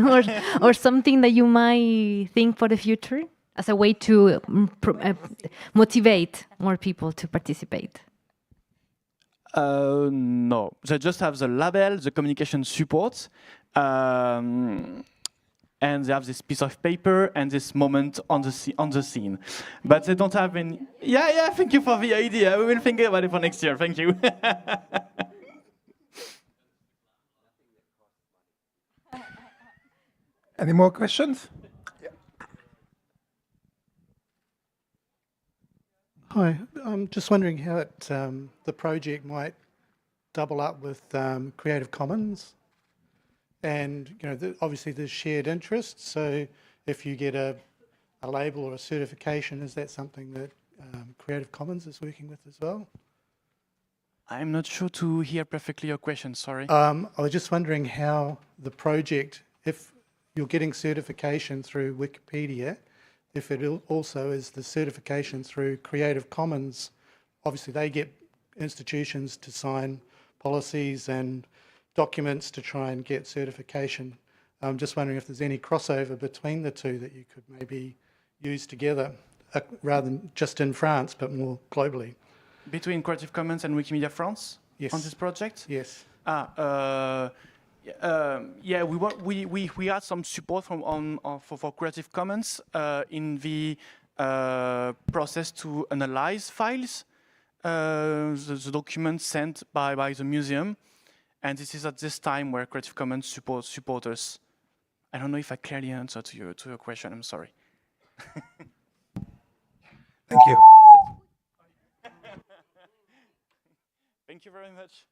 or something that you might think for the future as a way to motivate more people to participate? No, they just have the label, the communication support, and they have this piece of paper and this moment on the scene. But they don't have any... Yeah, thank you for the idea. We will think about it for next year. Thank you. Any more questions? Hi, I'm just wondering how the project might double up with Creative Commons. And obviously there's shared interests, so if you get a label or a certification, is that something that Creative Commons is working with as well? I'm not sure to hear perfectly your question, sorry. I was just wondering how the project, if you're getting certification through Wikipedia, if it also is the certification through Creative Commons. Obviously they get institutions to sign policies and documents to try and get certification. I'm just wondering if there's any crossover between the two that you could maybe use together, rather than just in France, but more globally. Between Creative Commons and Wikimedia France? Yes. On this project? Yes. Yeah, we had some support for Creative Commons in the process to analyze files, the documents sent by the museum. And this is at this time where Creative Commons support us. I don't know if I clearly answered to your question. I'm sorry. Thank you. Thank you very much.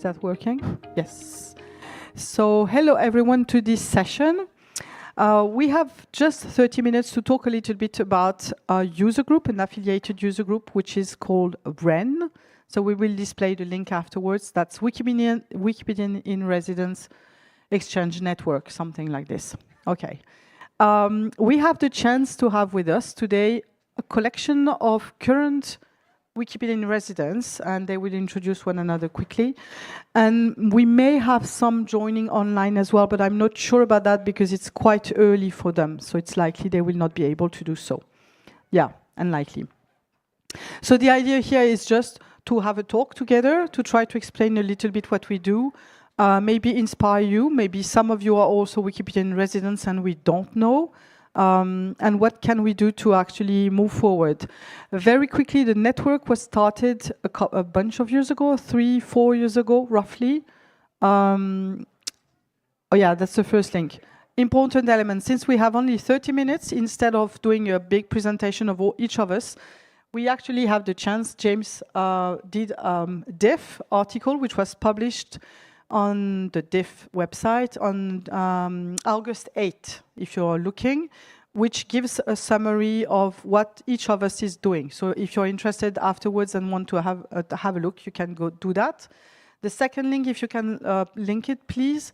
that working? Yes. So hello everyone to this session. We have just 30 minutes to talk a little bit about a user group, an affiliated user group, which is called WREN. So we will display the link afterwards. That's Wikipedian in Residence Exchange Network, something like this. Okay. We have the chance to have with us today a collection of current Wikipedian residents, and they will introduce one another quickly. And we may have some joining online as well, but I'm not sure about that because it's quite early for them. So it's likely they will not be able to do so. Yeah, unlikely. So the idea here is just to have a talk together, to try to explain a little bit what we do, maybe inspire you. Maybe some of you are also Wikipedian residents and we don't know. And what can we do to actually move forward? Very quickly, the network was started a bunch of years ago, 3-4 years ago, roughly. Oh yeah, that's the first link. Important element, since we have only 30 minutes, instead of doing a big presentation of each of us, we actually have the chance. James did diff article, which was published on the diff website on August 8, if you're looking, which gives a summary of what each of us is doing. So if you're interested afterwards and want to have a look, you can go do that. The second link, if you can link it, please,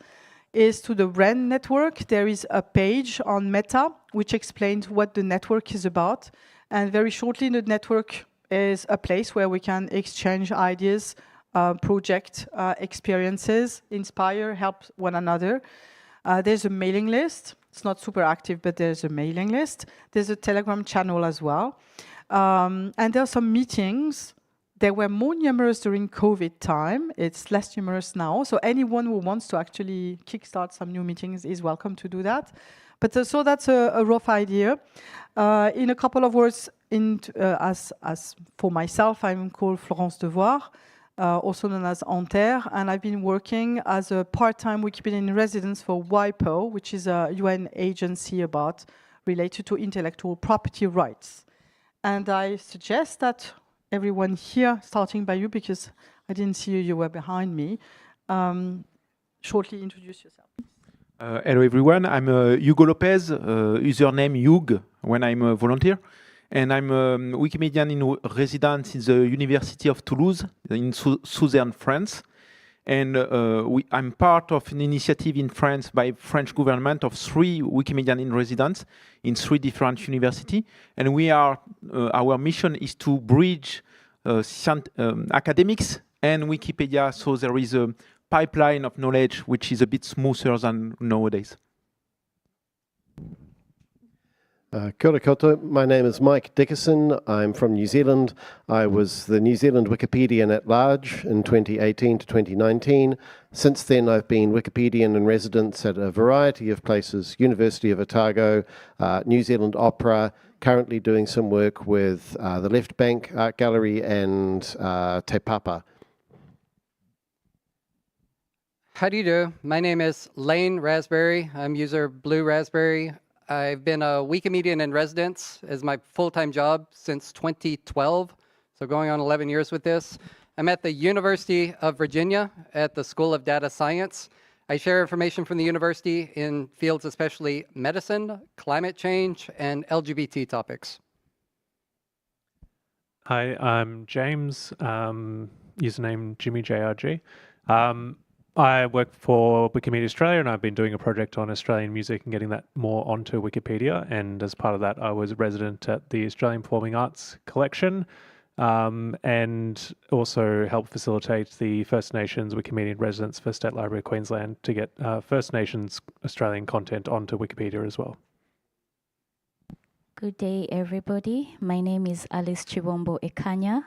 is to the WREN network. There is a page on Meta which explains what the network is about. And very shortly, the network is a place where we can exchange ideas, project experiences, inspire, help one another. There's a mailing list. It's not super active, but there's a mailing list. There's a Telegram channel as well. And there are some meetings. They were more numerous during COVID time. It's less numerous now. So anyone who wants to actually kickstart some new meetings is welcome to do that. But so that's a rough idea. In a couple of words, as for myself, I'm called Florence Devoir, also known as Anter, and I've been working as a part-time Wikipedian resident for WIPO, which is a UN agency related to intellectual property rights. And I suggest that everyone here, starting by you, because I didn't see you were behind me, shortly introduce yourself. Hello everyone, I'm Hugo Lopez, username Hug when I'm a volunteer. And I'm a Wikimedian in residence in the University of Toulouse in southern France. And I'm part of an initiative in France by French government of 3 Wikimedian in residence in 3 different universities. And we are, our mission is to bridge academics and Wikipedia, so there is a pipeline of knowledge which is a bit smoother than nowadays. Kia ora koutou. My name is Mike Dickerson. I'm from New Zealand. I was the New Zealand Wikipedian at large in 2018 to 2019. Since then, I've been Wikipedian in residence at a variety of places, University of Otago, New Zealand Opera, currently doing some work with the Left Bank Art Gallery and Te Papa. How do you do? My name is Lane Raspberry. I'm user Blue Raspberry. I've been a Wikimedian in residence as my full-time job since 2012, so going on 11 years with this. I'm at the University of Virginia at the School of Data Science. I share information from the university in fields especially medicine, climate change, and LGBT topics. Hi, I'm James, username JimmyJRG. I work for Wikimedia Australia, and I've been doing a project on Australian music and getting that more onto Wikipedia. And as part of that, I was resident at the Australian Performing Arts Collection, and also helped facilitate the First Nations Wikimedian residents for State Library of Queensland to get First Nations Australian content onto Wikipedia as well. Good day, everybody. My name is Alice Chibombo Ekanya.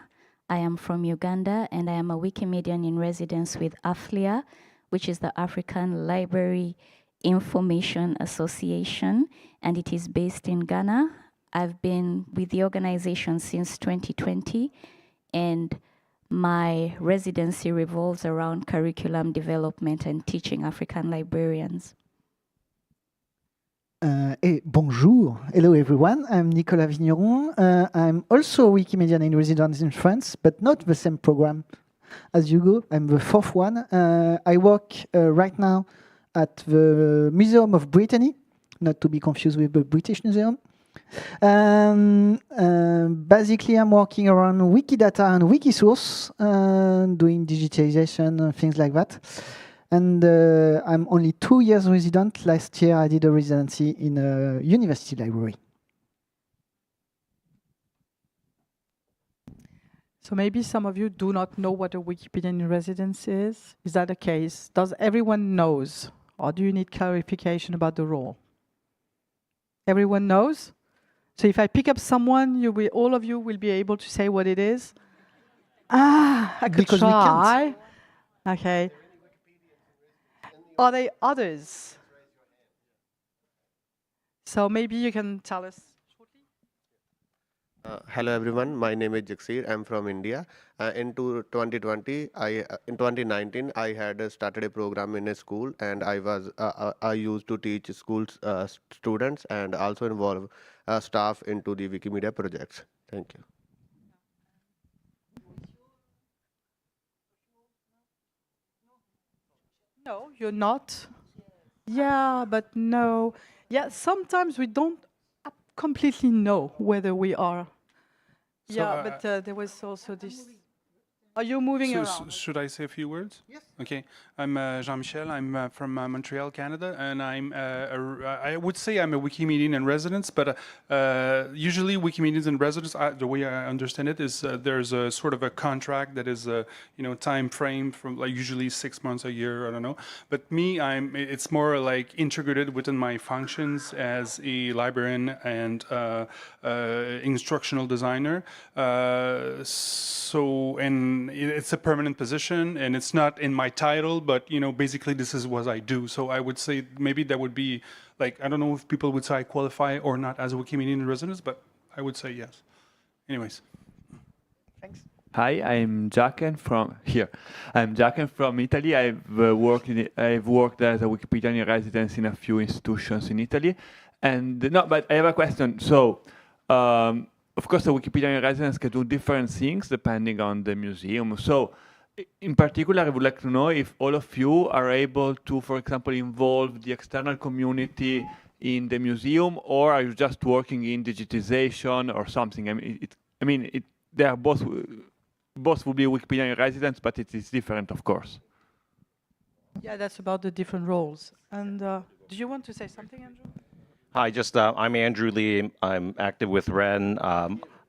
I am from Uganda, and I am a Wikimedian in residence with AFLIA, which is the African Library Information Association, and it is based in Ghana. I've been with the organization since 2020, and my residency revolves around curriculum development and teaching African librarians. Bonjour, hello everyone, I'm Nicolas Vigneron. I'm also a Wikimedian in residence in France, but not the same program. as Hugo. I'm the fourth one. I work right now at the Museum of Brittany, not to be confused with the British Museum. Basically, I'm working around Wikidata and Wikisource, doing digitization, things like that. And I'm only 2 years resident. Last year, I did a residency in a university library. So maybe some of you do not know what a Wikipedian in residence is. Is that the case? Does everyone knows? Or do you need clarification about the role? Everyone knows? So if I pick up someone, you will, all of you will be able to say what it is? Ah, I could Because we try. Okay. Are there others? So maybe you can tell us. Hello everyone, my name is Jaksir. I'm from India. In 2019, I had started a program in a school, and I used to teach schools students and also involve staff into the Wikimedia projects. Thank you. No, you're not. Yeah, but no. Yeah, sometimes we don't completely know whether we are. So, Yeah, but there was also this. Are you moving around? Should I say a few words? Yes. Okay. I'm Jean-Michel. I'm from Montreal, Canada, and I would say I'm a Wikimedian in residence, but usually Wikimedians in residence, the way I understand it is there's a sort of a contract that is time frame from like usually 6 months, a year, I don't know. But me, it's more like integrated within my functions as a librarian and instructional designer. It's a permanent position, and it's not in my title, but basically this is what I do. So I would say maybe that would be like, I don't know if people would say I qualify or not as a Wikimedian in residence, but I would say yes. Anyways. Thanks. Hi, I'm Jacken from here. I'm Jacken from Italy. I've worked as a Wikipedian in residence in a few institutions in Italy, but I have a question. So. Of course, a Wikipedian in residence can do different things depending on the museum. So, in particular, I would like to know if all of you are able to, for example, involve the external community in the museum, or are you just working in digitization or something? They are both will be Wikipedian in residence, but it is different, of course. Yeah, that's about the different roles. And do you want to say something, Andrew? Hi, I'm Andrew Lee. I'm active with Ren.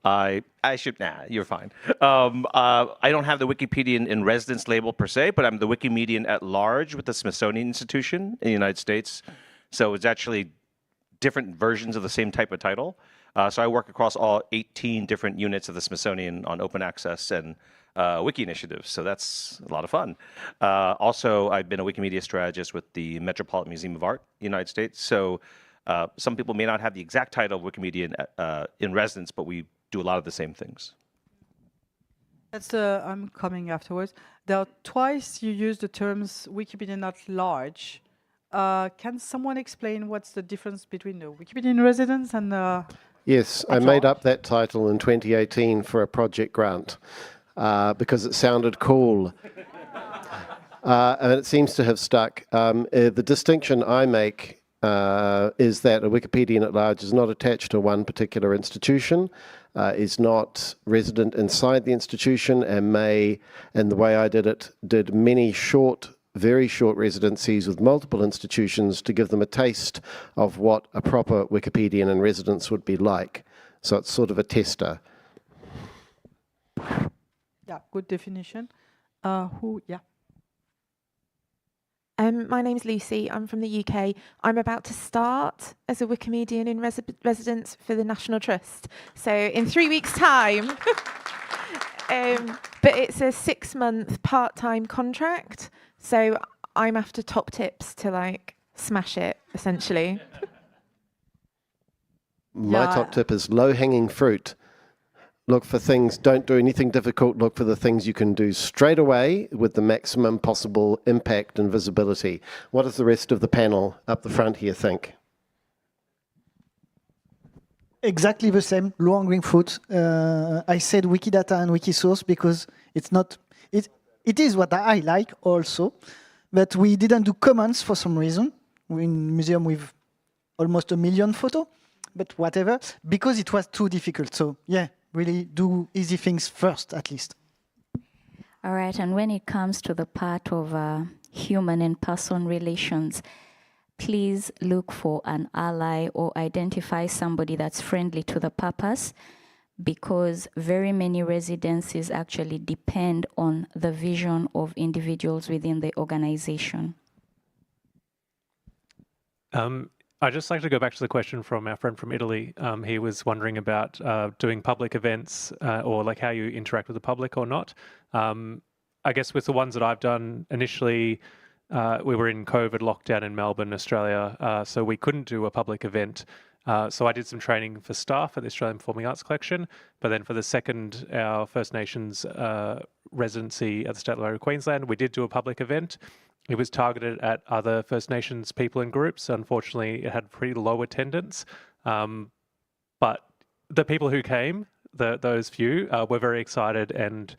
You're fine. I don't have the Wikipedian in residence label per se, but I'm the Wikimedian at large with the Smithsonian Institution in the United States. So it's actually different versions of the same type of title. So I work across all 18 different units of the Smithsonian on open access and wiki initiatives. So that's a lot of fun. Also, I've been a Wikimedia strategist with the Metropolitan Museum of Art in the United States. So some people may not have the exact title of Wikimedian in residence, but we do a lot of the same things. That's I'm coming afterwards. There are twice you use the terms Wikipedian at large. Can someone explain what's the difference between the Wikipedian residence and Yes, I made up that title in 2018 for a project grant because it sounded cool. And it seems to have stuck. The distinction I make is that a Wikipedian at large is not attached to one particular institution, is not resident inside the institution, and the way I did many very short residencies with multiple institutions to give them a taste of what a proper Wikipedian in residence would be like. So it's sort of a tester. Yeah, good definition. Yeah. My name's Lucy. I'm from the UK. I'm about to start as a Wikimedian in residence for the National Trust. So in 3 weeks' time. But it's a 6-month part-time contract. So I'm after top tips to smash it, essentially. My top tip is low-hanging fruit. Look for things, don't do anything difficult, look for the things you can do straight away with the maximum possible impact and visibility. What does the rest of the panel up the front here think? Exactly the same, low-hanging fruit. I said Wikidata and Wikisource because it's not... it is what I like also, but we didn't do comments for some reason. We're in museum with almost 1 million photos, but whatever, because it was too difficult. So yeah, really do easy things first, at least. All right, and when it comes to the part of human and person relations, please look for an ally or identify somebody that's friendly to the purpose, because very many residencies actually depend on the vision of individuals within the organization. I'd just like to go back to the question from our friend from Italy. He was wondering about doing public events or like how you interact with the public or not. I guess with the ones that I've done initially, we were in COVID lockdown in Melbourne, Australia, so we couldn't do a public event. So I did some training for staff at the Australian Performing Arts Collection, but then for the second, our First Nations residency at the State Library of Queensland, we did do a public event. It was targeted at other First Nations people and groups. Unfortunately, it had pretty low attendance, but the people who came, those few, were very excited, and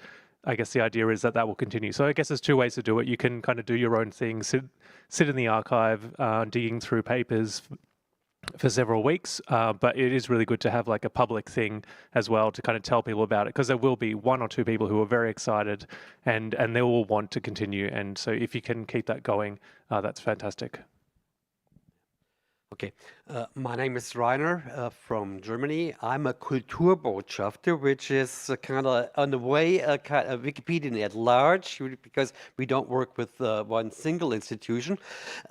I guess the idea is that will continue. So I guess there's two ways to do it. You can kind of do your own thing, sit in the archive, digging through papers for several weeks, but it is really good to have like a public thing as well to kind of tell people about it, because there will be 1 or 2 people who are very excited and they will want to continue. And so if you can keep that going, that's fantastic. Okay, my name is Rainer from Germany. I'm a Kulturbotschafter, which is kind of, on the way, a Wikipedian at large, because we don't work with one single institution.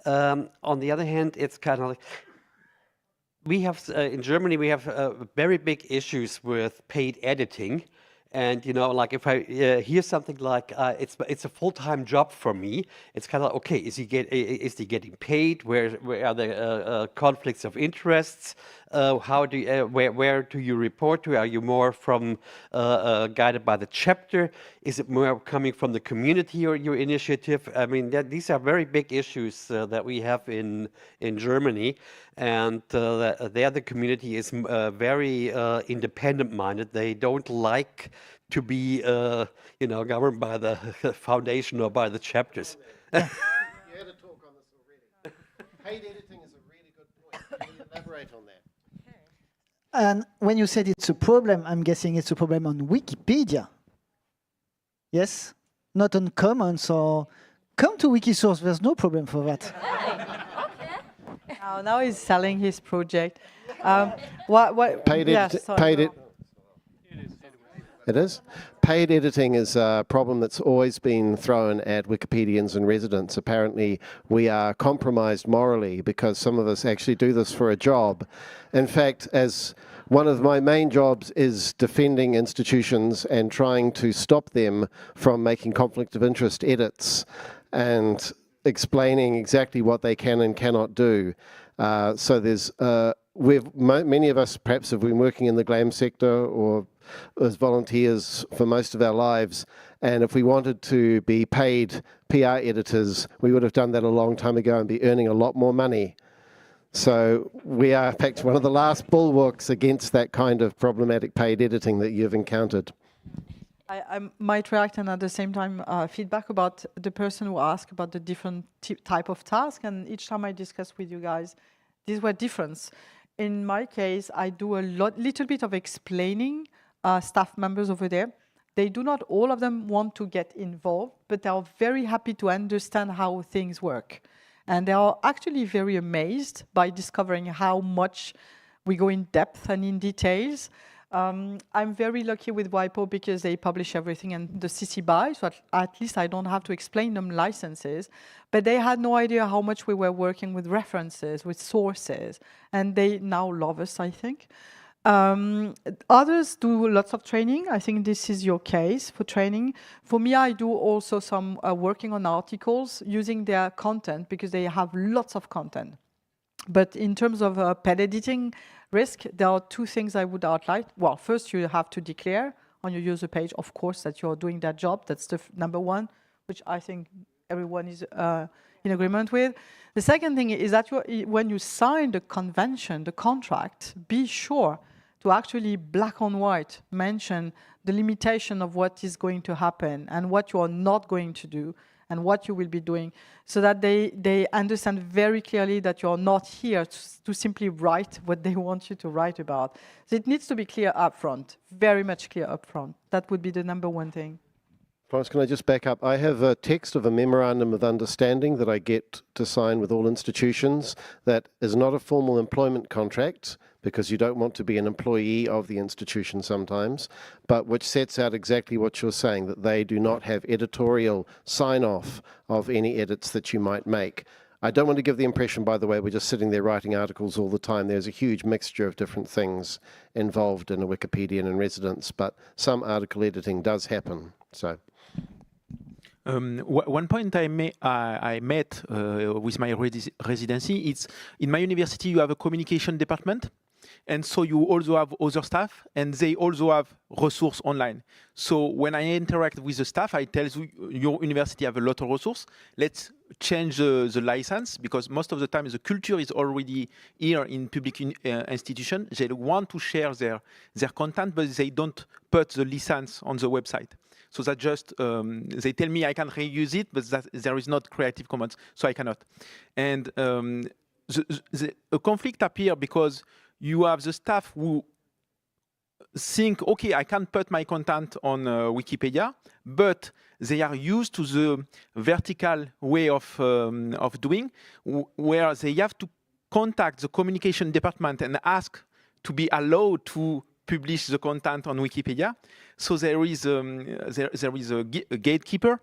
On the other hand, it's kind of like, we have, in Germany, we have very big issues with paid editing. And, you know, like if I hear something like, it's a full-time job for me, it's kind of like, okay, is he getting paid? Where are the conflicts of interests? How do you, where do you report to? Are you more from guided by the chapter? Is it more coming from the community or your initiative? I mean, these are very big issues that we have in Germany, and there the community is very independent-minded. They don't like to be, you know, governed by the foundation or by the chapters. You had a talk on this already. Paid editing is a really good point. Can you elaborate on that? And when you said it's a problem, I'm guessing it's a problem on Wikipedia. Yes? Not on Commons or... Come to Wikisource, there's no problem for that. Now he's selling his project. Paid It is. Paid editing is a problem that's always been thrown at Wikipedians and residents. Apparently, we are compromised morally because some of us actually do this for a job. In fact, as one of my main jobs is defending institutions and trying to stop them from making conflict of interest edits and explaining exactly what they can and cannot do. So there's many of us perhaps have been working in the GLAM sector or as volunteers for most of our lives, and if we wanted to be paid PR editors, we would have done that a long time ago and be earning a lot more money. So we are, in fact, one of the last bulwarks against that kind of problematic paid editing that you've encountered. I might react and at the same time feedback about the person who asked about the different type of task, and each time I discuss with you guys, these were different. In my case, I do a little bit of explaining staff members over there. They do not all of them want to get involved, but they are very happy to understand how things work. And they are actually very amazed by discovering how much we go in depth and in details. I'm very lucky with WIPO because they publish everything in the CC BY, so at least I don't have to explain them licenses. But they had no idea how much we were working with references, with sources, and they now love us, I think. Others do lots of training. I think this is your case for training. For me, I do also some working on articles using their content because they have lots of content. But in terms of paid editing risk, there are two things I would outline. Well, first, you have to declare on your user page, of course, that you're doing that job. That's the number one, which I think everyone is in agreement with. The second thing is that when you sign the convention, the contract, be sure to actually black on white mention the limitation of what is going to happen and what you are not going to do and what you will be doing, so that they understand very clearly that you're not here to simply write what they want you to write about. So it needs to be clear upfront, very much clear upfront. That would be the number one thing. Florence, can I just back up? I have a text of a memorandum of understanding that I get to sign with all institutions that is not a formal employment contract, because you don't want to be an employee of the institution sometimes, but which sets out exactly what you're saying, that they do not have editorial sign-off of any edits that you might make. I don't want to give the impression, by the way, we're just sitting there writing articles all the time. There's a huge mixture of different things involved in a Wikipedian in residence, but some article editing does happen. So. One point I met with my residency, it's in my university you have a communication department, and so you also have other staff, and they also have resource online. So when I interact with the staff, I tell you, your university have a lot of resource. Let's change the license, because most of the time the culture is already here in public institution. They want to share their content, but they don't put the license on the website. So that just, they tell me I can reuse it, but that there is not Creative Commons, so I cannot. And a conflict appears because you have the staff who think, okay, I can put my content on Wikipedia, but they are used to the vertical way of doing, where they have to contact the communication department and ask to be allowed to publish the content on Wikipedia. So there is a gatekeeper,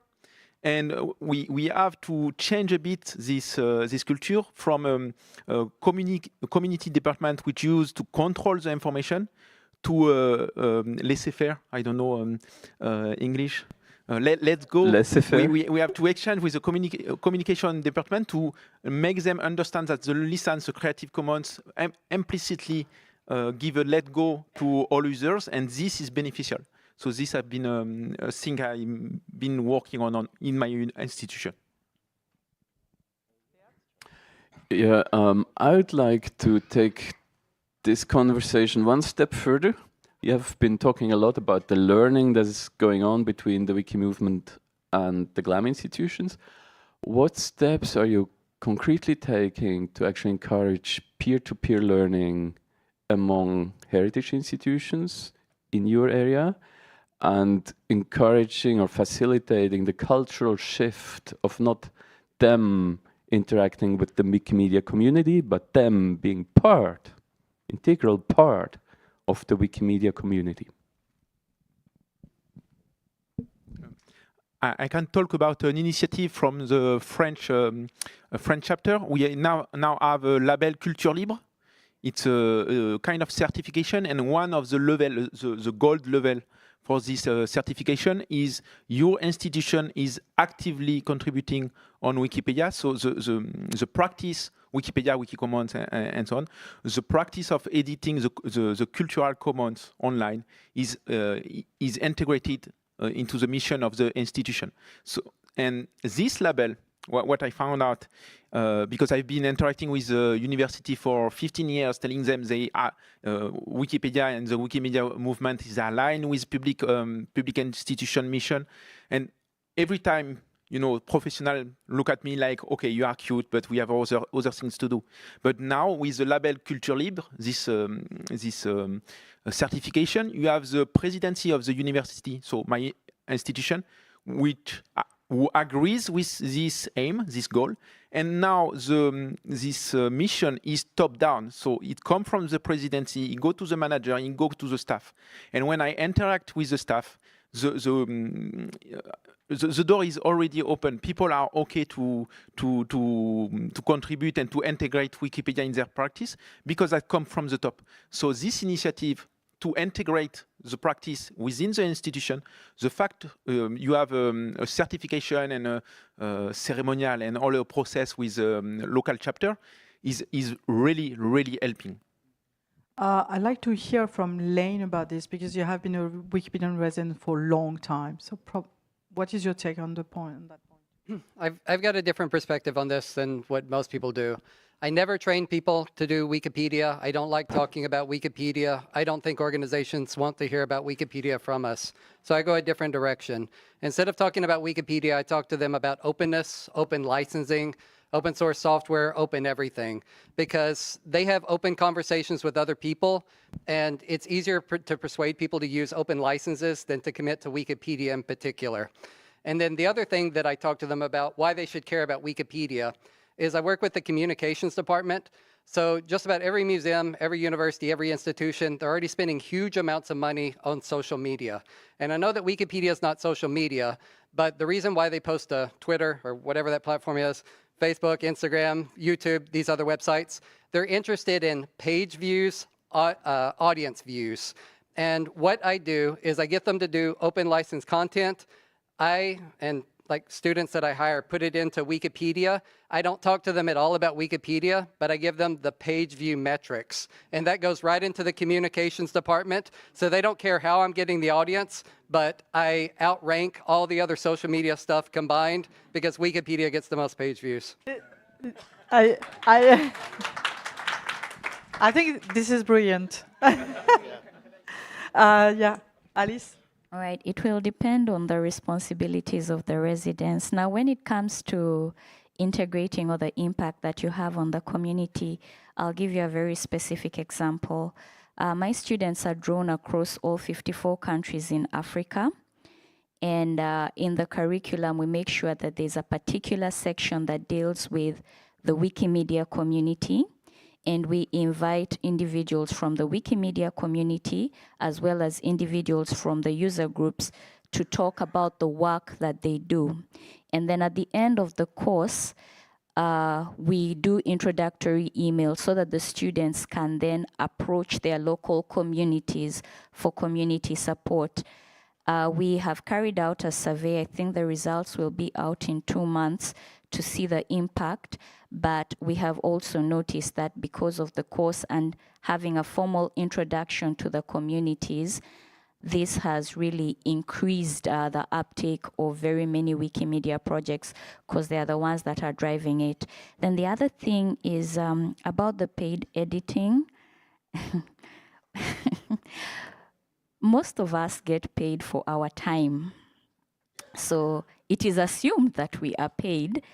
and we have to change a bit this culture from a community department which used to control the information to laissez-faire. I don't know English. Let's go. Laissez-faire. We have to exchange with the communication department to make them understand that the license, the Creative Commons, implicitly give a let go to all users, and this is beneficial. So this has been a thing I've been working on in my institution. Yeah, I would like to take this conversation one step further. You have been talking a lot about the learning that is going on between the Wiki movement and the GLAM institutions. What steps are you concretely taking to actually encourage peer-to-peer learning among heritage institutions in your area, and encouraging or facilitating the cultural shift of not them interacting with the Wikimedia community, but them being integral part of the Wikimedia community? I can talk about an initiative from the French chapter. We now have a label Culture Libre. It's a kind of certification, and one of the level, the gold level for this certification is your institution is actively contributing on Wikipedia. So the practice, Wikipedia, Wikicommons, and so on, the practice of editing the cultural commons online is integrated into the mission of the institution. So, and this label, what I found out, because I've been interacting with the university for 15 years, telling them they are Wikipedia and the Wikimedia movement is aligned with public institution mission, and every time, you know, professionals look at me like, okay, you are cute, but we have other things to do. But now with the label Culture Libre, this certification, you have the presidency of the university, so my institution, which who agrees with this aim, this goal, and now this mission is top down. So it comes from the presidency, it goes to the manager, it goes to the staff. And when I interact with the staff, the door is already open. People are okay to contribute and to integrate Wikipedia in their practice because that comes from the top. So this initiative to integrate the practice within the institution, the fact you have a certification and a ceremonial and all the process with local chapter is really, really helping. I'd like to hear from Lane about this, because you have been a Wikipedian resident for a long time. So what is your take on that point? I've got a different perspective on this than what most people do. I never train people to do Wikipedia. I don't like talking about Wikipedia. I don't think organizations want to hear about Wikipedia from us. So I go a different direction. Instead of talking about Wikipedia, I talk to them about openness, open licensing, open source software, open everything, because they have open conversations with other people, and it's easier to persuade people to use open licenses than to commit to Wikipedia in particular. And then the other thing that I talk to them about, why they should care about Wikipedia, is I work with the communications department. So just about every museum, every university, every institution, they're already spending huge amounts of money on social media. And I know that Wikipedia is not social media, but the reason why they post to Twitter or whatever that platform is, Facebook, Instagram, YouTube, these other websites, they're interested in page views, audience views. And what I do is I get them to do open license content. And like students that I hire, put it into Wikipedia. I don't talk to them at all about Wikipedia, but I give them the page view metrics. And that goes right into the communications department. So they don't care how I'm getting the audience, but I outrank all the other social media stuff combined because Wikipedia gets the most page views. I think this is brilliant. Yeah, Alice? All right, it will depend on the responsibilities of the residents. Now, when it comes to integrating or the impact that you have on the community, I'll give you a very specific example. My students are drawn across all 54 countries in Africa. And in the curriculum, we make sure that there's a particular section that deals with the Wikimedia community. And we invite individuals from the Wikimedia community as well as individuals from the user groups to talk about the work that they do. And then at the end of the course, we do introductory emails so that the students can then approach their local communities for community support. We have carried out a survey. I think the results will be out in 2 months to see the impact. But we have also noticed that because of the course and having a formal introduction to the communities, this has really increased the uptake of very many Wikimedia projects because they are the ones that are driving it. Then the other thing is about the paid editing. Most of us get paid for our time. So it is assumed that we are paid,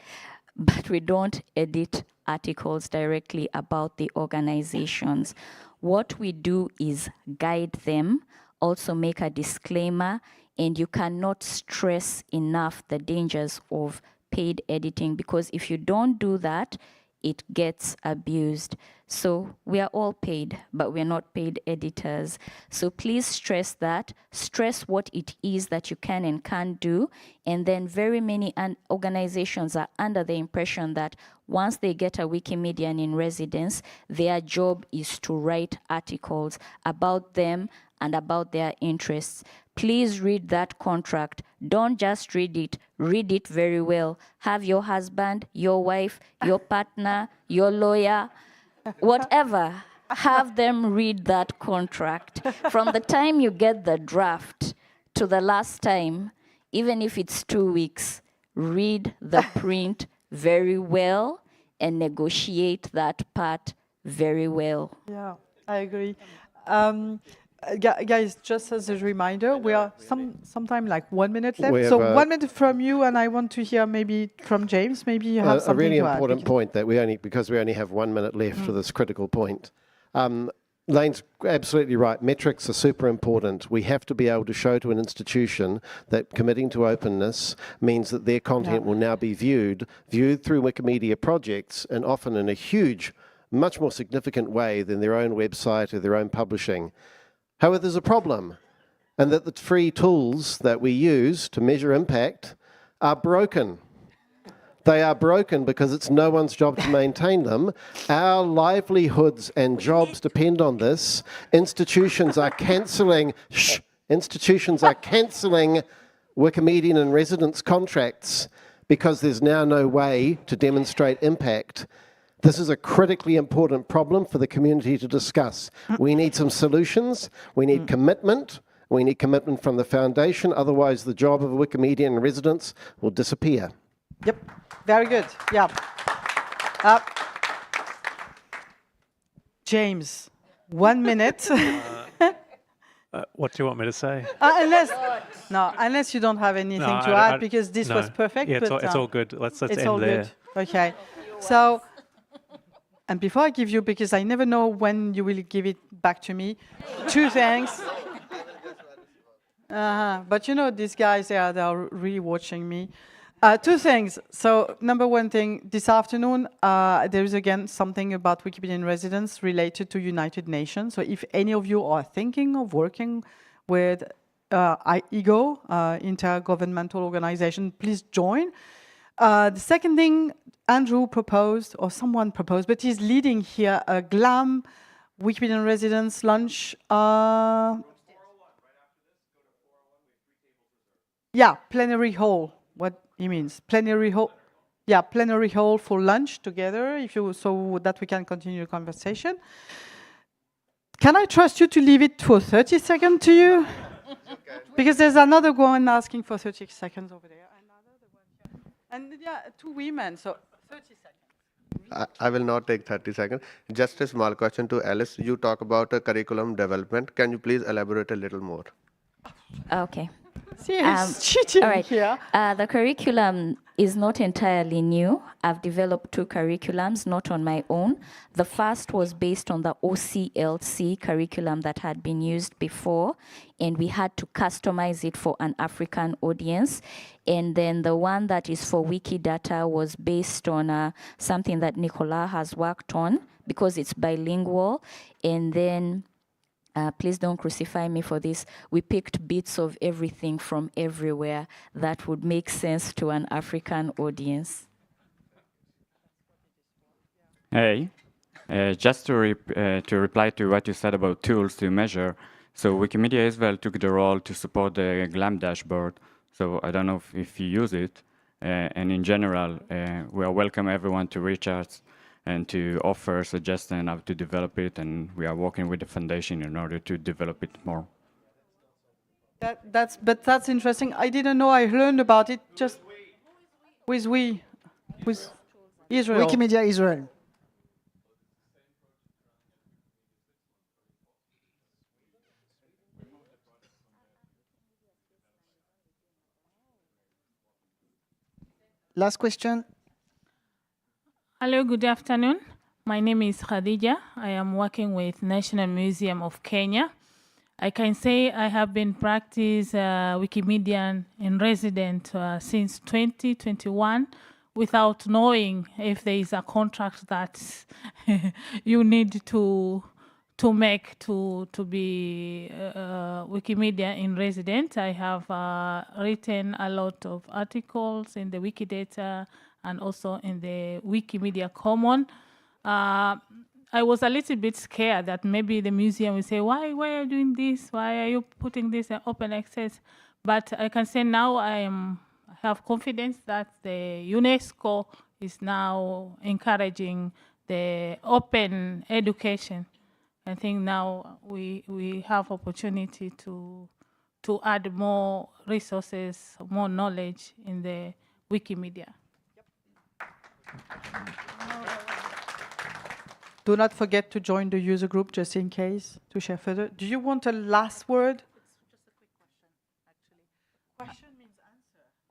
but we don't edit articles directly about the organizations. What we do is guide them, also make a disclaimer, and you cannot stress enough the dangers of paid editing, because if you don't do that, it gets abused. So we are all paid, but we're not paid editors. So please stress that. Stress what it is that you can and can't do. And then very many organizations are under the impression that once they get a Wikimedian in residence, their job is to write articles about them and about their interests. Please read that contract. Don't just read it very well. Have your husband, your wife, your partner, your lawyer, whatever, have them read that contract. From the time you get the draft to the last time, even if it's 2 weeks, read the print very well and negotiate that part very well. Yeah, I agree. Guys, just as a reminder, we are sometime like 1 minute left. So 1 minute from you, and I want to hear maybe from James. Maybe you have something to add. A really important point that because we only have 1 minute left for this critical point. Lane's absolutely right. Metrics are super important. We have to be able to show to an institution that committing to openness means that their content will now be viewed through Wikimedia projects, and often in a huge, much more significant way than their own website or their own publishing. However, there's a problem, and that the free tools that we use to measure impact are broken. They are broken because it's no one's job to maintain them. Our livelihoods and jobs depend on this. Institutions are cancelling Wikimedian and residence contracts because there's now no way to demonstrate impact. This is a critically important problem for the community to discuss. We need some solutions. We need commitment. We need commitment from the foundation. Otherwise, the job of a Wikimedian in residence will disappear. Yep, very good. Yeah. James, 1 minute. What do you want me to say? Unless you don't have anything to add, because this was perfect. Yeah, but it's all good. Let's it's end all there. good. Okay. So, and before I give you, because I never know when you will give it back to me, 2 things. But you know, these guys, they are really watching me. 2 things. So, number 1 thing, this afternoon, there is again something about Wikipedia in Residence related to United Nations. So if any of you are thinking of working with IGO, Intergovernmental Organization, please join. The second thing, Andrew proposed, or someone proposed, but he's leading here a GLAM Wikipedia in Residence lunch. Yeah, plenary hall. What he means, plenary hall. Yeah, plenary hall for lunch together, so that we can continue the conversation. Can I trust you to leave it for 30 seconds to you? Because there's another one asking for 30 seconds over there. And yeah, 2 women, so 30 seconds. I will not take 30 seconds. Just a small question to Alice. You talk about curriculum development. Can you please elaborate a little more? Okay. See, he's cheating all right. here. The curriculum is not entirely new. I've developed 2 curriculums, not on my own. The first was based on the OCLC curriculum that had been used before, and we had to customize it for an African audience. And then the one that is for Wikidata was based on something that Nicolas has worked on, because it's bilingual. And then please don't crucify me for this. We picked bits of everything from everywhere that would make sense to an African audience. Hey, just to reply to what you said about tools to measure. So Wikimedia Israel took the role to support the GLAM dashboard. So I don't know if you use it. And in general, we welcome everyone to reach out and to offer suggestions how to develop it, and we are working with the foundation in order to develop it more. That's interesting. I didn't know. I learned about it just with Israel. Wikimedia Israel. Last question. Hello, good afternoon. My name is Khadija. I am working with National Museum of Kenya. I can say I have been practice Wikimedian in resident since 2021 without knowing if there is a contract that you need to make to be Wikimedia in resident. I have written a lot of articles in the Wikidata and also in the Wikimedia Common. I was a little bit scared that maybe the museum will say, why are you doing this? Why are you putting this in open access? But I can say now I have confidence that the UNESCO is now encouraging the open education. I think now we have opportunity to add more resources, more knowledge in the Wikimedia. Do not forget to join the user group just in case to share further. Do you want a last word?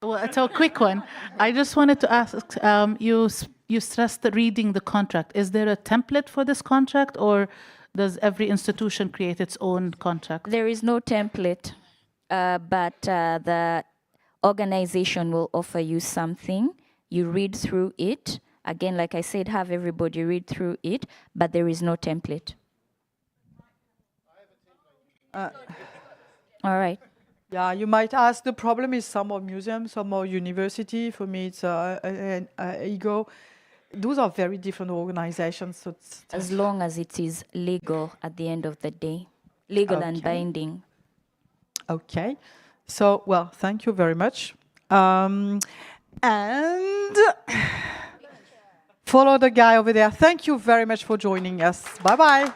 Well, it's a quick one. I just wanted to ask, you stressed reading the contract. Is there a template for this contract, or does every institution create its own contract? There is no template, but the organization will offer you something. You read through it. Again, like I said, have everybody read through it, but there is no template. All right. Yeah, you might ask, the problem is some are museums, some are university. For me, it's IGO. Those are very different organizations. So it's as long as it is legal at the end of the day, legal and binding. Okay. So, well, thank you very much. And follow the guy over there. Thank you very much for joining us. Bye-bye.